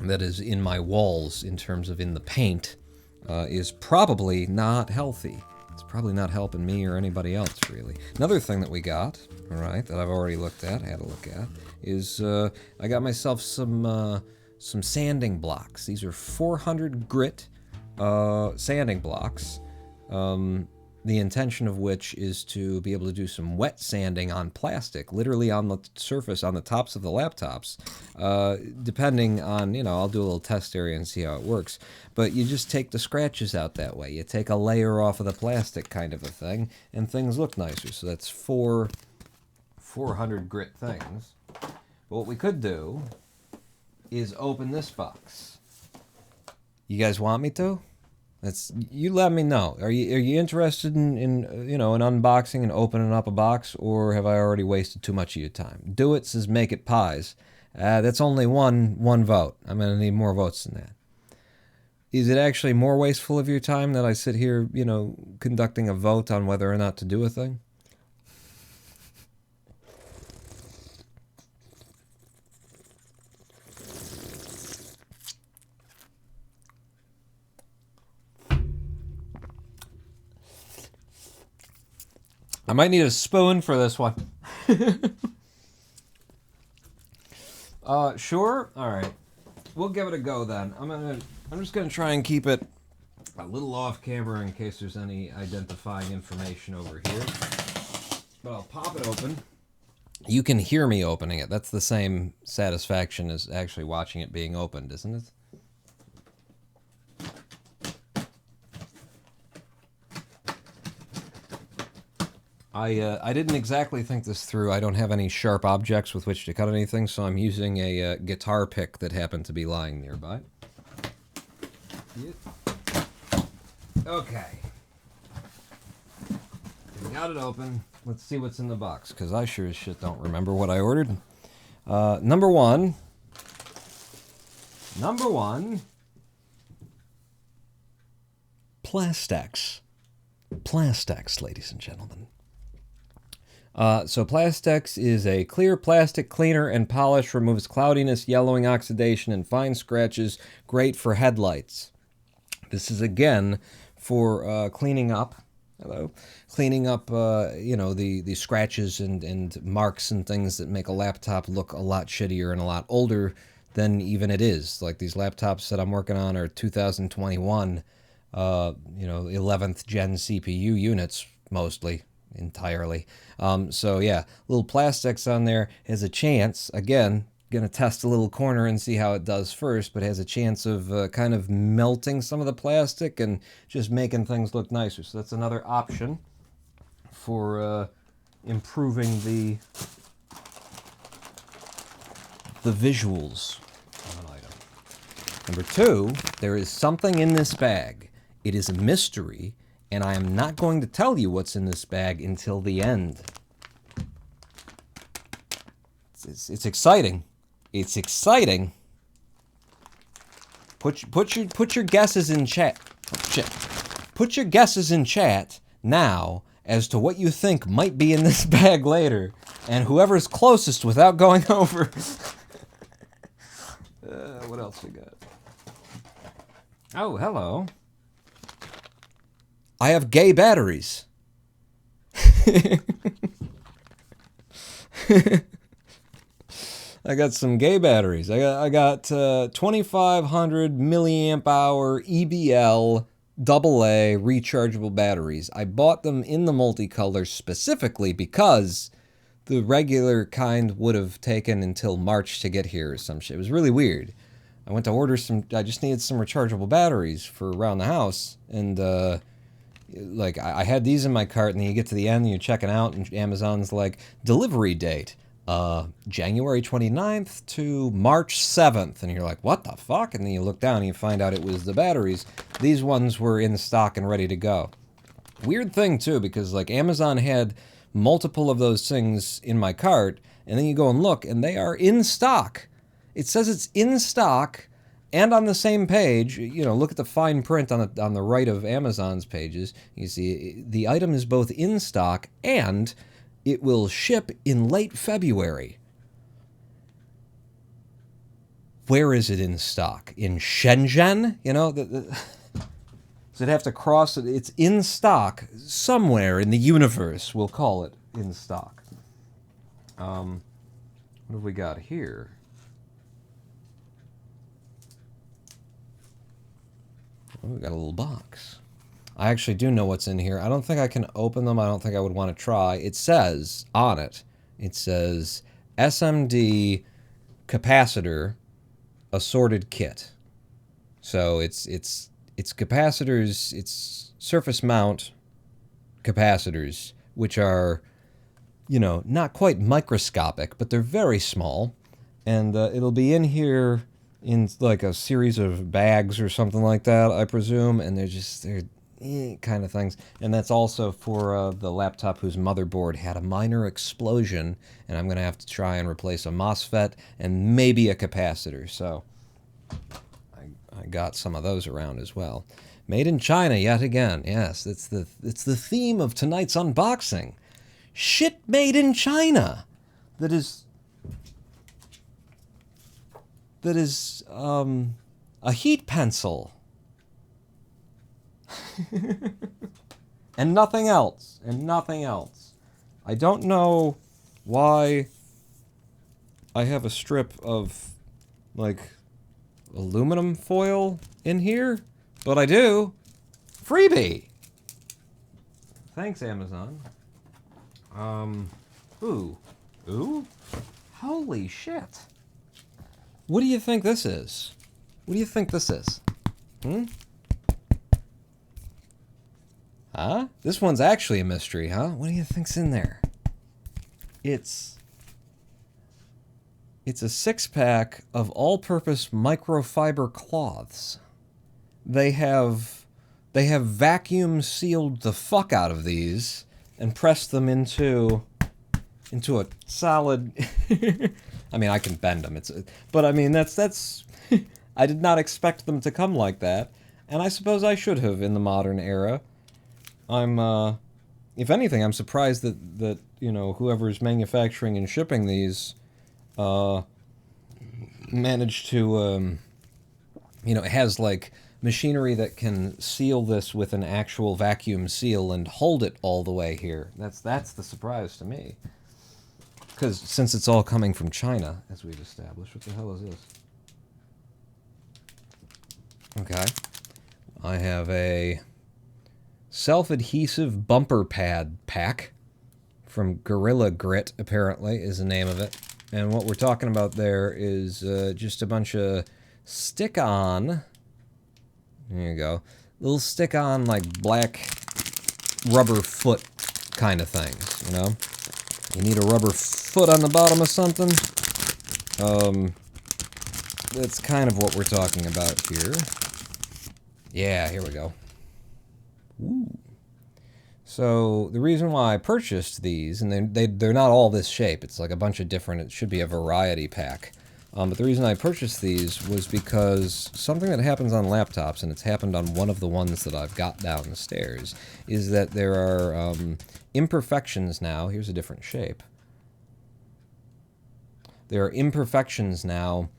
Speaker 2: that is in my walls in terms of in the paint is probably not healthy. It's probably not helping me or anybody else, really. Another thing that we got, all right, that I've already looked at, had a look at, is I got myself some sanding blocks. These are 400 grit sanding blocks, the intention of which is to be able to do some wet sanding on plastic, literally on the surface, on the tops of the laptops, depending on, you know, I'll do a little test area and see how it works. But you just take the scratches out that way. You take a layer off of the plastic, kind of a thing, and things look nicer. So that's 400 grit things. But what we could do is open this box. You guys want me to? You let me know. Are you interested in you know, an unboxing and opening up a box, or have I already wasted too much of your time? Do it says make it pies. That's only one vote. I'm gonna need more votes than that. Is it actually more wasteful of your time that I sit here, you know, conducting a vote on whether or not to do a thing? I might need a spoon for this one. Sure? Alright. We'll give it a go then. I'm just gonna try and keep it a little off camera in case there's any identifying information over here. But I'll pop it open. You can hear me opening it. That's the same satisfaction as actually watching it being opened, isn't it? I didn't exactly think this through. I don't have any sharp objects with which to cut anything, so I'm using a guitar pick that happened to be lying nearby. Yep. Okay. We got it open. Let's see what's in the box, because I sure as shit don't remember what I ordered. Number one. Plastex. Plastex, ladies and gentlemen. So Plastex is a clear plastic cleaner and polish, removes cloudiness, yellowing, oxidation, and fine scratches. Great for headlights. This is, again, for cleaning up. Hello. Cleaning up, you know, the scratches and marks and things that make a laptop look a lot shittier and a lot older than even it is. Like these laptops that I'm working on are 2021, you know, 11th gen CPU units, mostly, entirely. So yeah, little Plastex on there has a chance, again, gonna test a little corner and see how it does first, but has a chance of kind of melting some of the plastic and just making things look nicer. So that's another option for improving the visuals of an item. Number two, there is something in this bag. It is a mystery, and I am not going to tell you what's in this bag until the end. It's exciting. It's exciting. Put your guesses in chat. Oh, shit. Put your guesses in chat now as to what you think might be in this bag later, and whoever's closest without going over. What else we got? Oh, hello. I have gay batteries. I got some gay batteries. I got 2500 milliamp hour EBL AA rechargeable batteries. I bought them in the multicolor specifically because the regular kind would have taken until March to get here or some shit. It was really weird. I went to order some, I just needed some rechargeable batteries for around the house, and like I had these in my cart, and then you get to the end and you're checking out, and Amazon's like, delivery date, January 29th to March 7th, and you're like, what the fuck? And then you look down and you find out it was the batteries. These ones were in stock and ready to go. Weird thing too, because like Amazon had multiple of those things in my cart, and then you go and look, and they are in stock. It says it's in stock, and on the same page, you know, look at the fine print on the right of Amazon's pages. You see the item is both in stock and it will ship in late February. Where is it in stock? In Shenzhen? You know, does it have to cross it? It's in stock somewhere in the universe. We'll call it in stock. What have we got here? Oh, we got a little box. I actually do know what's in here. I don't think I can open them. I don't think I would want to try. It says on it, it says SMD capacitor assorted kit. So it's capacitors, it's surface mount capacitors, which are, you know, not quite microscopic, but they're very small. And it'll be in here in like a series of bags or something like that, I presume, and they're kind of things. And that's also for the laptop whose motherboard had a minor explosion, and I'm going to have to try and replace a MOSFET and maybe a capacitor, so I got some of those around as well. Made in China yet again. Yes, it's the theme of tonight's unboxing. Shit made in China that is a heat pencil. And nothing else. And nothing else. I don't know why I have a strip of, like, aluminum foil in here, but I do. Freebie! Thanks, Amazon. Ooh. Ooh? Holy shit. What do you think this is? What do you think this is? Hmm? Huh? This one's actually a mystery, huh? What do you think's in there? It's a 6-pack of all-purpose microfiber cloths. They have vacuum sealed the fuck out of these and pressed them into a solid. I mean, I can bend them. But I mean, that's. I did not expect them to come like that, and I suppose I should have in the modern era. if anything, I'm surprised that you know, whoever's manufacturing and shipping these, managed to, you know, it has like machinery that can seal this with an actual vacuum seal and hold it all the way here. That's the surprise to me. Because since it's all coming from China, as we've established, what the hell is this? Okay. I have a self-adhesive bumper pad pack from Gorilla Grit, apparently, is the name of it. And what we're talking about there is just a bunch of stick-on... There you go. Little stick-on, like, black rubber foot kind of things, you know? You need a rubber foot on the bottom of something? That's kind of what we're talking about here. Yeah, here we go. Ooh. So the reason why I purchased these, and they're not all this shape, it's like a bunch of different, it should be a variety pack. But the reason I purchased these was because something that happens on laptops, and it's happened on one of the ones that I've got downstairs, is that there are imperfections now. Here's a different shape. There are imperfections now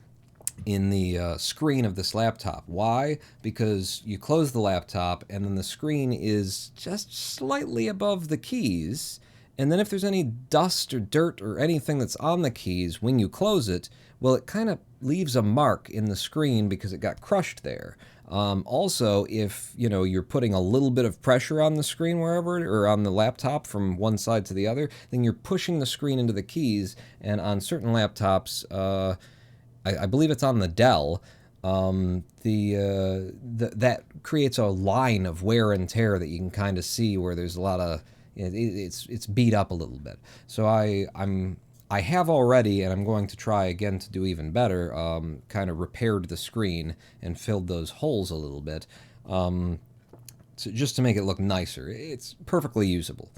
Speaker 2: in the screen of this laptop. Why? Because you close the laptop and then the screen is just slightly above the keys, and then if there's any dust or dirt or anything that's on the keys when you close it, well, it kind of leaves a mark in the screen because it got crushed there. Also, if you know you're putting a little bit of pressure on the screen wherever, or on the laptop from one side to the other, then you're pushing the screen into the keys, and on certain laptops, I believe it's on the Dell, that creates a line of wear and tear that you can kind of see where there's a lot of, it's beat up a little bit. So I have already, and I'm going to try again to do even better, kind of repaired the screen and filled those holes a little bit, just to make it look nicer. It's perfectly usable.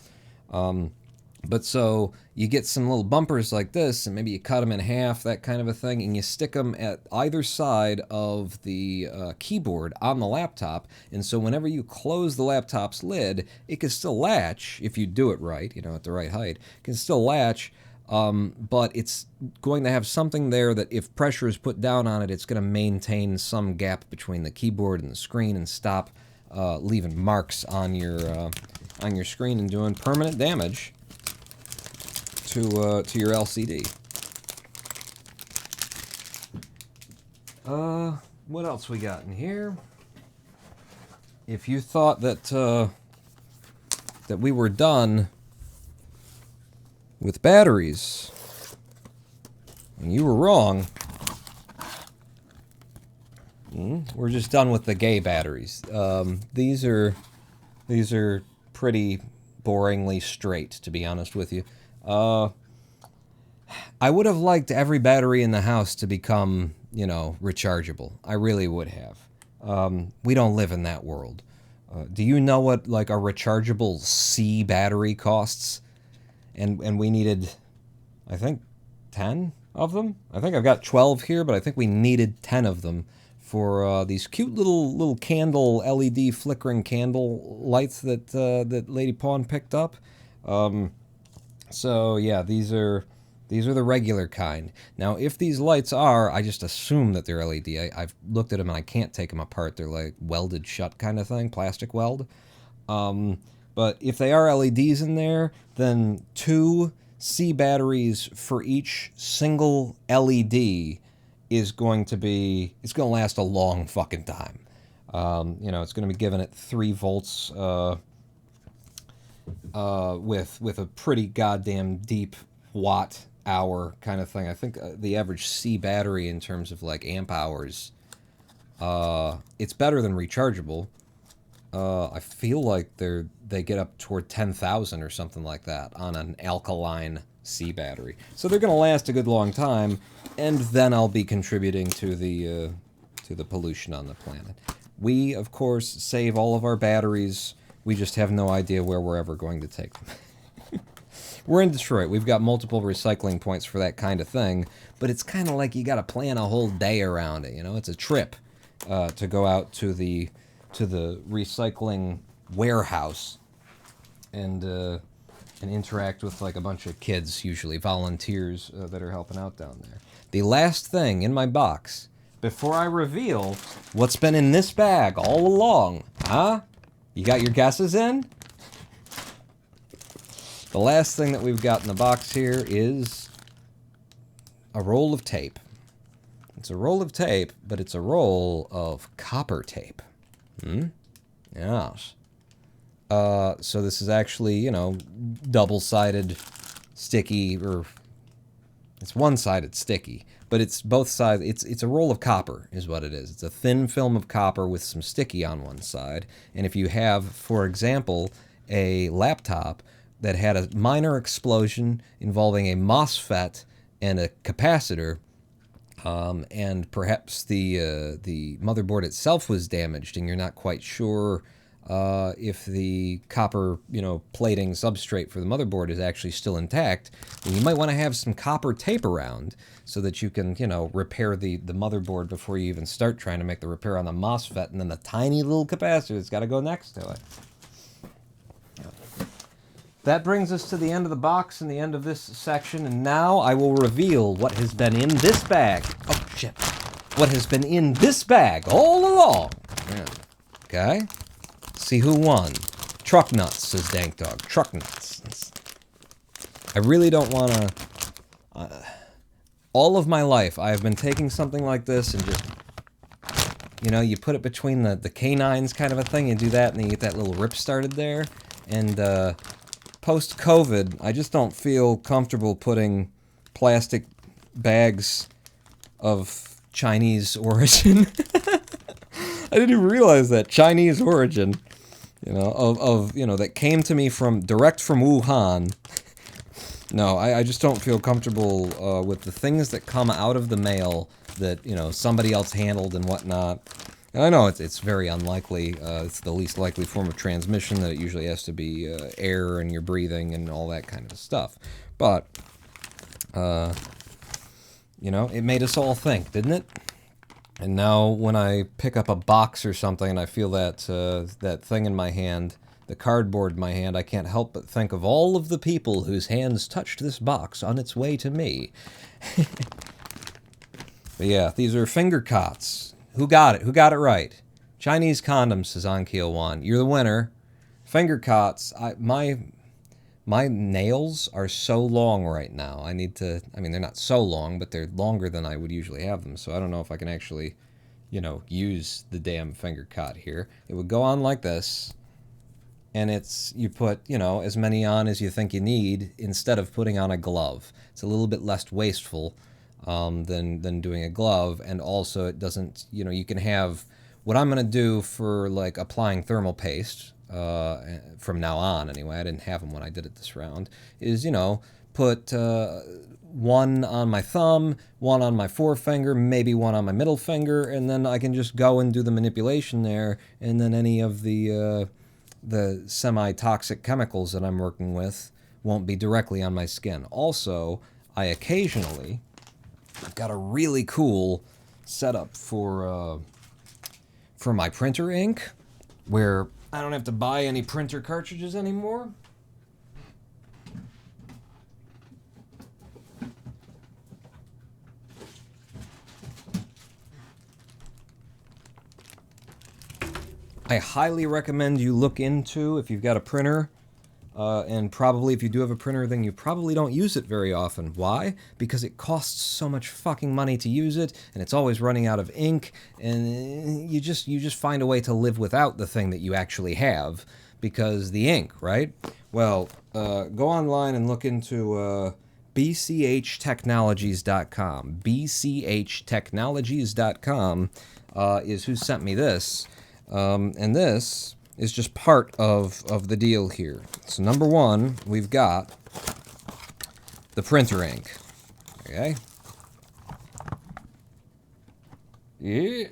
Speaker 2: But so you get some little bumpers like this, and maybe you cut them in half, that kind of a thing, and you stick them at either side of the keyboard on the laptop, and so whenever you close the laptop's lid, it can still latch, if you do it right, you know, at the right height, it can still latch, but it's going to have something there that if pressure is put down on it, it's going to maintain some gap between the keyboard and the screen and stop leaving marks on your screen and doing permanent damage to your LCD. What else we got in here? If you thought that that we were done with batteries, and you were wrong. We're just done with the gay batteries. These are pretty boringly straight, to be honest with you. I would have liked every battery in the house to become, you know, rechargeable. I really would have. We don't live in that world. Do you know what, like, a rechargeable C battery costs? And we needed, I think, 10 of them? I think I've got 12 here, but I think we needed 10 of them for these cute little candle, LED flickering candle lights that that Lady Pawn picked up. So yeah, these are the regular kind. Now, if these lights are, I just assume that they're LED. I've looked at them and I can't take them apart. They're like welded shut kind of thing, plastic weld. But if they are LEDs in there, then 2 C batteries for each single LED is going to be, it's going to last a long fucking time. You know, it's going to be giving it 3 volts with a pretty goddamn deep watt hour kind of thing. I think the average C battery in terms of like amp hours, it's better than rechargeable. I feel like they get up toward 10,000 or something like that on an alkaline C battery. So they're going to last a good long time, and then I'll be contributing to the pollution on the planet. We, of course, save all of our batteries. We just have no idea where we're ever going to take them. We're in Detroit. We've got multiple recycling points for that kind of thing, but it's kind of like you got to plan a whole day around it. You know, it's a trip to go out to the recycling warehouse and interact with like a bunch of kids, usually volunteers that are helping out down there. The last thing in my box, before I reveal what's been in this bag all along, huh? You got your guesses in? The last thing that we've got in the box here is a roll of tape. It's a roll of tape, but it's a roll of copper tape. Yes. So this is actually, you know, double-sided sticky, or it's one-sided sticky, but it's both sides. It's a roll of copper is what it is. It's a thin film of copper with some sticky on one side. And if you have, for example, a laptop that had a minor explosion involving a MOSFET and a capacitor, and perhaps the motherboard itself was damaged, and you're not quite sure if the copper, you know, plating substrate for the motherboard is actually still intact, then you might want to have some copper tape around so that you can, you know, repair the motherboard before you even start trying to make the repair on the MOSFET and then the tiny little capacitor that's got to go next to it. That brings us to the end of the box and the end of this section, and now I will reveal what has been in this bag. Oh, shit. What has been in this bag all along. Yeah. Okay? See who won. Truck nuts, says Dank Dog. Truck nuts. I really don't want to... all of my life, I have been taking something like this and just... You know, you put it between the canines kind of a thing, you do that, and then you get that little rip started there. And, post-COVID, I just don't feel comfortable putting plastic bags of Chinese origin. I didn't even realize that. Chinese origin. You know, you know, that came to me direct from Wuhan. No, I just don't feel comfortable with the things that come out of the mail that, you know, somebody else handled and whatnot. And I know it's very unlikely. It's the least likely form of transmission, that it usually has to be air and you're breathing and all that kind of stuff. But, you know, it made us all think, didn't it? And now when I pick up a box or something and I feel that, that thing in my hand, the cardboard in my hand, I can't help but think of all of the people whose hands touched this box on its way to me. But yeah, these are finger cots. Who got it? Who got it right? Chinese condoms, says Onkeel One. You're the winner. Finger cots. My nails are so long right now. I need to... I mean, they're not so long, but they're longer than I would usually have them. So I don't know if I can actually, you know, use the damn finger cot here. It would go on like this. And it's... You put, you know, as many on as you think you need instead of putting on a glove. It's a little bit less wasteful than doing a glove, and also it doesn't, you know, you can have, what I'm going to do for like applying thermal paste, from now on anyway, I didn't have them when I did it this round, is, you know, put one on my thumb, one on my forefinger, maybe one on my middle finger, and then I can just go and do the manipulation there, and then any of the semi-toxic chemicals that I'm working with won't be directly on my skin. Also, I occasionally... I've got a really cool setup for my printer ink, where I don't have to buy any printer cartridges anymore. I highly recommend you look into, if you've got a printer, and probably if you do have a printer, then you probably don't use it very often. Why? Because it costs so much fucking money to use it, and it's always running out of ink, and you just find a way to live without the thing that you actually have, because the ink, right? Well, go online and look into bchtechnologies.com. bchtechnologies.com is who sent me this, and this is just part of the deal here. So number one, we've got the printer ink. Okay. Yeah.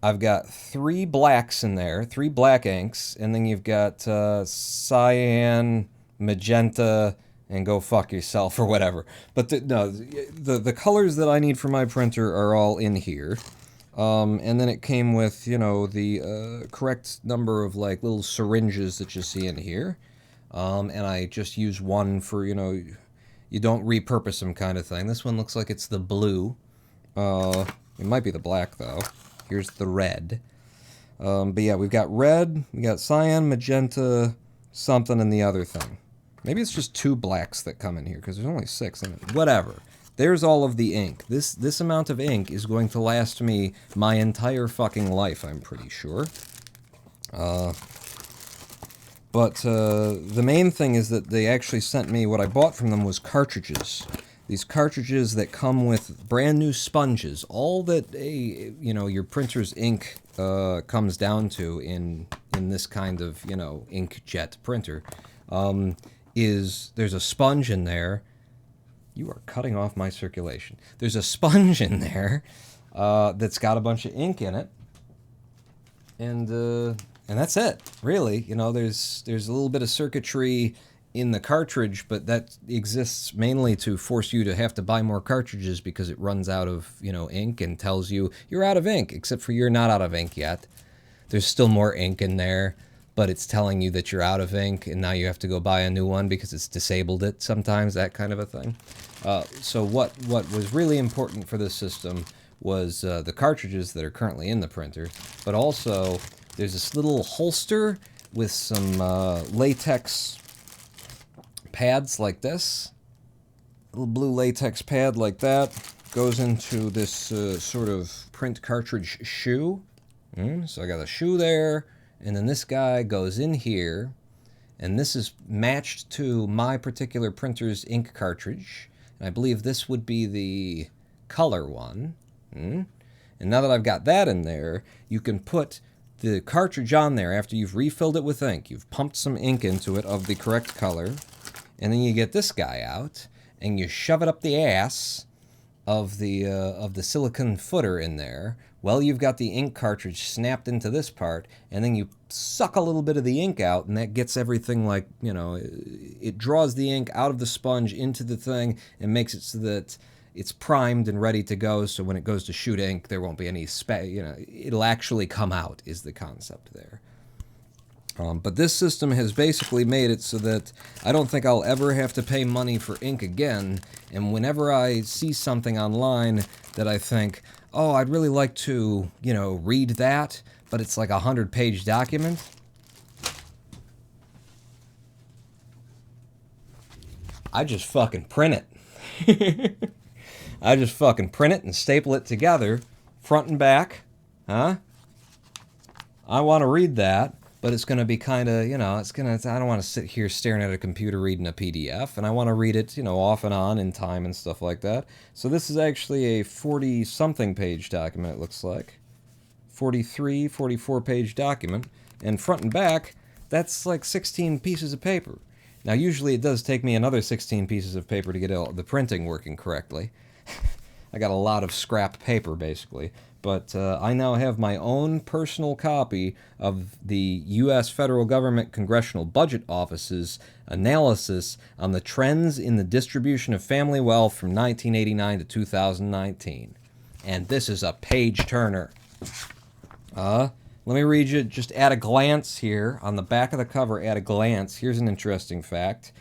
Speaker 2: I've got 3 blacks in there, 3 black inks, and then you've got cyan, magenta, and go fuck yourself or whatever. But the colors that I need for my printer are all in here. And then it came with, you know, the correct number of, like, little syringes that you see in here. And I just use one for, you know, you don't repurpose them kind of thing. This one looks like it's the blue. It might be the black, though. Here's the red. But yeah, we've got red, we got cyan, magenta, something, and the other thing. Maybe it's just 2 blacks that come in here, because there's only 6 in it. Whatever. There's all of the ink. This amount of ink is going to last me my entire fucking life, I'm pretty sure. But the main thing is that they actually sent me, what I bought from them was cartridges. These cartridges that come with brand new sponges. All that you know, your printer's ink comes down to in this kind of, you know, inkjet printer is there's a sponge in there. You are cutting off my circulation. There's a sponge in there that's got a bunch of ink in it, and that's it, really. You know, there's a little bit of circuitry in the cartridge, but that exists mainly to force you to have to buy more cartridges because it runs out of, you know, ink and tells you you're out of ink, except for you're not out of ink yet. There's still more ink in there, but it's telling you that you're out of ink, and now you have to go buy a new one because it's disabled it sometimes, that kind of a thing. So what was really important for this system was the cartridges that are currently in the printer, but also there's this little holster with some latex pads like this. Little blue latex pad like that goes into this sort of print cartridge shoe. So I got a shoe there, and then this guy goes in here, and this is matched to my particular printer's ink cartridge. And I believe this would be the color one. And now that I've got that in there, you can put the cartridge on there after you've refilled it with ink. You've pumped some ink into it of the correct color, and then you get this guy out, and you shove it up the ass of the silicone footer in there. Well, you've got the ink cartridge snapped into this part, and then you suck a little bit of the ink out, and that gets everything, like, you know, it draws the ink out of the sponge into the thing and makes it so that it's primed and ready to go, so when it goes to shoot ink, there won't be any you know, it'll actually come out, is the concept there. But this system has basically made it so that I don't think I'll ever have to pay money for ink again, and whenever I see something online that I think, oh, I'd really like to, you know, read that, but it's like a 100-page document, I just fucking print it. I just fucking print it and staple it together, front and back. Huh? I want to read that, but it's going to be kind of, you know, I don't want to sit here staring at a computer reading a PDF, and I want to read it, you know, off and on in time and stuff like that. So this is actually a 40-something page document, it looks like. 43, 44-page document. And front and back, that's like 16 pieces of paper. Now, usually it does take me another 16 pieces of paper to get the printing working correctly. I got a lot of scrap paper, basically. But I now have my own personal copy of the U.S. federal government Congressional Budget Office's analysis on the trends in the distribution of family wealth from 1989 to 2019. And this is a page-turner. Let me read you just at a glance here. On the back of the cover, at a glance, here's an interesting fact.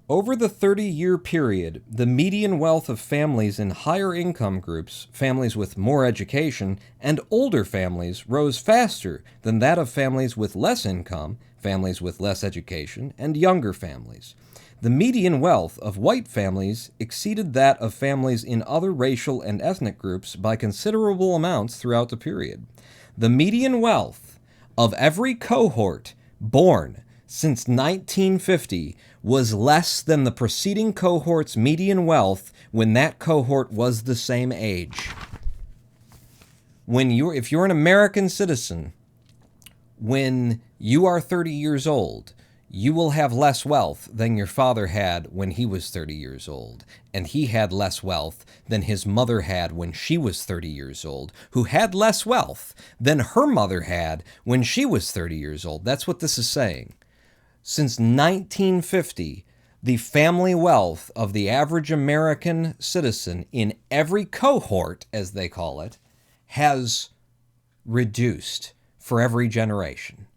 Speaker 2: Over the 30-year period, the median wealth of families in higher income groups, families with more education, and older families rose faster than that of families with less income, families with less education, and younger families. The median wealth of white families exceeded that of families in other racial and ethnic groups by considerable amounts throughout the period. The median wealth of every cohort born since 1950 was less than the preceding cohort's median wealth when that cohort was the same age. If you're an American citizen, when you are 30 years old, you will have less wealth than your father had when he was 30 years old, and he had less wealth than his mother had when she was 30 years old, who had less wealth than her mother had when she was 30 years old. That's what this is saying. Since 1950, the family wealth of the average American citizen in every cohort, as they call it, has reduced for every generation.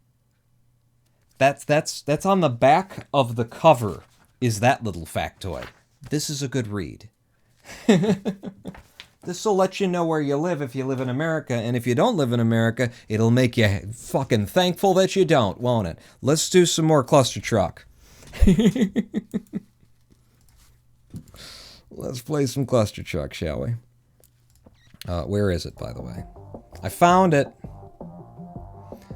Speaker 2: That's on the back of the cover, is that little factoid. This is a good read. This will let you know where you live if you live in America, and if you don't live in America, it'll make you fucking thankful that you don't, won't it? Let's do some more Clustertruck. Let's play some Clustertruck, shall we? Where is it, by the way? I found it.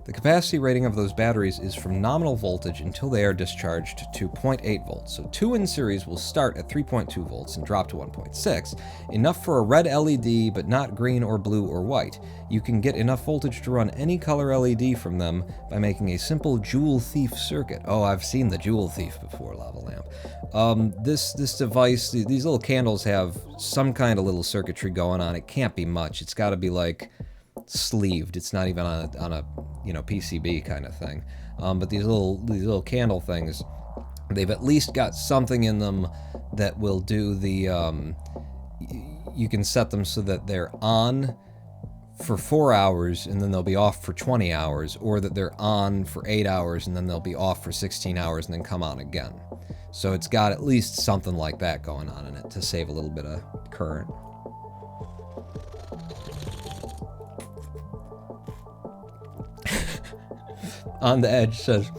Speaker 2: The capacity rating of those batteries is from nominal voltage until they are discharged to 0.8 volts. So 2 in series will start at 3.2 volts and drop to 1.6, enough for a red LED but not green or blue or white. You can get enough voltage to run any color LED from them by making a simple Joule Thief circuit. Oh, I've seen the Joule Thief before, Lava Lamp. This device, these little candles have some kind of little circuitry going on. It can't be much. It's got to be like sleeved. It's not even on a PCB kind of thing. But these little candle things, they've at least got something in them that will do the you can set them so that they're on for 4 hours and then they'll be off for 20 hours, or that they're on for 8 hours and then they'll be off for 16 hours and then come on again. So it's got at least something like that going on in it to save a little bit of current. On the Edge says,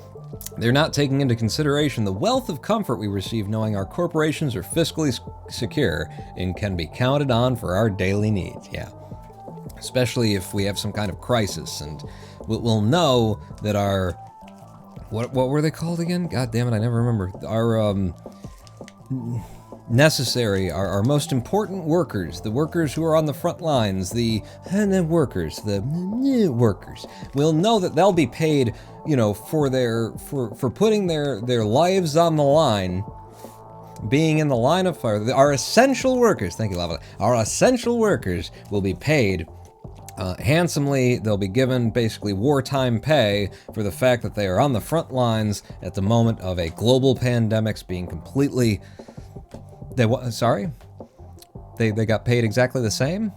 Speaker 2: they're not taking into consideration the wealth of comfort we receive knowing our corporations are fiscally secure and can be counted on for our daily needs. Yeah. Especially if we have some kind of crisis, and we'll know that our... What were they called again? God damn it, I never remember. Our, our most important workers, the workers who are on the front lines, the workers, will know that they'll be paid, for putting their lives on the line, being in the line of fire. Our essential workers, thank you, Lava, our essential workers will be paid handsomely. They'll be given basically wartime pay for the fact that they are on the front lines at the moment of a global pandemic's being completely... They got paid exactly the same?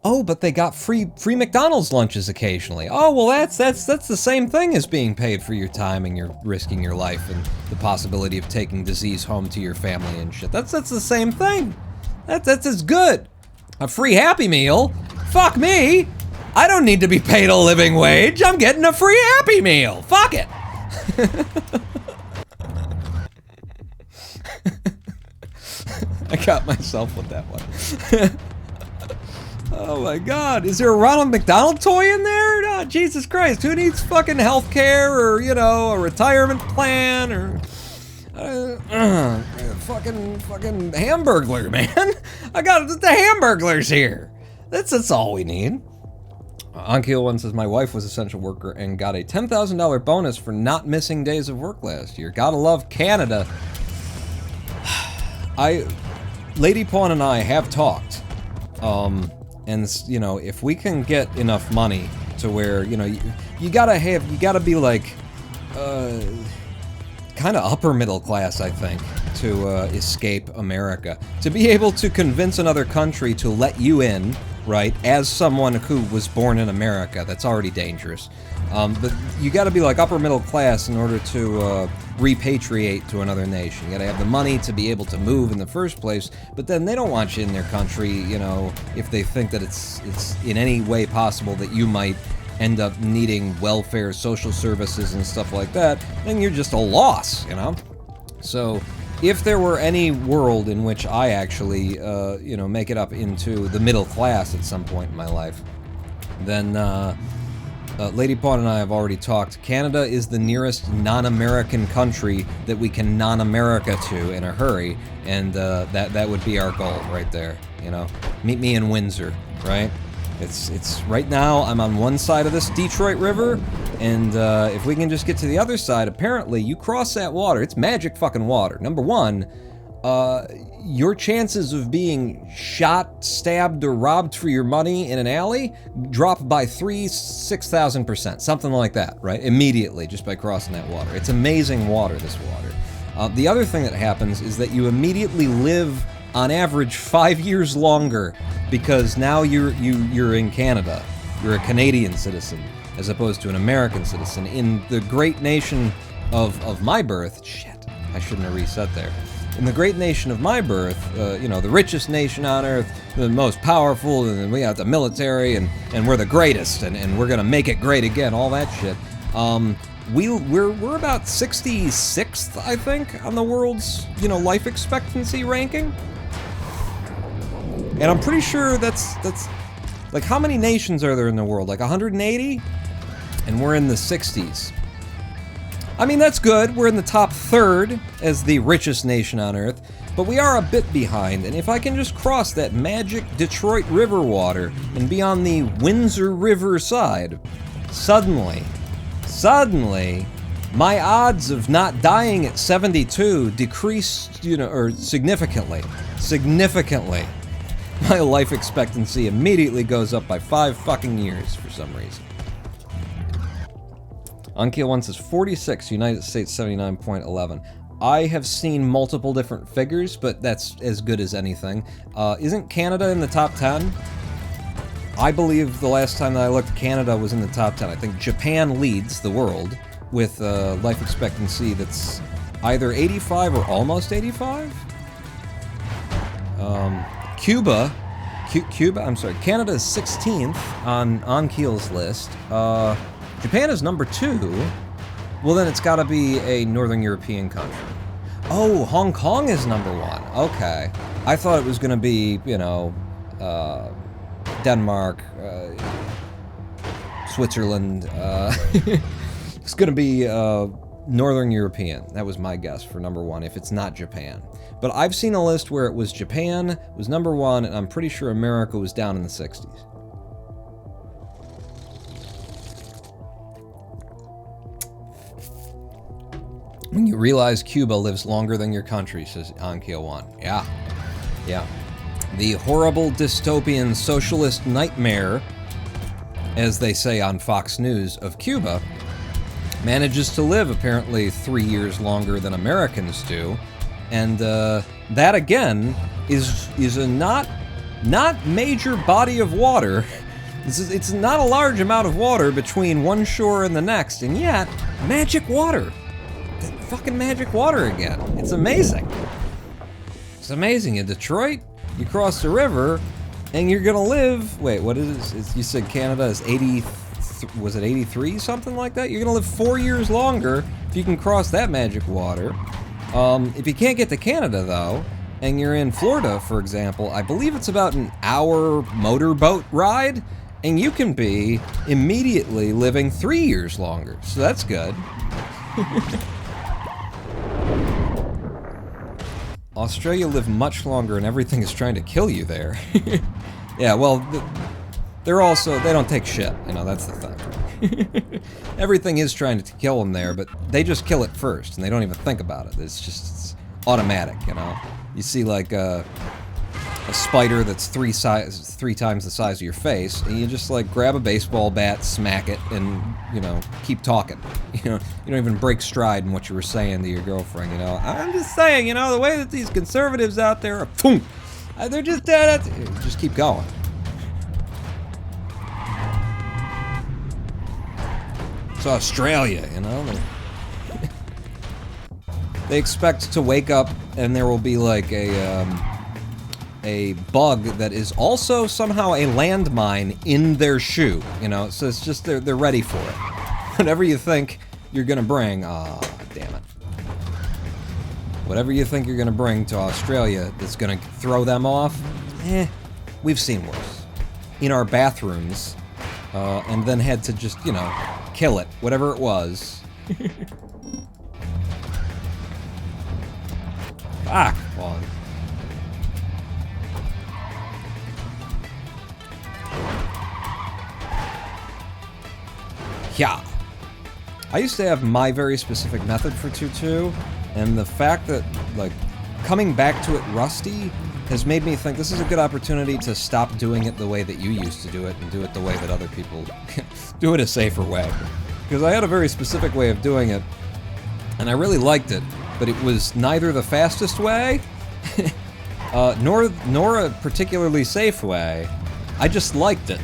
Speaker 2: Oh, but they got free McDonald's lunches occasionally. Oh, well, that's the same thing as being paid for your time and you're risking your life and the possibility of taking disease home to your family and shit. That's the same thing. That's as good. A free Happy Meal? Fuck me. I don't need to be paid a living wage. I'm getting a free Happy Meal. Fuck it. I got myself with that one. Oh my god, is there a Ronald McDonald toy in there? Oh, Jesus Christ, who needs fucking healthcare or, a retirement plan or... fucking Hamburglar, man. I got the Hamburglars here. That's all we need. Ankyo one says, my wife was essential worker and got a $10,000 bonus for not missing days of work last year. Gotta love Canada. Lady Pawn and I have talked, and if we can get enough money to where, you gotta be like, kind of upper middle class, I think, to escape America. To be able to convince another country to let you in, right, as someone who was born in America, that's already dangerous. But you gotta be like upper middle class in order to repatriate to another nation. You gotta have the money to be able to move in the first place, but then they don't want you in their country, if they think that it's in any way possible that you might end up needing welfare, social services, and stuff like that, then you're just a loss, So, if there were any world in which I actually, make it up into the middle class at some point in my life, then, Lady Pawn and I have already talked. Canada is the nearest non-American country that we can non-America to in a hurry, and that would be our goal right there, Meet me in Windsor, right? It's right now, I'm on one side of this Detroit River, and if we can just get to the other side, apparently you cross that water, it's magic fucking water. Number one, your chances of being shot, stabbed, or robbed for your money in an alley drop by 6,000%, something like that, right? Immediately, just by crossing that water. It's amazing water, this water. The other thing that happens is that you immediately live, on average, 5 years longer, because now you're in Canada. You're a Canadian citizen, as opposed to an American citizen. In the great nation of my birth, shit, I shouldn't have reset there. In the great nation of my birth, you know, the richest nation on earth, the most powerful, and we got the military, and we're the greatest, and we're gonna make it great again, all that shit. We're about 66th, I think, on the world's, you know, life expectancy ranking. And I'm pretty sure that's like, how many nations are there in the world? Like 180? And we're in the 60s. I mean, that's good. We're in the top third as the richest nation on Earth, but we are a bit behind. And if I can just cross that magic Detroit River water and be on the Windsor River side, suddenly, my odds of not dying at 72 decreased, you know, or significantly. My life expectancy immediately goes up by 5 fucking years for some reason. Ankia 1 says 46, United States 79.11. I have seen multiple different figures, but that's as good as anything. Isn't Canada in the top 10? I believe the last time that I looked, Canada was in the top 10. I think Japan leads the world with life expectancy that's either 85 or almost 85. Cuba, I'm sorry, Canada is 16th on Keel's list. Japan is number 2. Well, then it's got to be a Northern European country. Oh, Hong Kong is number 1. Okay. I thought it was going to be, you know, Denmark, Switzerland. It's going to be Northern European. That was my guess for number 1, if it's not Japan. But I've seen a list where it was Japan was number 1, and I'm pretty sure America was down in the 60s. When you realize Cuba lives longer than your country, says Ankia 1. Yeah. Yeah. The horrible dystopian socialist nightmare, as they say on Fox News, of Cuba manages to live apparently 3 years longer than Americans do. And that, again, is a not major body of water. It's not a large amount of water between one shore and the next, and yet, magic water. Fucking magic water again. It's amazing. It's amazing. In Detroit, you cross the river, and you're gonna live... Wait, what is it? You said Canada is 80... Was it 83? Something like that? You're gonna live 4 years longer if you can cross that magic water. If you can't get to Canada, though, and you're in Florida, for example, I believe it's about an hour motorboat ride, and you can be immediately living 3 years longer. So that's good. Australia live much longer, and everything is trying to kill you there. Yeah, well, they're also, they don't take shit, you know, that's the thing. Everything is trying to kill them there, but they just kill it first, and they don't even think about it. It's automatic, you know? You see, like, a spider that's three times the size of your face, and you just, like, grab a baseball bat, smack it, and, you know, keep talking. You know, you don't even break stride in what you were saying to your girlfriend, you know? I'm just saying, you know, the way that these conservatives out there are, boom, they're just dead. Just keep going. It's Australia, you know? They expect to wake up and there will be like a bug that is also somehow a landmine in their shoe, you know? So it's just they're ready for it. Whatever you think you're gonna bring, oh, damn it. Whatever you think you're gonna bring to Australia that's gonna throw them off, we've seen worse. In our bathrooms, and then had to just, you know, kill it, whatever it was. Fuck, well. Yeah. I used to have my very specific method for 2-2, and the fact that, like, coming back to it rusty has made me think this is a good opportunity to stop doing it the way that you used to do it and do it the way that other people do it a safer way. Because I had a very specific way of doing it, and I really liked it, but it was neither the fastest way, nor a particularly safe way. I just liked it.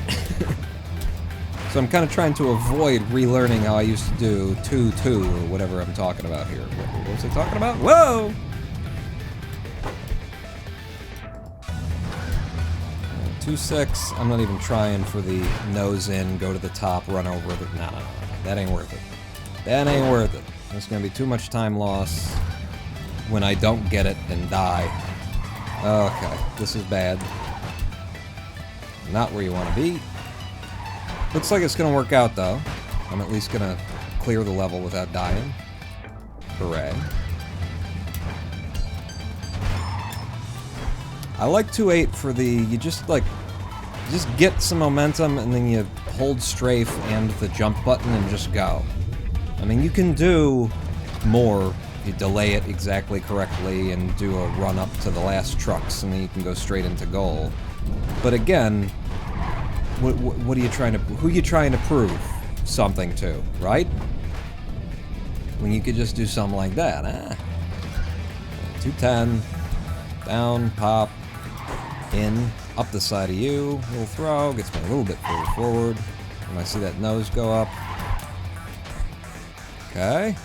Speaker 2: So I'm kind of trying to avoid relearning how I used to do 2-2 or whatever I'm talking about here. What was I talking about? Whoa! 2-6. I'm not even trying for the nose in, go to the top, run over it. No, that ain't worth it. That ain't worth it. There's gonna be too much time loss when I don't get it and die. Okay, this is bad. Not where you want to be. Looks like it's gonna work out though. I'm at least gonna clear the level without dying. Hooray. I like 2-8 for the, you just get some momentum and then you hold strafe and the jump button and just go. I mean, you can do more if you delay it exactly correctly and do a run up to the last trucks and then you can go straight into goal. But again, what are you trying to, who are you trying to prove something to, right? When you could just do something like that, huh? 210, down, pop, in, up the side of you, little throw, gets me a little bit further forward. When I see that nose go up. Okay.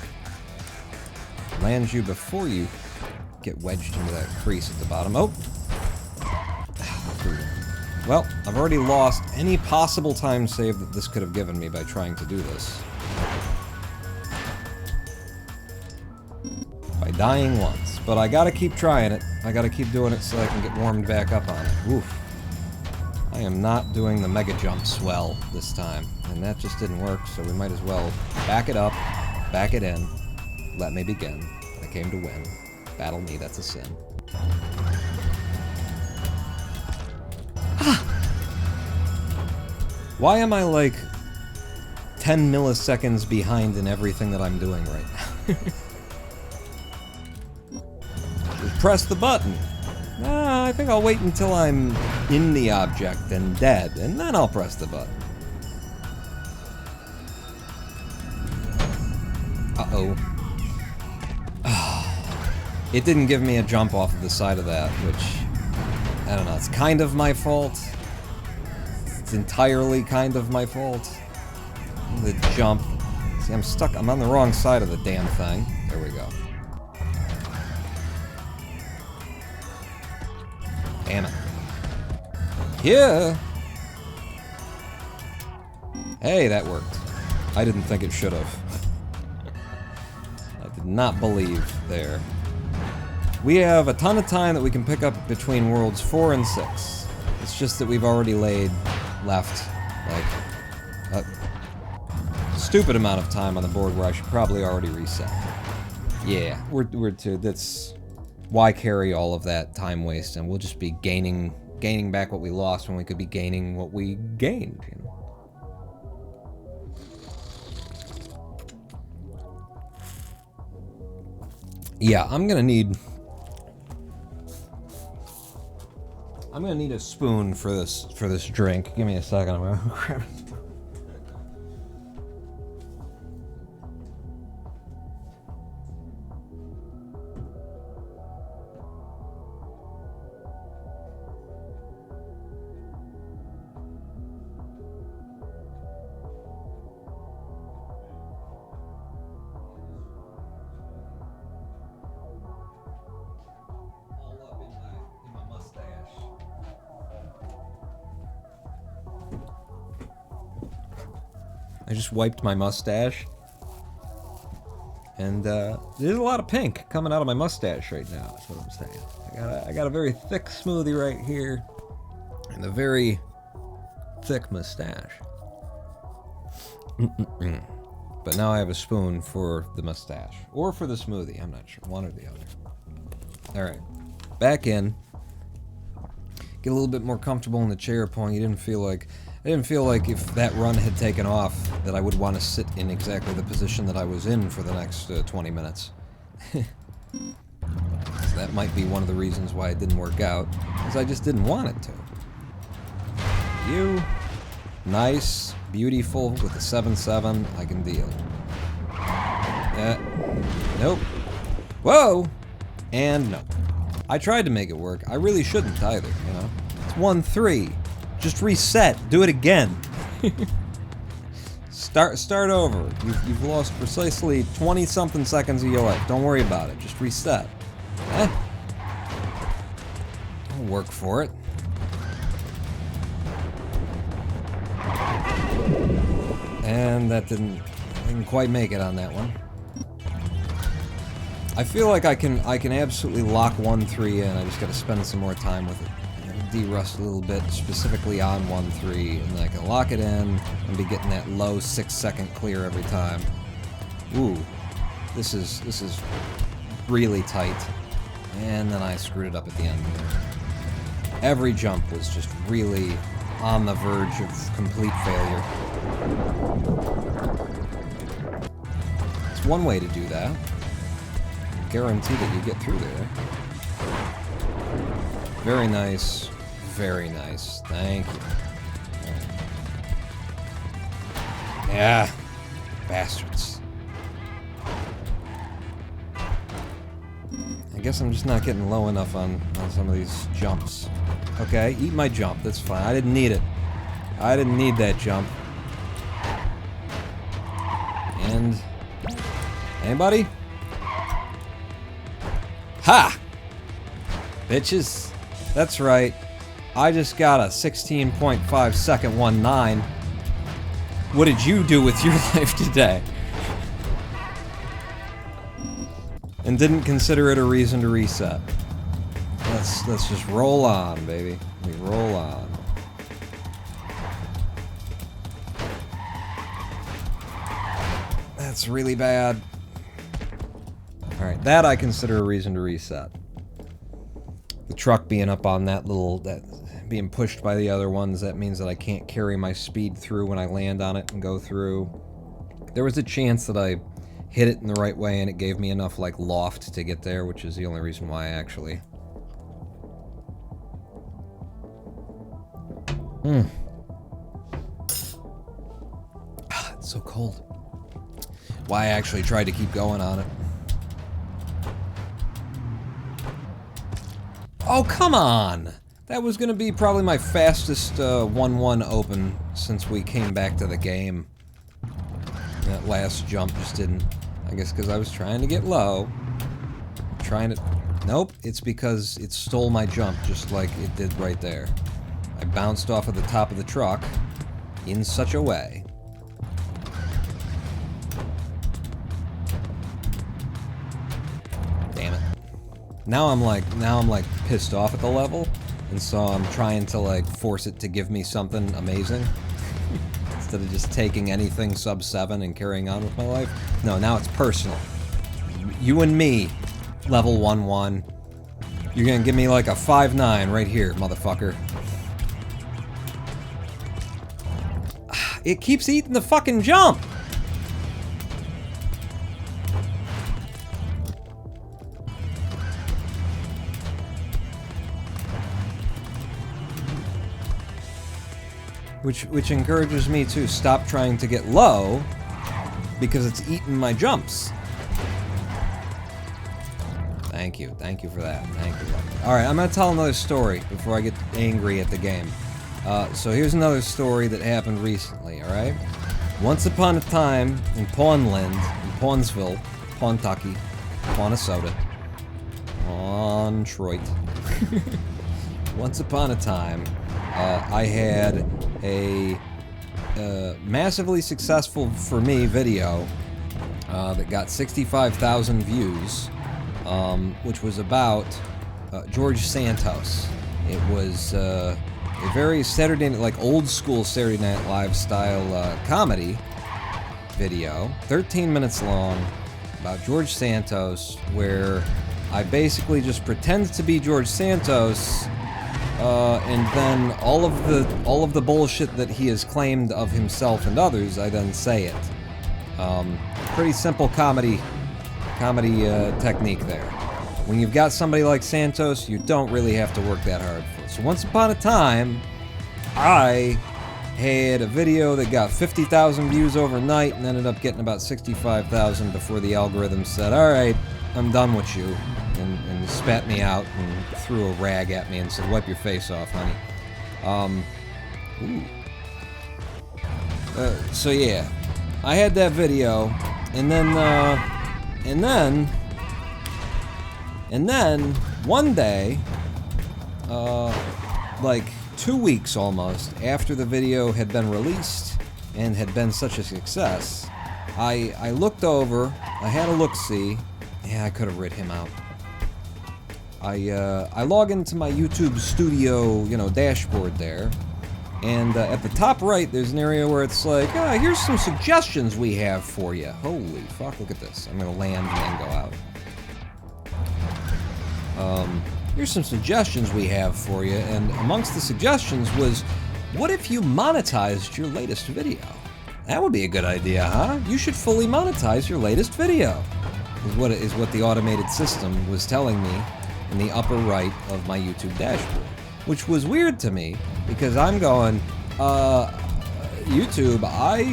Speaker 2: Lands you before you get wedged into that crease at the bottom. Oh! Well, I've already lost any possible time save that this could have given me by trying to do this. By dying once. But I gotta keep trying it. I gotta keep doing it so I can get warmed back up on it. Oof. I am not doing the mega jumps well this time. And that just didn't work, so we might as well back it up, back it in, let me begin. I came to win. Battle me, that's a sin. Why am I like 10 milliseconds behind in everything that I'm doing right now? Just press the button. Nah, I think I'll wait until I'm in the object and dead, and then I'll press the button. Uh-oh. It didn't give me a jump off of the side of that, which, I don't know, it's kind of my fault. It's entirely kind of my fault. The jump. See, I'm stuck. I'm on the wrong side of the damn thing. There we go. Damn it. Yeah! Hey, that worked. I didn't think it should have. I did not believe there. We have a ton of time that we can pick up between worlds 4 and 6. It's just that we've already left, like, a stupid amount of time on the board where I should probably already reset. Yeah, we're too, that's, why carry all of that time waste, and we'll just be gaining back what we lost when we could be gaining what we gained, you know? Yeah, I'm gonna need a spoon for this drink. Give me a second. I'm gonna grab it. I just wiped my mustache, and there's a lot of pink coming out of my mustache right now. That's what I'm saying. I got a very thick smoothie right here, and a very thick mustache. But now I have a spoon for the mustache, or for the smoothie. I'm not sure, one or the other. All right, back in. Get a little bit more comfortable in the chair, Pong. I didn't feel like if that run had taken off that I would want to sit in exactly the position that I was in for the next 20 minutes. So that might be one of the reasons why it didn't work out, because I just didn't want it to. You, nice, beautiful, with a 7-7, I can deal. Nope. Whoa! And no. I tried to make it work. I really shouldn't either, you know? It's 1-3. Just reset. Do it again. Start over. You've lost precisely 20-something seconds of your life. Don't worry about it. Just reset. Eh? I'll work for it. And that didn't quite make it on that one. I feel like I can absolutely lock 1-3 in. I just gotta spend some more time with it. De-rust a little bit, specifically on 1-3, and then I can lock it in and be getting that low 6-second clear every time. Ooh, this is really tight. And then I screwed it up at the end. Every jump was just really on the verge of complete failure. It's one way to do that. Guarantee that you get through there. Very nice. Very nice. Thank you. Yeah. Bastards. I guess I'm just not getting low enough on some of these jumps. Okay, eat my jump. That's fine. I didn't need it. I didn't need that jump. And... anybody? Ha! Bitches. That's right. I just got a 16.5 second 1-9. What did you do with your life today? And didn't consider it a reason to reset. Let's just roll on, baby. We roll on. That's really bad. Alright, that I consider a reason to reset. The truck being up on that being pushed by the other ones, that means that I can't carry my speed through when I land on it and go through. There was a chance that I hit it in the right way and it gave me enough, like, loft to get there, which is the only reason why I actually... It's so cold. Why I actually tried to keep going on it. Oh, come on! That was gonna be probably my fastest 1-1 open since we came back to the game. That last jump just didn't... I guess because I was trying to get low. Trying to... Nope, it's because it stole my jump just like it did right there. I bounced off of the top of the truck in such a way. Damn it. Now I'm like pissed off at the level, and so I'm trying to like force it to give me something amazing. Instead of just taking anything sub 7 and carrying on with my life. No, now it's personal. You and me, level 1-1. You're gonna give me like a 5-9 right here, motherfucker. It keeps eating the fucking jump! Which encourages me to stop trying to get low, because it's eating my jumps. Thank you for that, thank you. Alright, I'm gonna tell another story before I get angry at the game. So here's another story that happened recently, alright? Once upon a time, in Pawnland, in Pawnsville, Pawtucky, Pawnasoda, Detroit. Once upon a time, I had a massively successful, for me, video that got 65,000 views, which was about George Santos. It was a very Saturday, like old school Saturday Night Live style comedy video, 13 minutes long, about George Santos, where I basically just pretend to be George Santos, and then all of the bullshit that he has claimed of himself and others, I then say it. Pretty simple comedy technique there. When you've got somebody like Santos, you don't really have to work that hard for it. So once upon a time, I had a video that got 50,000 views overnight and ended up getting about 65,000 before the algorithm said, alright, I'm done with you, and spat me out and threw a rag at me and said, wipe your face off, honey. So yeah, I had that video, and then one day, like 2 weeks almost after the video had been released and had been such a success, I looked over, I had a look-see. Yeah, I could have writ him out. I log into my YouTube studio, dashboard there, and at the top right, there's an area where it's like, here's some suggestions we have for you. Holy fuck, look at this. I'm gonna land and then go out. Here's some suggestions we have for you, and amongst the suggestions was, what if you monetized your latest video? That would be a good idea, huh? You should fully monetize your latest video, is what the automated system was telling me in the upper right of my YouTube dashboard, which was weird to me, because I'm going, YouTube, I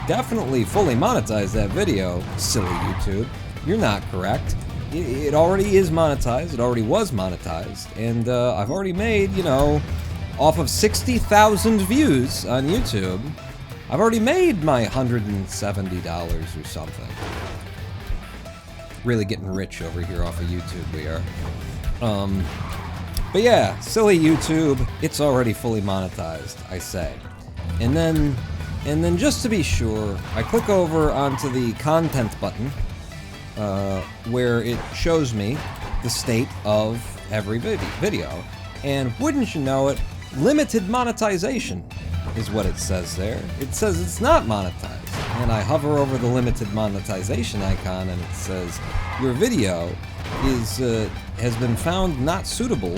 Speaker 2: definitely fully monetized that video, silly YouTube. You're not correct. It already is monetized, it already was monetized, and I've already made, off of 60,000 views on YouTube, I've already made my $170 or something. Really getting rich over here off of YouTube, we are. But yeah, silly YouTube, it's already fully monetized, I say. And then just to be sure, I click over onto the content button, where it shows me the state of every video. And wouldn't you know it, limited monetization is what it says there. It says it's not monetized. And I hover over the limited monetization icon and it says, your video has been found not suitable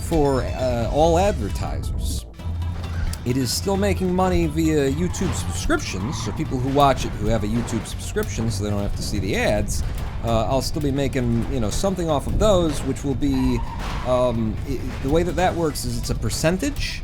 Speaker 2: for all advertisers. It is still making money via YouTube subscriptions, so people who watch it who have a YouTube subscription so they don't have to see the ads, I'll still be making, something off of those, which will be, the way that works is it's a percentage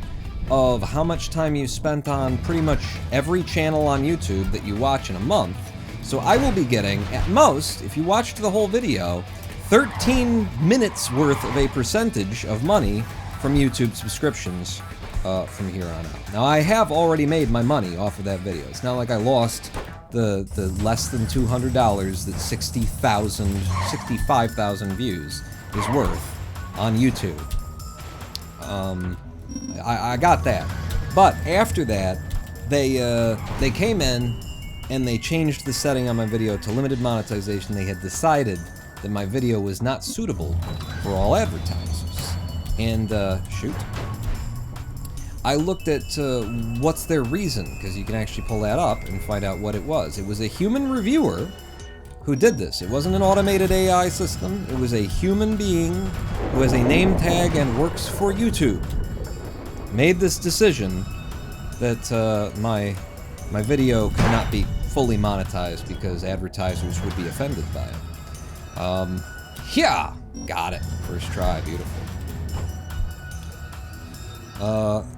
Speaker 2: of how much time you spent on pretty much every channel on YouTube that you watch in a month. So I will be getting, at most, if you watched the whole video, 13 minutes worth of a percentage of money from YouTube subscriptions from here on out. Now, I have already made my money off of that video. It's not like I lost the less than $200 that 65,000 views is worth on YouTube. I got that. But after that, they came in and they changed the setting on my video to limited monetization. They had decided that my video was not suitable for all advertisers. And, shoot. I looked at what's their reason, because you can actually pull that up and find out what it was. It was a human reviewer who did this. It wasn't an automated AI system. It was a human being who has a name tag and works for YouTube. Made this decision that my video could not be fully monetized because advertisers would be offended by it. Yeah! Got it. First try. Beautiful.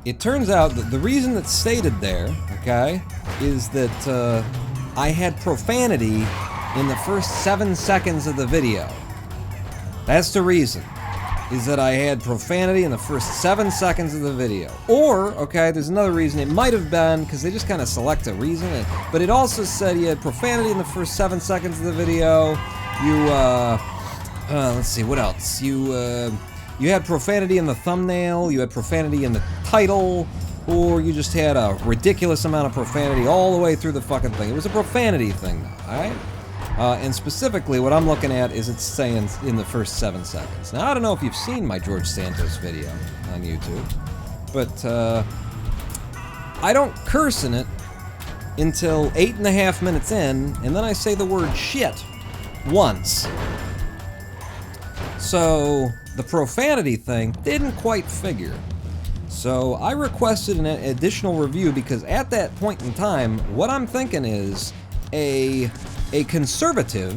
Speaker 2: It turns out that the reason that's stated there, okay, is that I had profanity in the first 7 seconds of the video. That's the reason, is that I had profanity in the first 7 seconds of the video. Or, okay, there's another reason. It might have been, because they just kind of select a reason, but it also said you had profanity in the first 7 seconds of the video. You, let's see, what else? You had profanity in the thumbnail, you had profanity in the title, or you just had a ridiculous amount of profanity all the way through the fucking thing. It was a profanity thing, alright? And specifically, what I'm looking at is it's saying in the first 7 seconds. Now, I don't know if you've seen my George Santos video on YouTube, but I don't curse in it until 8.5 minutes in, and then I say the word shit once. So the profanity thing didn't quite figure. So I requested an additional review because at that point in time, what I'm thinking is a conservative,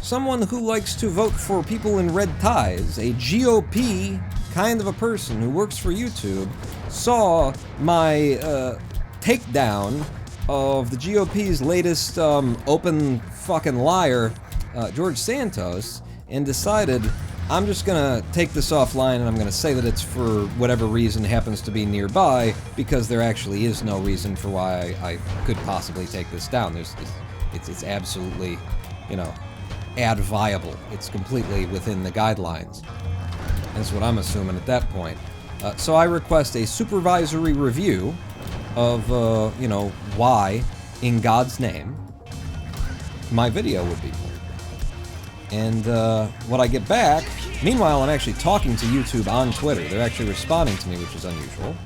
Speaker 2: someone who likes to vote for people in red ties, a GOP kind of a person who works for YouTube, saw my takedown of the GOP's latest open fucking liar, George Santos, and decided I'm just gonna take this offline and I'm gonna say that it's for whatever reason happens to be nearby, because there actually is no reason for why I could possibly take this down. It's absolutely, you know, ad viable. It's completely within the guidelines. That's what I'm assuming at that point. So I request a supervisory review of, you know, why, in God's name, my video would be pulled. And what I get back, meanwhile I'm actually talking to YouTube on Twitter. They're actually responding to me, which is unusual.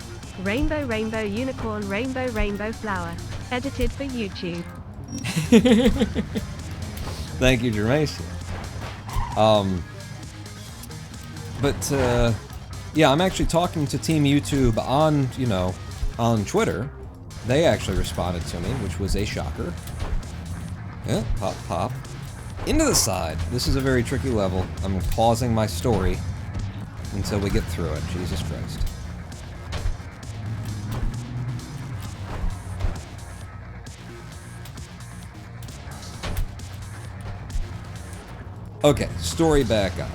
Speaker 3: Rainbow, rainbow, unicorn, rainbow, rainbow, flower. Edited for YouTube.
Speaker 2: Thank you, Jermaine. But yeah, I'm actually talking to Team YouTube on, you know, on Twitter. They actually responded to me, which was a shocker. Yeah, pop, pop. Into the side. This is a very tricky level. I'm pausing my story until we get through it. Jesus Christ. Okay, story back up.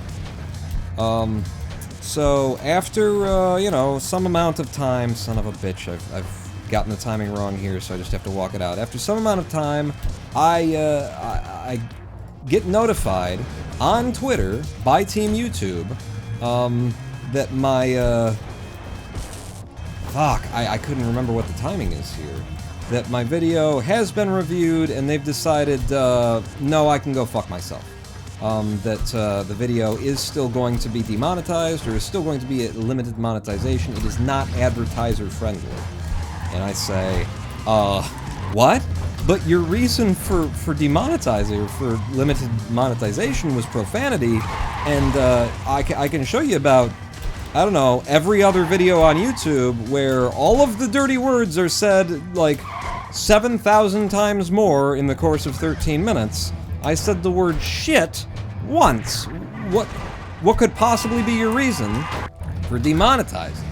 Speaker 2: So after, you know, some amount of time, son of a bitch, I've gotten the timing wrong here, so I just have to walk it out. After some amount of time, I get notified on Twitter by Team YouTube, that my, fuck, I couldn't remember what the timing is here. That my video has been reviewed, and they've decided, no, I can go fuck myself. That the video is still going to be demonetized, or is still going to be a limited monetization. It is not advertiser friendly. And I say, what? But your reason for demonetizing, or for limited monetization, was profanity, and I can show you about, I don't know, every other video on YouTube where all of the dirty words are said like 7,000 times more in the course of 13 minutes. I said the word shit once. What could possibly be your reason for demonetizing?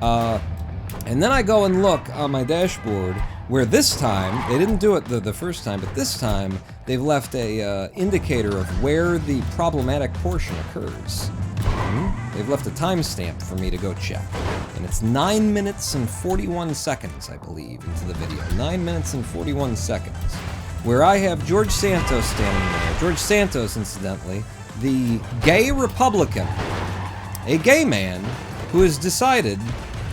Speaker 2: And then I go and look on my dashboard, where this time, they didn't do it the first time, but this time, they've left a indicator of where the problematic portion occurs. They've left a timestamp for me to go check. And it's 9 minutes and 41 seconds, I believe, into the video. 9 minutes and 41 seconds. Where I have George Santos standing there. George Santos, incidentally, the gay Republican, a gay man who has decided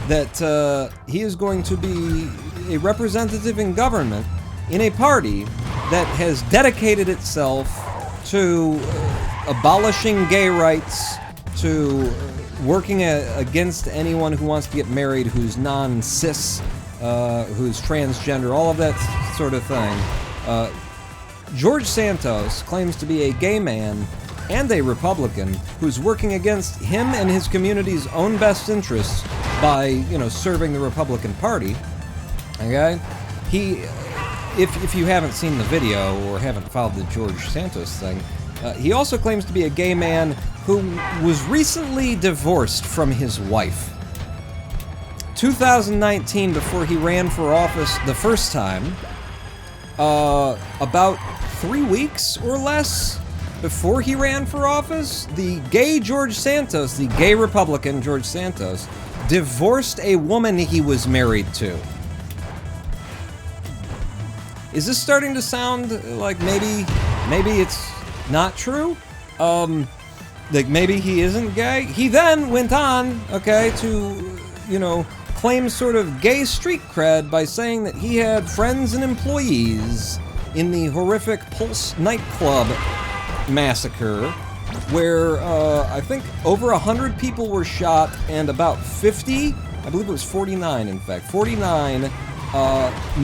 Speaker 2: that he is going to be a representative in government in a party that has dedicated itself to abolishing gay rights, to working against anyone who wants to get married who's non-cis, who's transgender, all of that sort of thing. George Santos claims to be a gay man and a Republican who's working against him and his community's own best interests by, you know, serving the Republican Party. Okay? If you haven't seen the video or haven't followed the George Santos thing, he also claims to be a gay man who was recently divorced from his wife. 2019, before he ran for office the first time, about 3 weeks or less before he ran for office, the gay George Santos, the gay Republican George Santos, divorced a woman he was married to. Is this starting to sound like maybe it's not true? Like maybe he isn't gay? He then went on, okay, to, you know, claim sort of gay street cred by saying that he had friends and employees in the horrific Pulse nightclub massacre, where I think over 100 people were shot and about 50, I believe it was 49 in fact, 49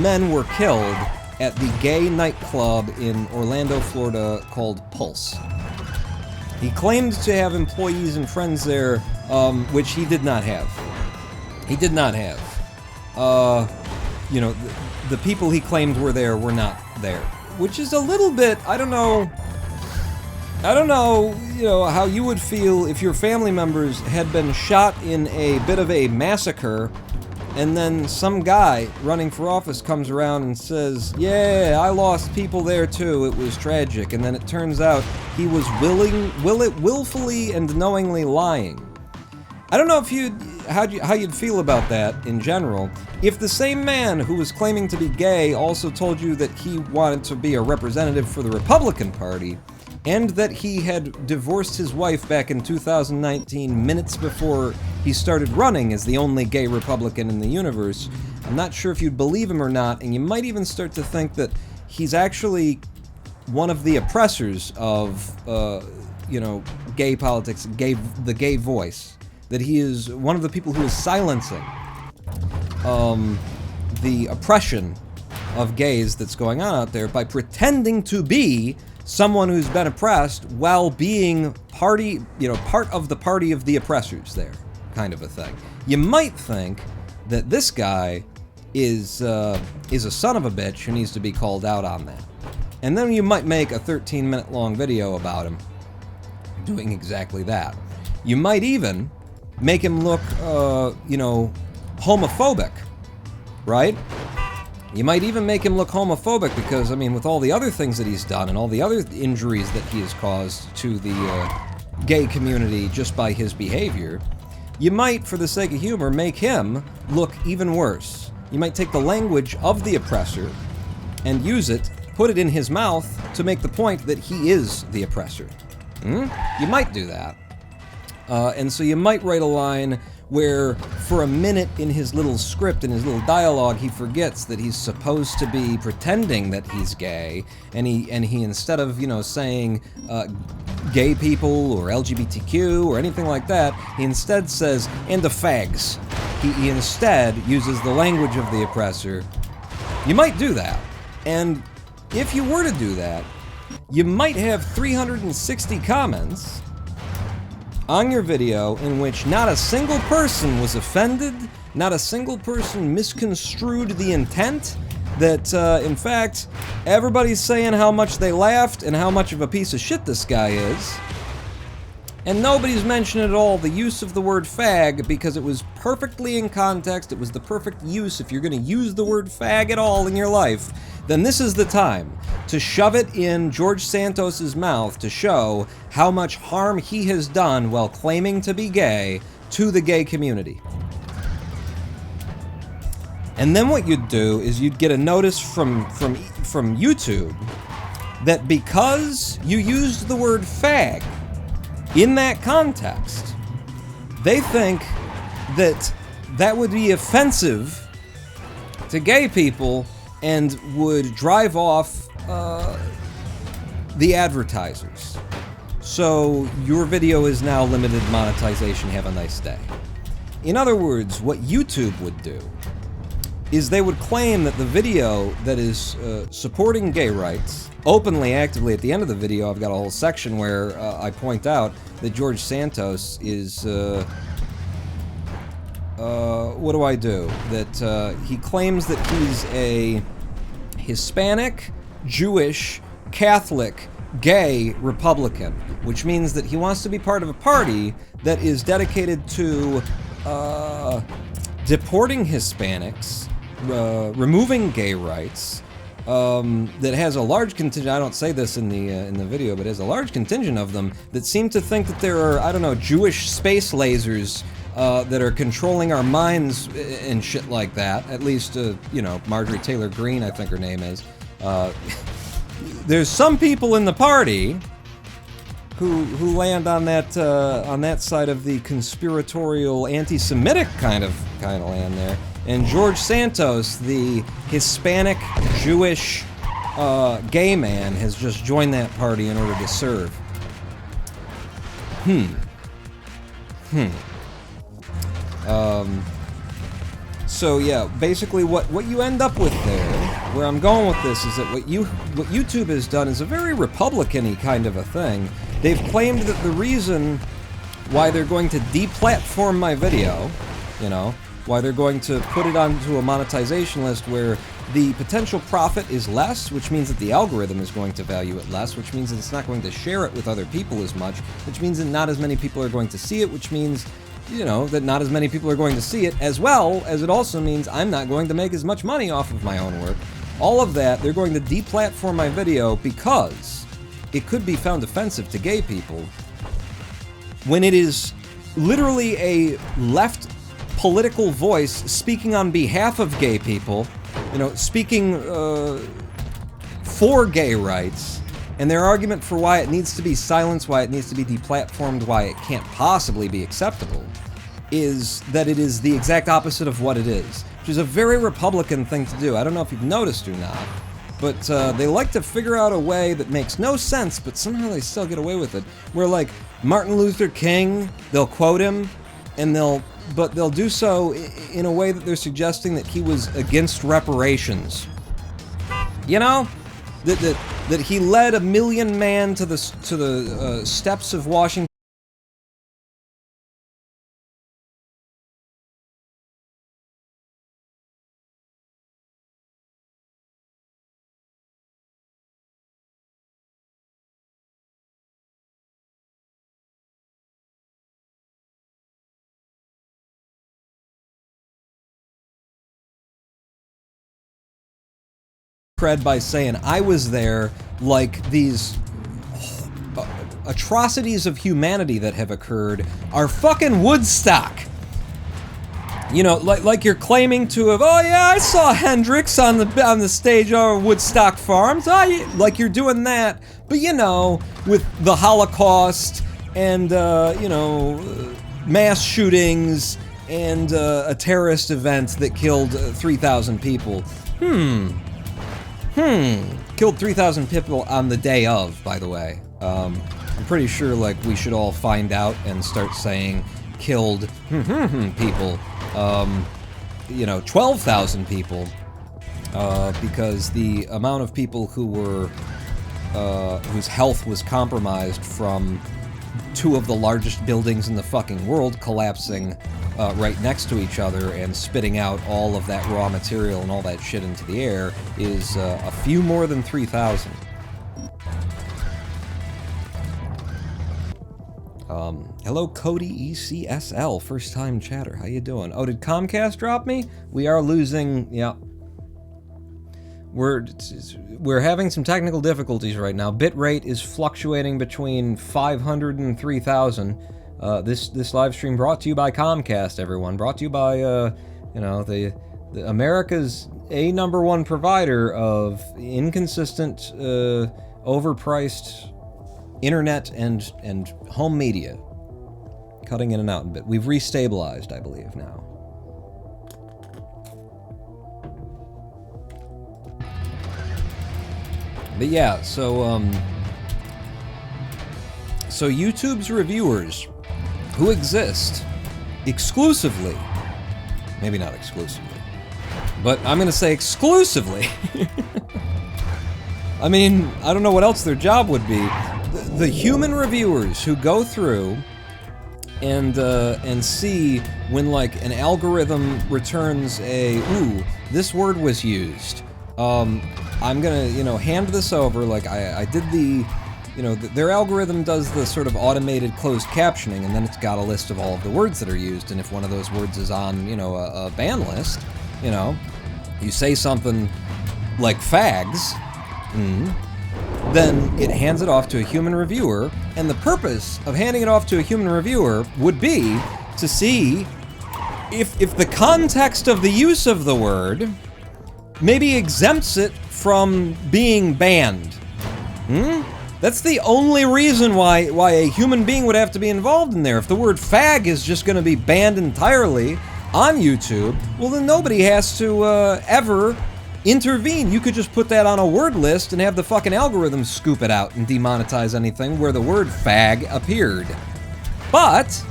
Speaker 2: men were killed at the gay nightclub in Orlando, Florida called Pulse. He claimed to have employees and friends there, which he did not have. He did not have. You know, the people he claimed were there were not there. Which is a little bit, I don't know, I don't know, you know, how you would feel if your family members had been shot in a bit of a massacre, and then some guy running for office comes around and says, yeah, I lost people there too, it was tragic, and then it turns out he was willfully and knowingly lying. I don't know if how you'd feel about that in general. If the same man who was claiming to be gay also told you that he wanted to be a representative for the Republican Party, and that he had divorced his wife back in 2019, minutes before he started running as the only gay Republican in the universe, I'm not sure if you'd believe him or not, and you might even start to think that he's actually one of the oppressors of, you know, gay politics, the gay voice. That he is one of the people who is silencing the oppression of gays that's going on out there by pretending to be someone who's been oppressed while being part of the party of the oppressors there, kind of a thing. You might think that this guy is a son of a bitch who needs to be called out on that. And then you might make a 13-minute long video about him doing exactly that. You might even make him look, you know, homophobic, right? You might even make him look homophobic because, I mean, with all the other things that he's done and all the other injuries that he has caused to the gay community just by his behavior, you might, for the sake of humor, make him look even worse. You might take the language of the oppressor and use it, put it in his mouth to make the point that he is the oppressor. You might do that. And so you might write a line where for a minute in his little script, in his little dialogue, he forgets that he's supposed to be pretending that he's gay, and he instead of, you know, saying gay people or LGBTQ or anything like that, he instead says, and the fags. He instead uses the language of the oppressor. You might do that. And if you were to do that, you might have 360 comments on your video in which not a single person was offended, not a single person misconstrued the intent, that in fact everybody's saying how much they laughed and how much of a piece of shit this guy is, and nobody's mentioned at all the use of the word fag because it was perfectly in context. It was the perfect use. If you're going to use the word fag at all in your life, then this is the time to shove it in George Santos's mouth to show how much harm he has done while claiming to be gay to the gay community. And then what you'd do is you'd get a notice from YouTube that because you used the word fag in that context, they think that that would be offensive to gay people and would drive off the advertisers. So your video is now limited monetization. Have a nice day. In other words, what YouTube would do is they would claim that the video that is supporting gay rights openly, actively, at the end of the video, I've got a whole section where I point out that George Santos is, what do I do? That he claims that he's a Hispanic, Jewish, Catholic, gay Republican, which means that he wants to be part of a party that is dedicated to deporting Hispanics, removing gay rights, that has a large contingent. I don't say this in the video, but has a large contingent of them that seem to think that there are, I don't know, Jewish space lasers that are controlling our minds and shit like that. At least, you know, Marjorie Taylor Greene, I think her name is. There's some people in the party who land on that side of the conspiratorial, anti-Semitic kind of land there. And George Santos, the Hispanic, Jewish, gay man, has just joined that party in order to serve. So yeah, basically what you end up with there, where I'm going with this, is that what YouTube has done is a very Republican-y kind of a thing. They've claimed that the reason why they're going to deplatform my video, you know, why they're going to put it onto a monetization list where the potential profit is less, which means that the algorithm is going to value it less, which means that it's not going to share it with other people as much, which means that not as many people are going to see it, which means, you know, that not as many people are going to see it, as well as it also means I'm not going to make as much money off of my own work. All of that, they're going to deplatform my video because it could be found offensive to gay people when it is literally a left political voice speaking on behalf of gay people, you know, speaking for gay rights, and their argument for why it needs to be silenced, why it needs to be deplatformed, why it can't possibly be acceptable, is that it is the exact opposite of what it is, which is a very Republican thing to do. I don't know if you've noticed or not, but they like to figure out a way that makes no sense, but somehow they still get away with it, where, like, Martin Luther King, they'll quote him, and they'll do so in a way that they're suggesting that he was against reparations. You know? That he led 1 million men to the steps of Washington. By saying I was there, like these atrocities of humanity that have occurred are fucking Woodstock. You know, like you're claiming to have, oh yeah, I saw Hendrix on the stage over Woodstock Farms. Like you're doing that, but you know, with the Holocaust and you know, mass shootings and a terrorist event that killed 3,000 people. Killed 3,000 people on the day of, by the way. I'm pretty sure, like, we should all find out and start saying killed people. You know, 12,000 people. Because the amount of people who were, whose health was compromised from 2 of the largest buildings in the fucking world collapsing right next to each other and spitting out all of that raw material and all that shit into the air is a few more than 3,000. Hello Cody ECSL, first time chatter, how you doing? Oh, did Comcast drop me? We are losing, yeah. We're having some technical difficulties right now. Bitrate is fluctuating between 500 and 3,000. This live stream brought to you by Comcast, everyone. Brought to you by, you know, the America's #1 provider of inconsistent, overpriced internet and home media. Cutting in and out a bit. We've restabilized, I believe, now. But yeah, so YouTube's reviewers who exist exclusively, maybe not exclusively, but I'm gonna say exclusively. I mean, I don't know what else their job would be. The human reviewers who go through and see when, like, an algorithm returns a, ooh, this word was used. I'm gonna, you know, hand this over, like, I did the, you know, their algorithm does the sort of automated closed captioning, and then it's got a list of all of the words that are used, and if one of those words is on, you know, a ban list, you know, you say something like fags, then it hands it off to a human reviewer, and the purpose of handing it off to a human reviewer would be to see if the context of the use of the word maybe exempts it from being banned. That's the only reason why a human being would have to be involved in there. If the word fag is just going to be banned entirely on YouTube, well then nobody has to ever intervene. You could just put that on a word list and have the fucking algorithm scoop it out and demonetize anything where the word fag appeared. But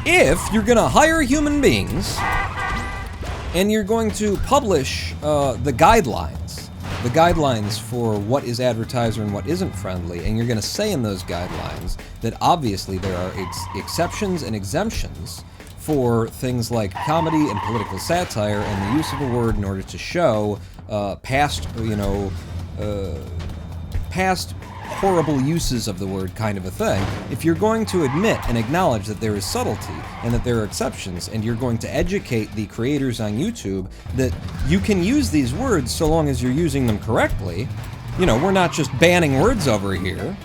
Speaker 2: if you're going to hire human beings and you're going to publish the guidelines for what is advertiser and what isn't friendly, and you're going to say in those guidelines that obviously there are exceptions and exemptions for things like comedy and political satire and the use of a word in order to show past horrible uses of the word kind of a thing. If you're going to admit and acknowledge that there is subtlety and that there are exceptions, and you're going to educate the creators on YouTube that you can use these words so long as you're using them correctly, you know, we're not just banning words over here.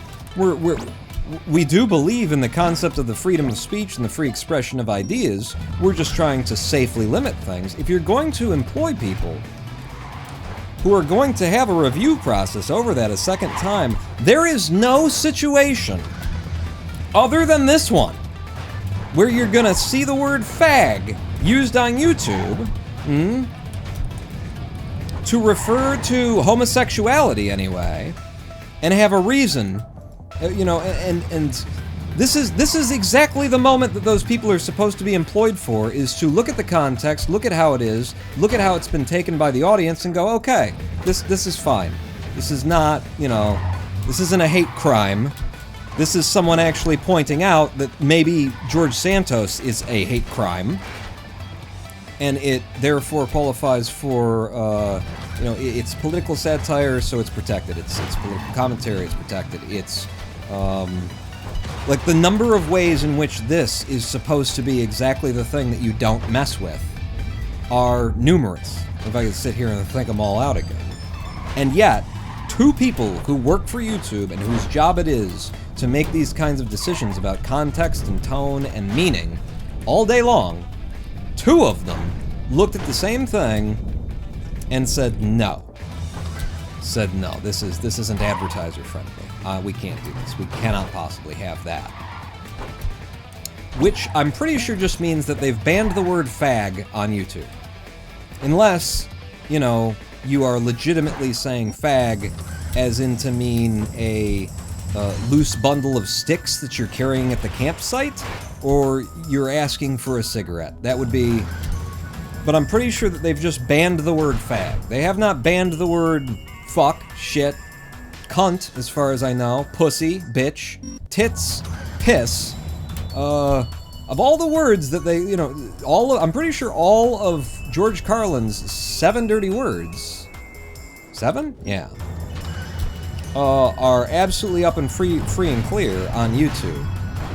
Speaker 2: We do believe in the concept of the freedom of speech and the free expression of ideas. We're just trying to safely limit things. If you're going to employ people who are going to have a review process over that a second time, there is no situation other than this one where you're gonna see the word fag used on YouTube to refer to homosexuality anyway, and have a reason, you know, and this is exactly the moment that those people are supposed to be employed for, is to look at the context, look at how it is, look at how it's been taken by the audience, and go, okay, this is fine. This is not, you know, this isn't a hate crime. This is someone actually pointing out that maybe George Santos is a hate crime, and it therefore qualifies for, you know, it's political satire, so it's protected. It's political commentary, it's protected. It's, like, the number of ways in which this is supposed to be exactly the thing that you don't mess with are numerous, if I could sit here and think them all out again. And yet, two people who work for YouTube and whose job it is to make these kinds of decisions about context and tone and meaning all day long, two of them looked at the same thing and said no. Said no, this isn't advertiser friendly. We can't do this. We cannot possibly have that. Which I'm pretty sure just means that they've banned the word fag on YouTube. Unless, you know, you are legitimately saying fag as in to mean a loose bundle of sticks that you're carrying at the campsite, or you're asking for a cigarette. That would be... But I'm pretty sure that they've just banned the word fag. They have not banned the word fuck, shit, cunt, as far as I know, pussy, bitch, tits, piss. Of all the words that they, you know, I'm pretty sure all of George Carlin's 7 dirty words, 7? Yeah, are absolutely up and free and clear on YouTube.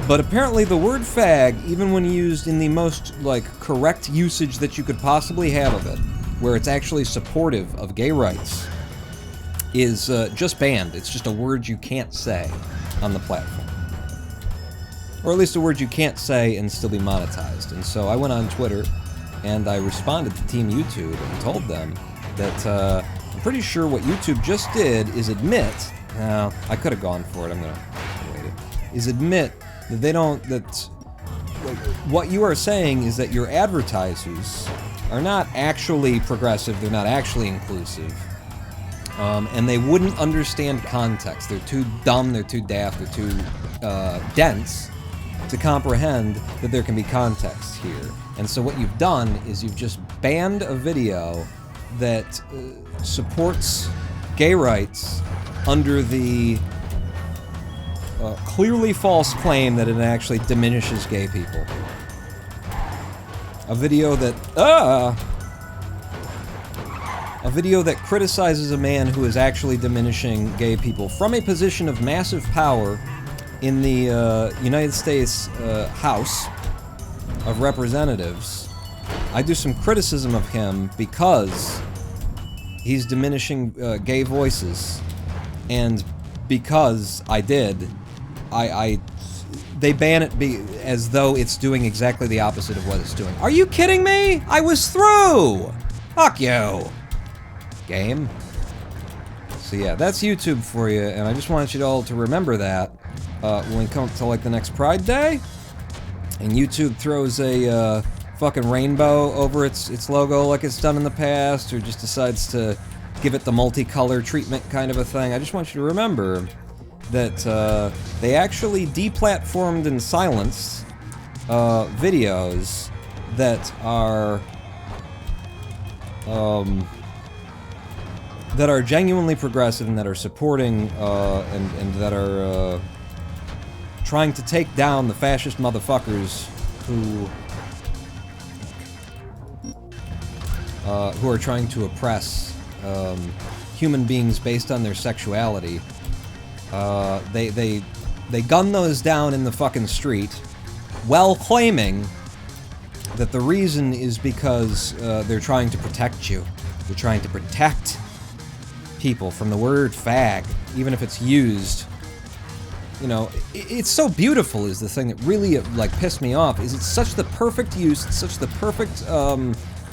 Speaker 2: But apparently the word fag, even when used in the most, like, correct usage that you could possibly have of it, where it's actually supportive of gay rights, is just banned. It's just a word you can't say on the platform. Or at least a word you can't say and still be monetized. And so I went on Twitter and I responded to Team YouTube and told them that I'm pretty sure what YouTube just did is admit, I could have gone for it, I'm gonna wait it, is admit that they don't, that like, what you are saying is that your advertisers are not actually progressive, they're not actually inclusive, and they wouldn't understand context. They're too dumb, they're too daft, they're too dense to comprehend that there can be context here. And so what you've done is you've just banned a video that supports gay rights under the clearly false claim that it actually diminishes gay people. A video that criticizes a man who is actually diminishing gay people from a position of massive power in the United States House of Representatives. I do some criticism of him because he's diminishing gay voices, and because I did, they ban it as though it's doing exactly the opposite of what it's doing. Are you kidding me? I was through! Fuck you! Game. So yeah, that's YouTube for you, and I just want you all to remember that when we come to like the next Pride Day, and YouTube throws a fucking rainbow over its logo like it's done in the past, or just decides to give it the multicolor treatment kind of a thing. I just want you to remember that they actually deplatformed and silenced videos that are genuinely progressive and that are supporting and that are trying to take down the fascist motherfuckers who who are trying to oppress human beings based on their sexuality, they gun those down in the fucking street, while claiming that the reason is because they're trying to protect you. They're trying to protect people from the word fag, even if it's used. You know, it's so beautiful is the thing that really, like, pissed me off, is it's such the perfect use, it's such the perfect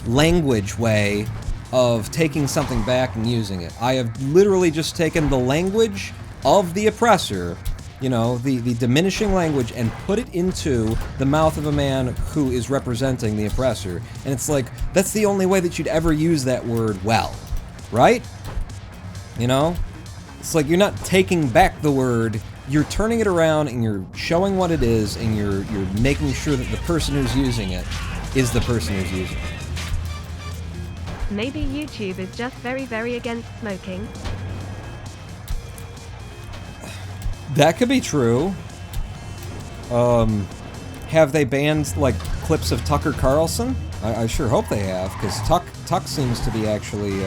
Speaker 2: language way of taking something back and using it. I have literally just taken the language of the oppressor, you know, the diminishing language, and put it into the mouth of a man who is representing the oppressor. And it's like, that's the only way that you'd ever use that word well, right? You know? It's like you're not taking back the word, you're turning it around and you're showing what it is, and you're making sure that the person who's using it is the person who's using it.
Speaker 3: Maybe YouTube is just very, very against smoking.
Speaker 2: That could be true. Have they banned, like, clips of Tucker Carlson? I sure hope they have, because Tuck seems to be actually,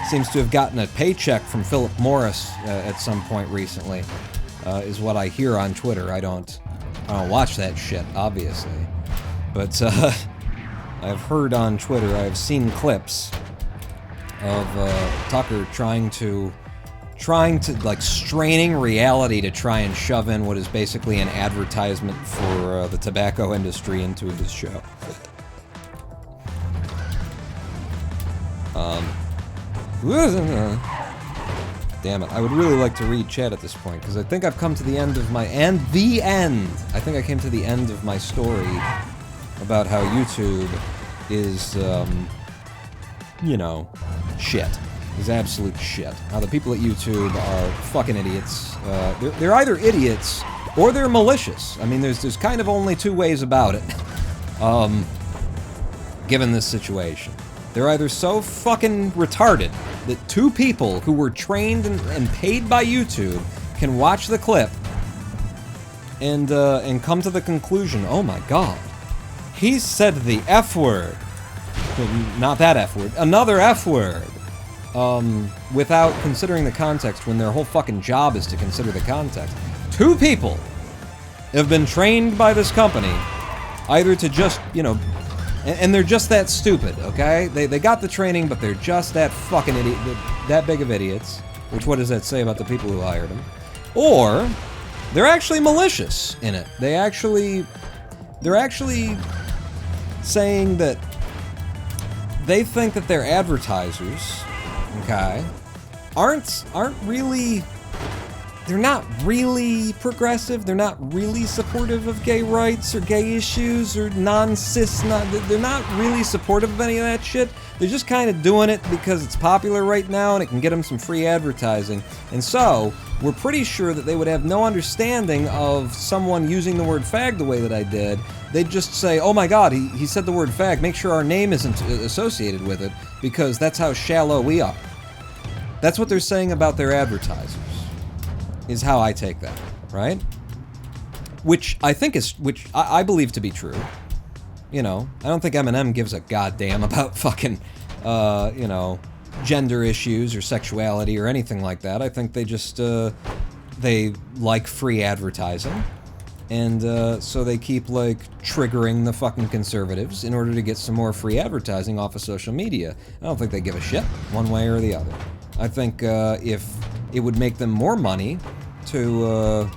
Speaker 2: seems to have gotten a paycheck from Philip Morris at some point recently, is what I hear on Twitter. I don't watch that shit, obviously. But, I've heard on Twitter, I've seen clips of, Tucker trying to, like, straining reality to try and shove in what is basically an advertisement for the tobacco industry into his show. Damn it, I would really like to read chat at this point, because I think I've come to the end of my... I think I came to the end of my story about how YouTube is, you know, shit. Is absolute shit. How the people at YouTube are fucking idiots. They're either idiots or they're malicious. I mean, there's kind of only two ways about it. Given this situation, they're either so fucking retarded that two people who were trained and paid by YouTube can watch the clip and come to the conclusion, oh my god, he said the F word. Not that F word, another F word. Without considering the context, when their whole fucking job is to consider the context. Two people have been trained by this company either to just, you know, and they're just that stupid, okay? They got the training, but they're just that fucking idiot, that big of idiots. Which, what does that say about the people who hired them? Or, they're actually malicious in it. They're actually saying that they think that their advertisers, okay, aren't really, they're not really progressive, they're not really supportive of gay rights or gay issues or non-cis, they're not really supportive of any of that shit. They're just kind of doing it because it's popular right now and it can get them some free advertising. And so, we're pretty sure that they would have no understanding of someone using the word fag the way that I did. They'd just say, oh my god, he said the word fag, make sure our name isn't associated with it, because that's how shallow we are. That's what they're saying about their advertisers, is how I take that, right? Which I think is, which I believe to be true. You know, I don't think Eminem gives a goddamn about fucking, you know, gender issues or sexuality or anything like that. I think they just, they like free advertising. And, so they keep, like, triggering the fucking conservatives in order to get some more free advertising off of social media. I don't think they give a shit, one way or the other. I think, if it would make them more money to,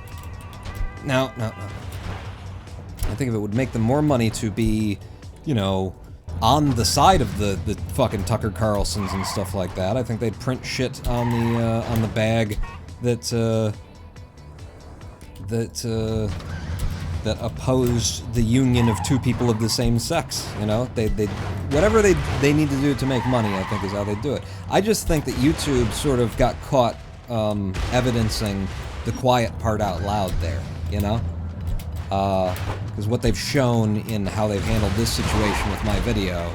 Speaker 2: No. I think if it would make them more money to be, you know, on the side of the fucking Tucker Carlsons and stuff like that, I think they'd print shit on the bag that opposed the union of two people of the same sex, you know? They whatever they need to do to make money, I think, is how they do it. I just think that YouTube sort of got caught evidencing the quiet part out loud there, you know? Because what they've shown in how they've handled this situation with my video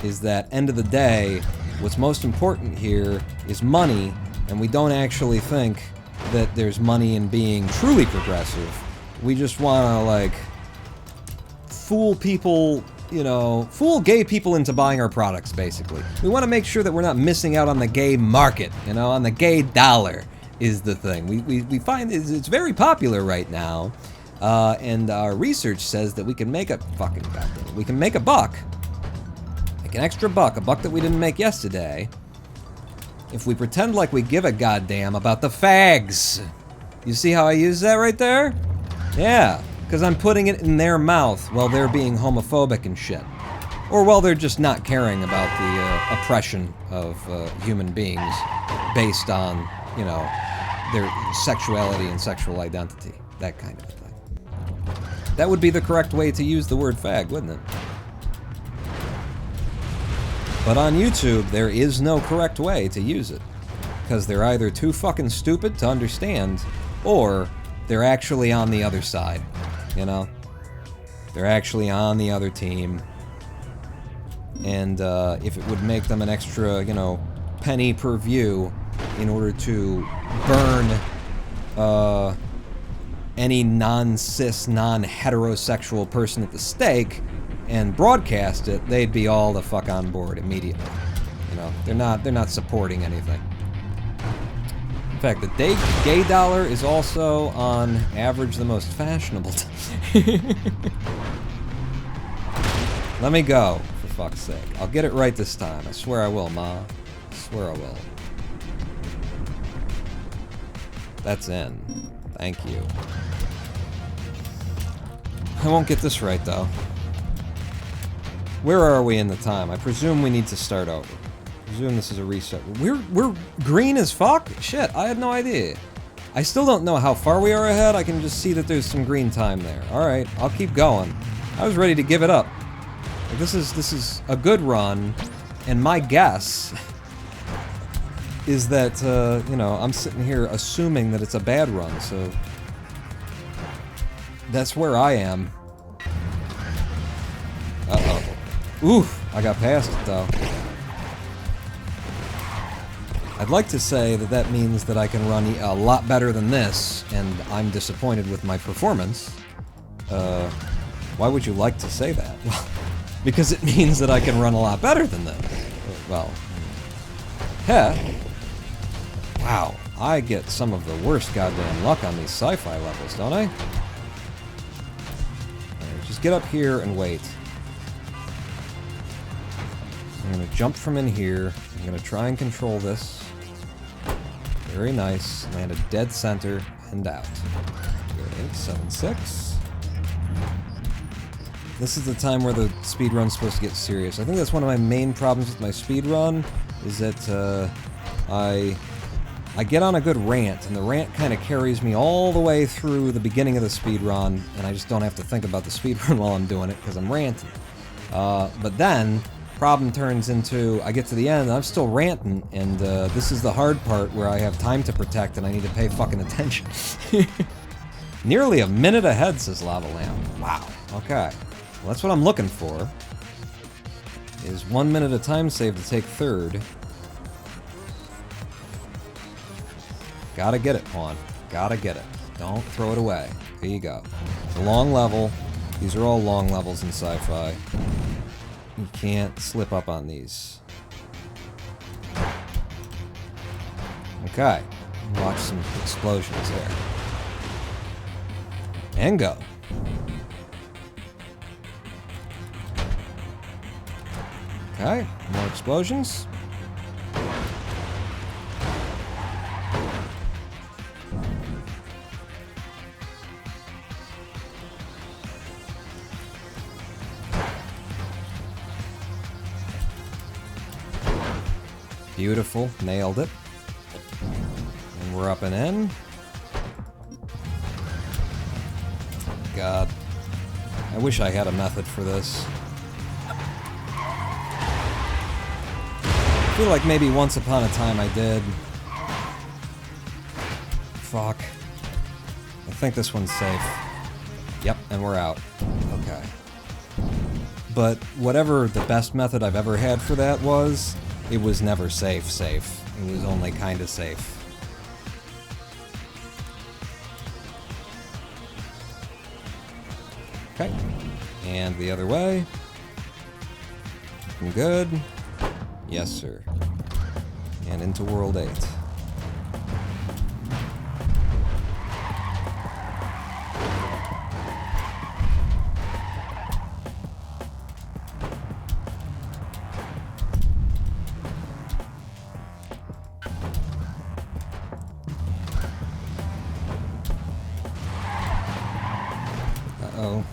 Speaker 2: is that, end of the day, what's most important here is money, and we don't actually think that there's money in being truly progressive. We just want to, like, fool people you know, fool gay people into buying our products, basically. We want to make sure that we're not missing out on the gay market, you know, on the gay dollar is the thing. We find it's very popular right now, and our research says that we can make a fucking goddamn, we can make a buck, like an extra buck, a buck that we didn't make yesterday, if we pretend like we give a goddamn about the fags. You see how I use that right there? Yeah, because I'm putting it in their mouth while they're being homophobic and shit. Or while they're just not caring about the oppression of human beings based on, you know, their sexuality and sexual identity. That kind of thing. That would be the correct way to use the word fag, wouldn't it? But on YouTube, there is no correct way to use it. Because they're either too fucking stupid to understand, or they're actually on the other side, you know? They're actually on the other team. And if it would make them an extra, you know, penny per view in order to burn any non-cis, non-heterosexual person at the stake and broadcast it, they'd be all the fuck on board immediately. You know, they're not supporting anything. In fact, the gay dollar is also, on average, the most fashionable. Let me go, for fuck's sake. I'll get it right this time. I swear I will, Ma. I swear I will. That's in. Thank you. I won't get this right, though. Where are we in the time? I presume we need to start over. I presume this is a reset. We're green as fuck? Shit, I had no idea. I still don't know how far we are ahead. I can just see that there's some green time there. Alright, I'll keep going. I was ready to give it up. This is a good run, and my guess is that, you know, I'm sitting here assuming that it's a bad run, so that's where I am. Uh-oh. Oof, I got past it, though. I'd like to say that that means that I can run a lot better than this, and I'm disappointed with my performance. Why would you like to say that? Well, because it means that I can run a lot better than this. Well, heh. Wow, I get some of the worst goddamn luck on these sci-fi levels, don't I? Right, just get up here and wait. I'm gonna jump from in here. I'm gonna try and control this. Very nice. Land a dead center and out. 876. This is the time where the speedrun's supposed to get serious. I think that's one of my main problems with my speedrun, is that I get on a good rant, and the rant kind of carries me all the way through the beginning of the speedrun, and I just don't have to think about the speedrun while I'm doing it, because I'm ranting. But then, problem turns into, I get to the end, and I'm still ranting, and this is the hard part where I have time to protect, and I need to pay fucking attention. Nearly a minute ahead, says Lava Lamp. Wow, okay. Well, that's what I'm looking for, is 1 minute of time save to take third. Gotta get it, Juan. Gotta get it. Don't throw it away. Here you go. It's a long level. These are all long levels in sci-fi. You can't slip up on these. Okay. Watch some explosions there. And go. Okay, more explosions. Beautiful, nailed it. And we're up and in. God, I wish I had a method for this. I feel like maybe once upon a time I did. Fuck. I think this one's safe. Yep, and we're out. Okay. But whatever the best method I've ever had for that was, it was never safe. It was only kinda safe. Okay. And the other way. Looking good. Yes, sir. And into World 8. Uh-oh.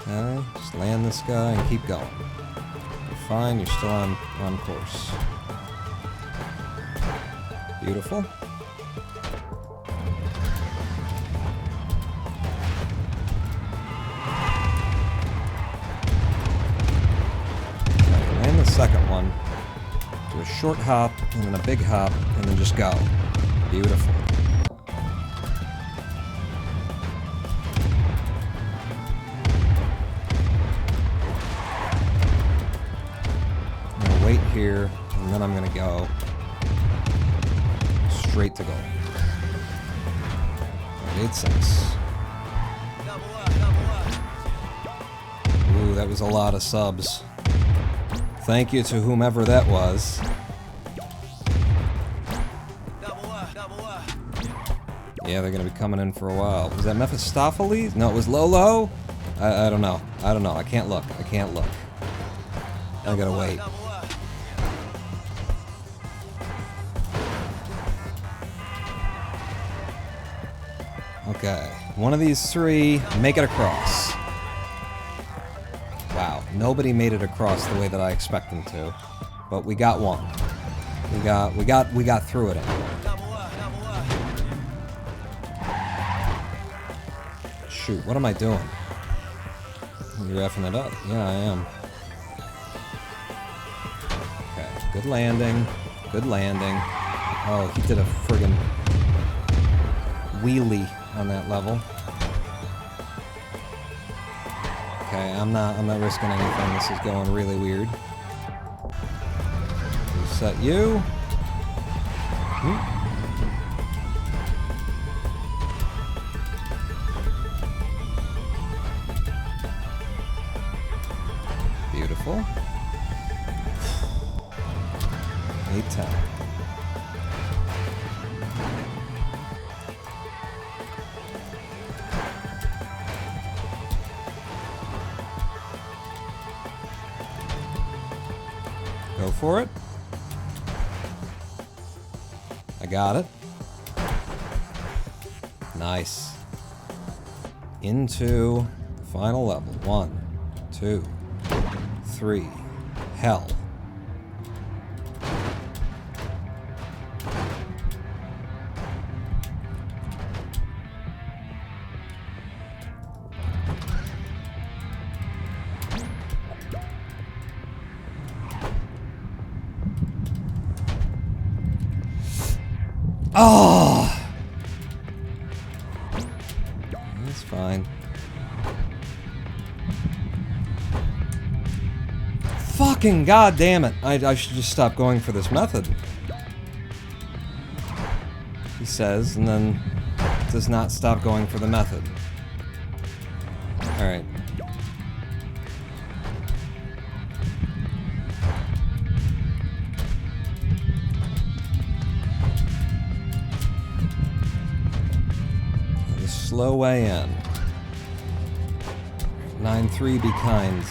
Speaker 2: Okay, just land this guy and keep going. You're fine, you're still on course. Beautiful. Okay, land the second one. Do a short hop, and then a big hop, and then just go. Beautiful. I'm gonna wait here, and then I'm gonna go straight to goal. 8-6. Ooh, that was a lot of subs. Thank you to whomever that was. Yeah, they're gonna be coming in for a while. Was that Mephistopheles? No, it was Lolo? I don't know. I don't know. I can't look. I can't look. I gotta wait. Okay, one of these three, make it across. Wow, nobody made it across the way that I expect them to, but we got one. We got through it anyway. Shoot, what am I doing? You're effing it up. Yeah, I am. Okay, good landing. Good landing. Oh, he did a friggin' wheelie on that level. Okay, I'm not risking anything. This is going really weird. Reset you. Beautiful. 8-10. Go for it. I got it. Nice. Into the final level. 1, 2, 3. Hell. Oh! That's fine. Fucking goddamn it! I should just stop going for this method. He says, and then does not stop going for the method. Alright. Slow way in. 9-3, be kind.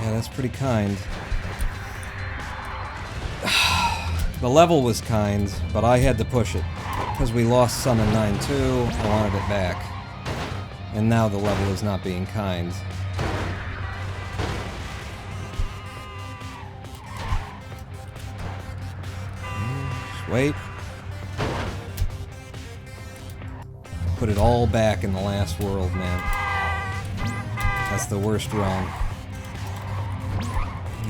Speaker 2: Yeah, that's pretty kind. The level was kind, but I had to push it. Because we lost some in 9-2, I wanted it back. And now the level is not being kind. Just wait. Put it all back in the last world, man. That's the worst run.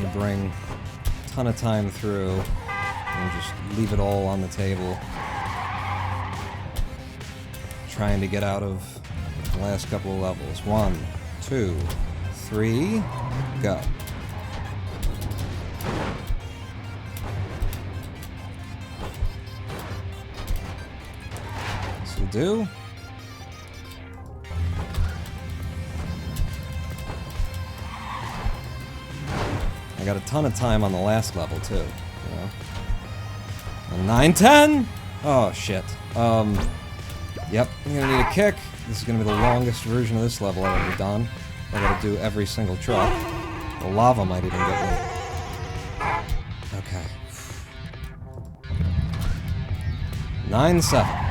Speaker 2: You bring a ton of time through and just leave it all on the table. Trying to get out of the last couple of levels. 1, 2, 3, go. This will do. I got a ton of time on the last level, too. You know? 9-10! Oh, shit. Yep, I'm gonna need a kick. This is gonna be the longest version of this level I've ever done. I gotta do every single truck. The lava might even get me. Okay. 9-7.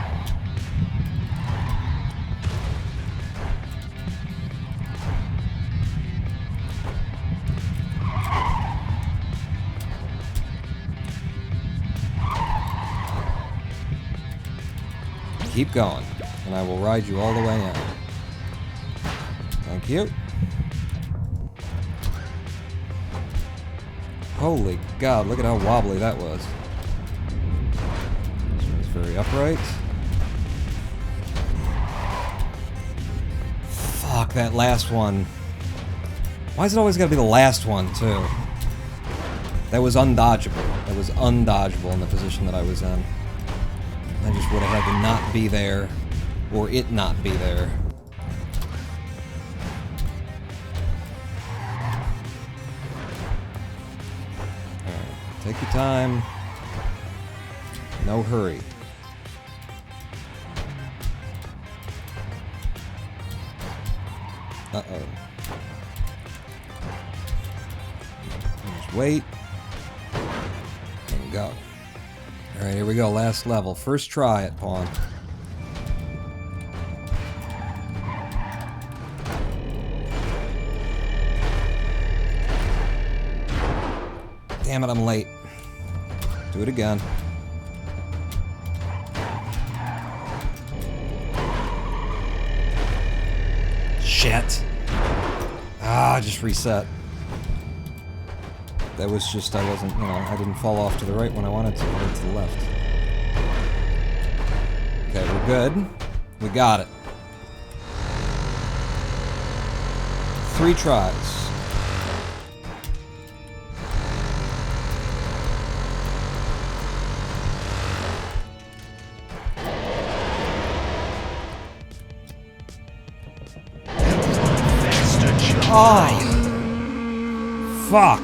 Speaker 2: Keep going, and I will ride you all the way in. Thank you. Holy God, look at how wobbly that was. This one's very upright. Fuck, that last one. Why is it always gotta be the last one, too? That was undodgeable. That was undodgeable in the position that I was in. I just would have had to not be there, or it not be there. Alright, take your time. No hurry. Uh-oh. Just wait. And go. Alright, here we go. Last level. First try at Pawn. Damn it, I'm late. Do it again. Shit. Ah, just reset. That was just, I wasn't, you know, I didn't fall off to the right when I wanted to, right to the left. Okay, we're good. We got it. 3 tries. Oh! Fuck.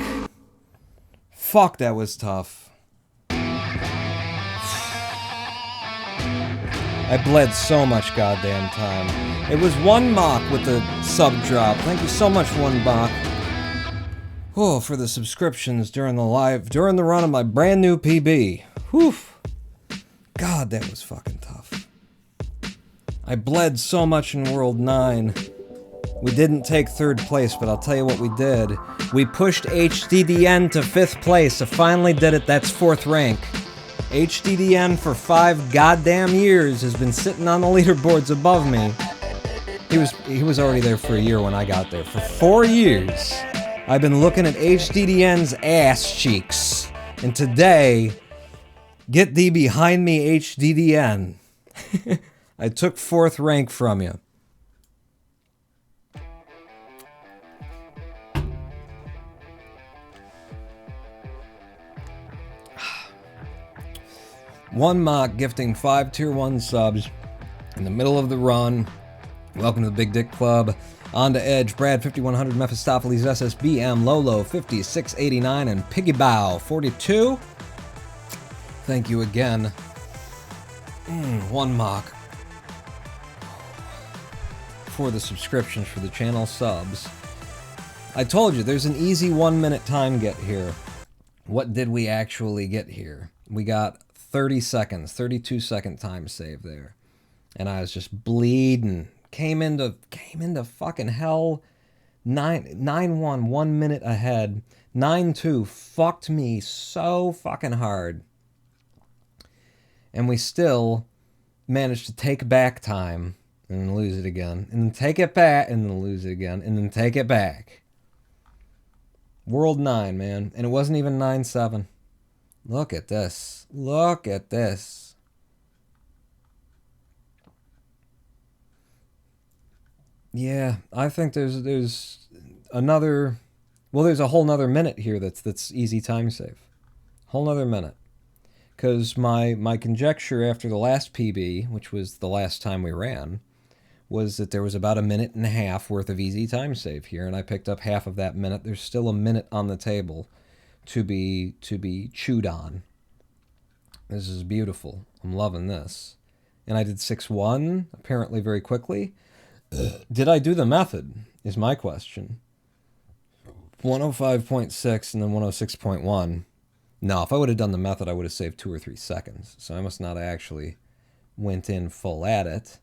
Speaker 2: Fuck, that was tough. I bled so much goddamn time. It was 1 mock with the sub drop. Thank you so much, 1 mock. Oh, for the subscriptions during the run of my brand new PB. Whew. God, that was fucking tough. I bled so much in World 9. We didn't take 3rd place, but I'll tell you what we did. We pushed HDDN to 5th place. I finally did it. That's 4th rank. HDDN for 5 goddamn years has been sitting on the leaderboards above me. He was already there for a year when I got there. For 4 years, I've been looking at HDDN's ass cheeks. And today, get thee behind me, HDDN. I took 4th rank from you. One mock gifting 5 tier 1 subs in the middle of the run. Welcome to the Big Dick Club. On to Edge, Brad 5100, Mephistopheles, SSBM, Lolo 5689, and Piggy Bow 42. Thank you again. 1 mock for the subscriptions for the channel subs. I told you there's an easy 1-minute time get here. What did we actually get here? We got 30 seconds, 32-second time save there. And I was just bleeding. Came into fucking hell. 9-1, 1 minute ahead. 9-2 fucked me so fucking hard. And we still managed to take back time and then lose it again. And then take it back and then lose it again. And then take it back. World 9, man. And it wasn't even 9-7. Look at this. Look at this. Yeah, I think there's another... Well, there's a whole nother minute here that's easy time save. Whole nother minute. Because my conjecture after the last PB, which was the last time we ran, was that there was about 1.5 minutes worth of easy time save here, and I picked up half of that minute. There's still a minute on the table. to be chewed on. This is beautiful. I'm loving this. And I did 6-1, apparently very quickly. Did I do the method, is my question. 105.6 and then 106.1. No, if I would have done the method, I would have saved 2 or 3 seconds. So I must not have actually went in full at it.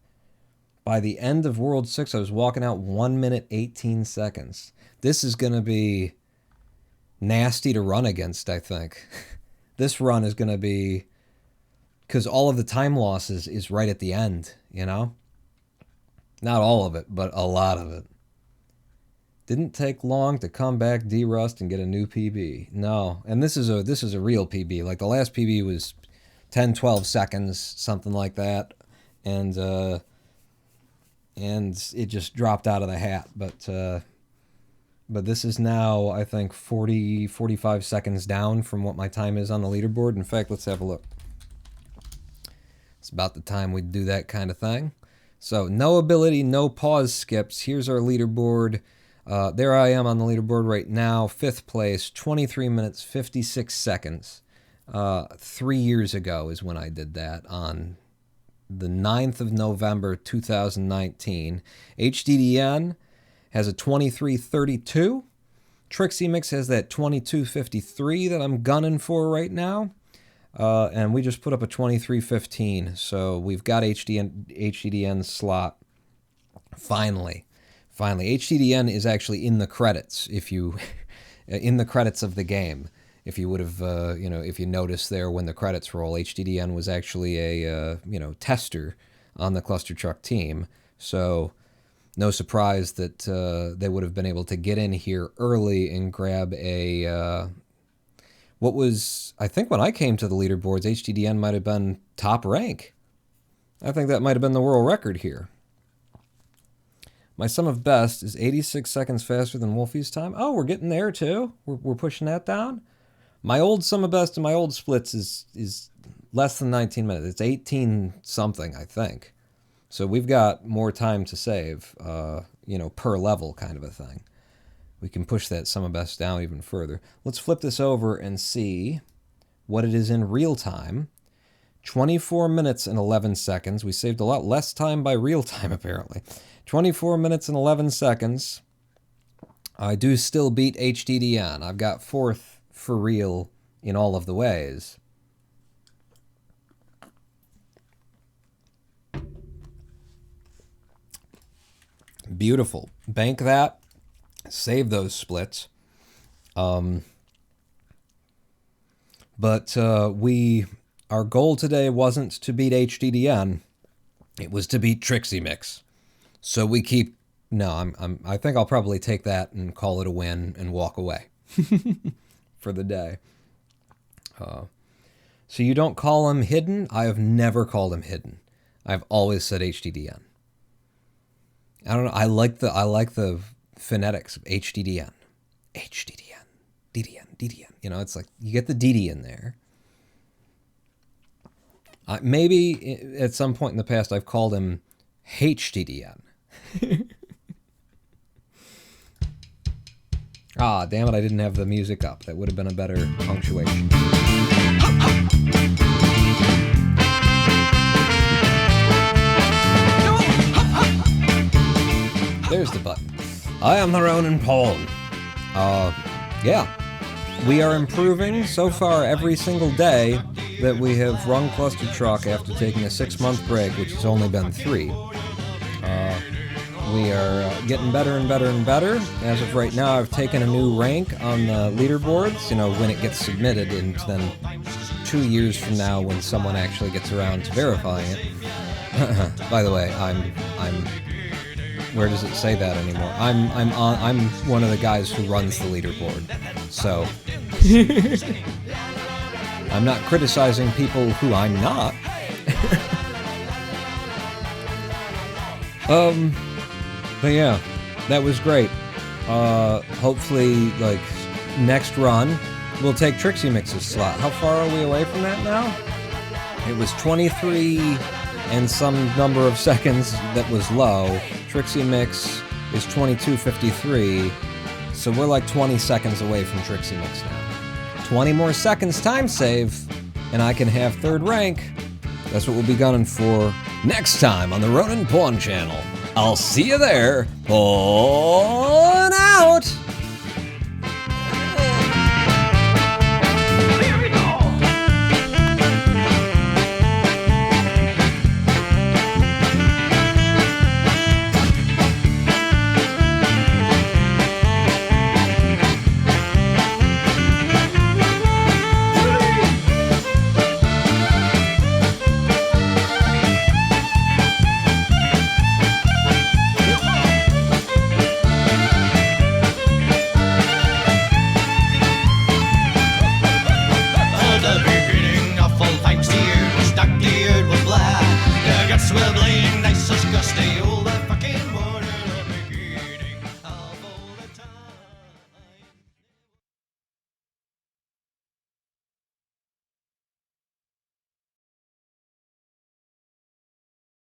Speaker 2: By the end of World 6, I was walking out 1 minute, 18 seconds. This is going to be nasty to run against, I think. This run is going to be... because all of the time losses is right at the end, you know? Not all of it, but a lot of it. Didn't take long to come back, derust, and get a new PB. No, and this is a real PB. Like the last PB was 10, 12 seconds, something like that, and it just dropped out of the hat. But this is now, I think, 40, 45 seconds down from what my time is on the leaderboard. In fact, let's have a look. It's about the time we do that kind of thing. So, noAbility, no pause skips. Here's our leaderboard. There I am on the leaderboard right now, 5th place, 23 minutes, 56 seconds. 3 years ago is when I did that, on the 9th of November, 2019. HDDN has a 23:32. Triximix has that 22:53 that I'm gunning for right now. And we just put up a 23:15, so we've got HDDN slot. Finally, HDDN is actually in the credits. If you, in the credits of the game, if you would have, if you noticed there when the credits roll, HDDN was actually a, tester on the Clustertruck team. So no surprise that they would have been able to get in here early and grab a. What was, I think when I came to the leaderboards, HDDN might have been top rank. I think that might have been the world record here. My sum of best is 86 seconds faster than Wolfie's time. Oh, we're getting there too. We're pushing that down. My old sum of best and my old splits is less than 19 minutes. It's 18 something, I think. So we've got more time to save, per level kind of a thing. We can push that sum of best down even further. Let's flip this over and see what it is in real time. 24 minutes and 11 seconds. We saved a lot less time by real time, apparently. 24 minutes and 11 seconds. I do still beat HDDN. I've got 4th for real in all of the ways. Beautiful. Bank that. Save those splits. But our goal today wasn't to beat HDDN. It was to beat Triximix. So we keep... No, I think I'll probably take that and call it a win and walk away for the day. So you don't call him hidden? I have never called him hidden. I've always said HDDN. I don't know. I like the phonetics of HDDN. HDDN. DDN. It's like you get the DD in there. Maybe at some point in the past I've called him HDDN. Ah, damn it, I didn't have the music up. That would have been a better punctuation. There's the button. I am the Ronin Pawn. Yeah. We are improving so far every single day that we have run Clustertruck after taking a 6-month break, which has only been 3. We are getting better and better and better. As of right now, I've taken a new rank on the leaderboards, when it gets submitted, and then 2 years from now when someone actually gets around to verifying it. By the way, I'm where does it say that anymore? I'm one of the guys who runs the leaderboard. So I'm not criticizing people who I'm not. But yeah, that was great. Hopefully, next run, we'll take Triximix's slot. How far are we away from that now? It was 23 and some number of seconds that was low. Triximix is 22:53, so we're like 20 seconds away from Triximix now. 20 more seconds time save, and I can have third rank. That's what we'll be gunning for next time on the Ronin Pawn Channel. I'll see you there. On out!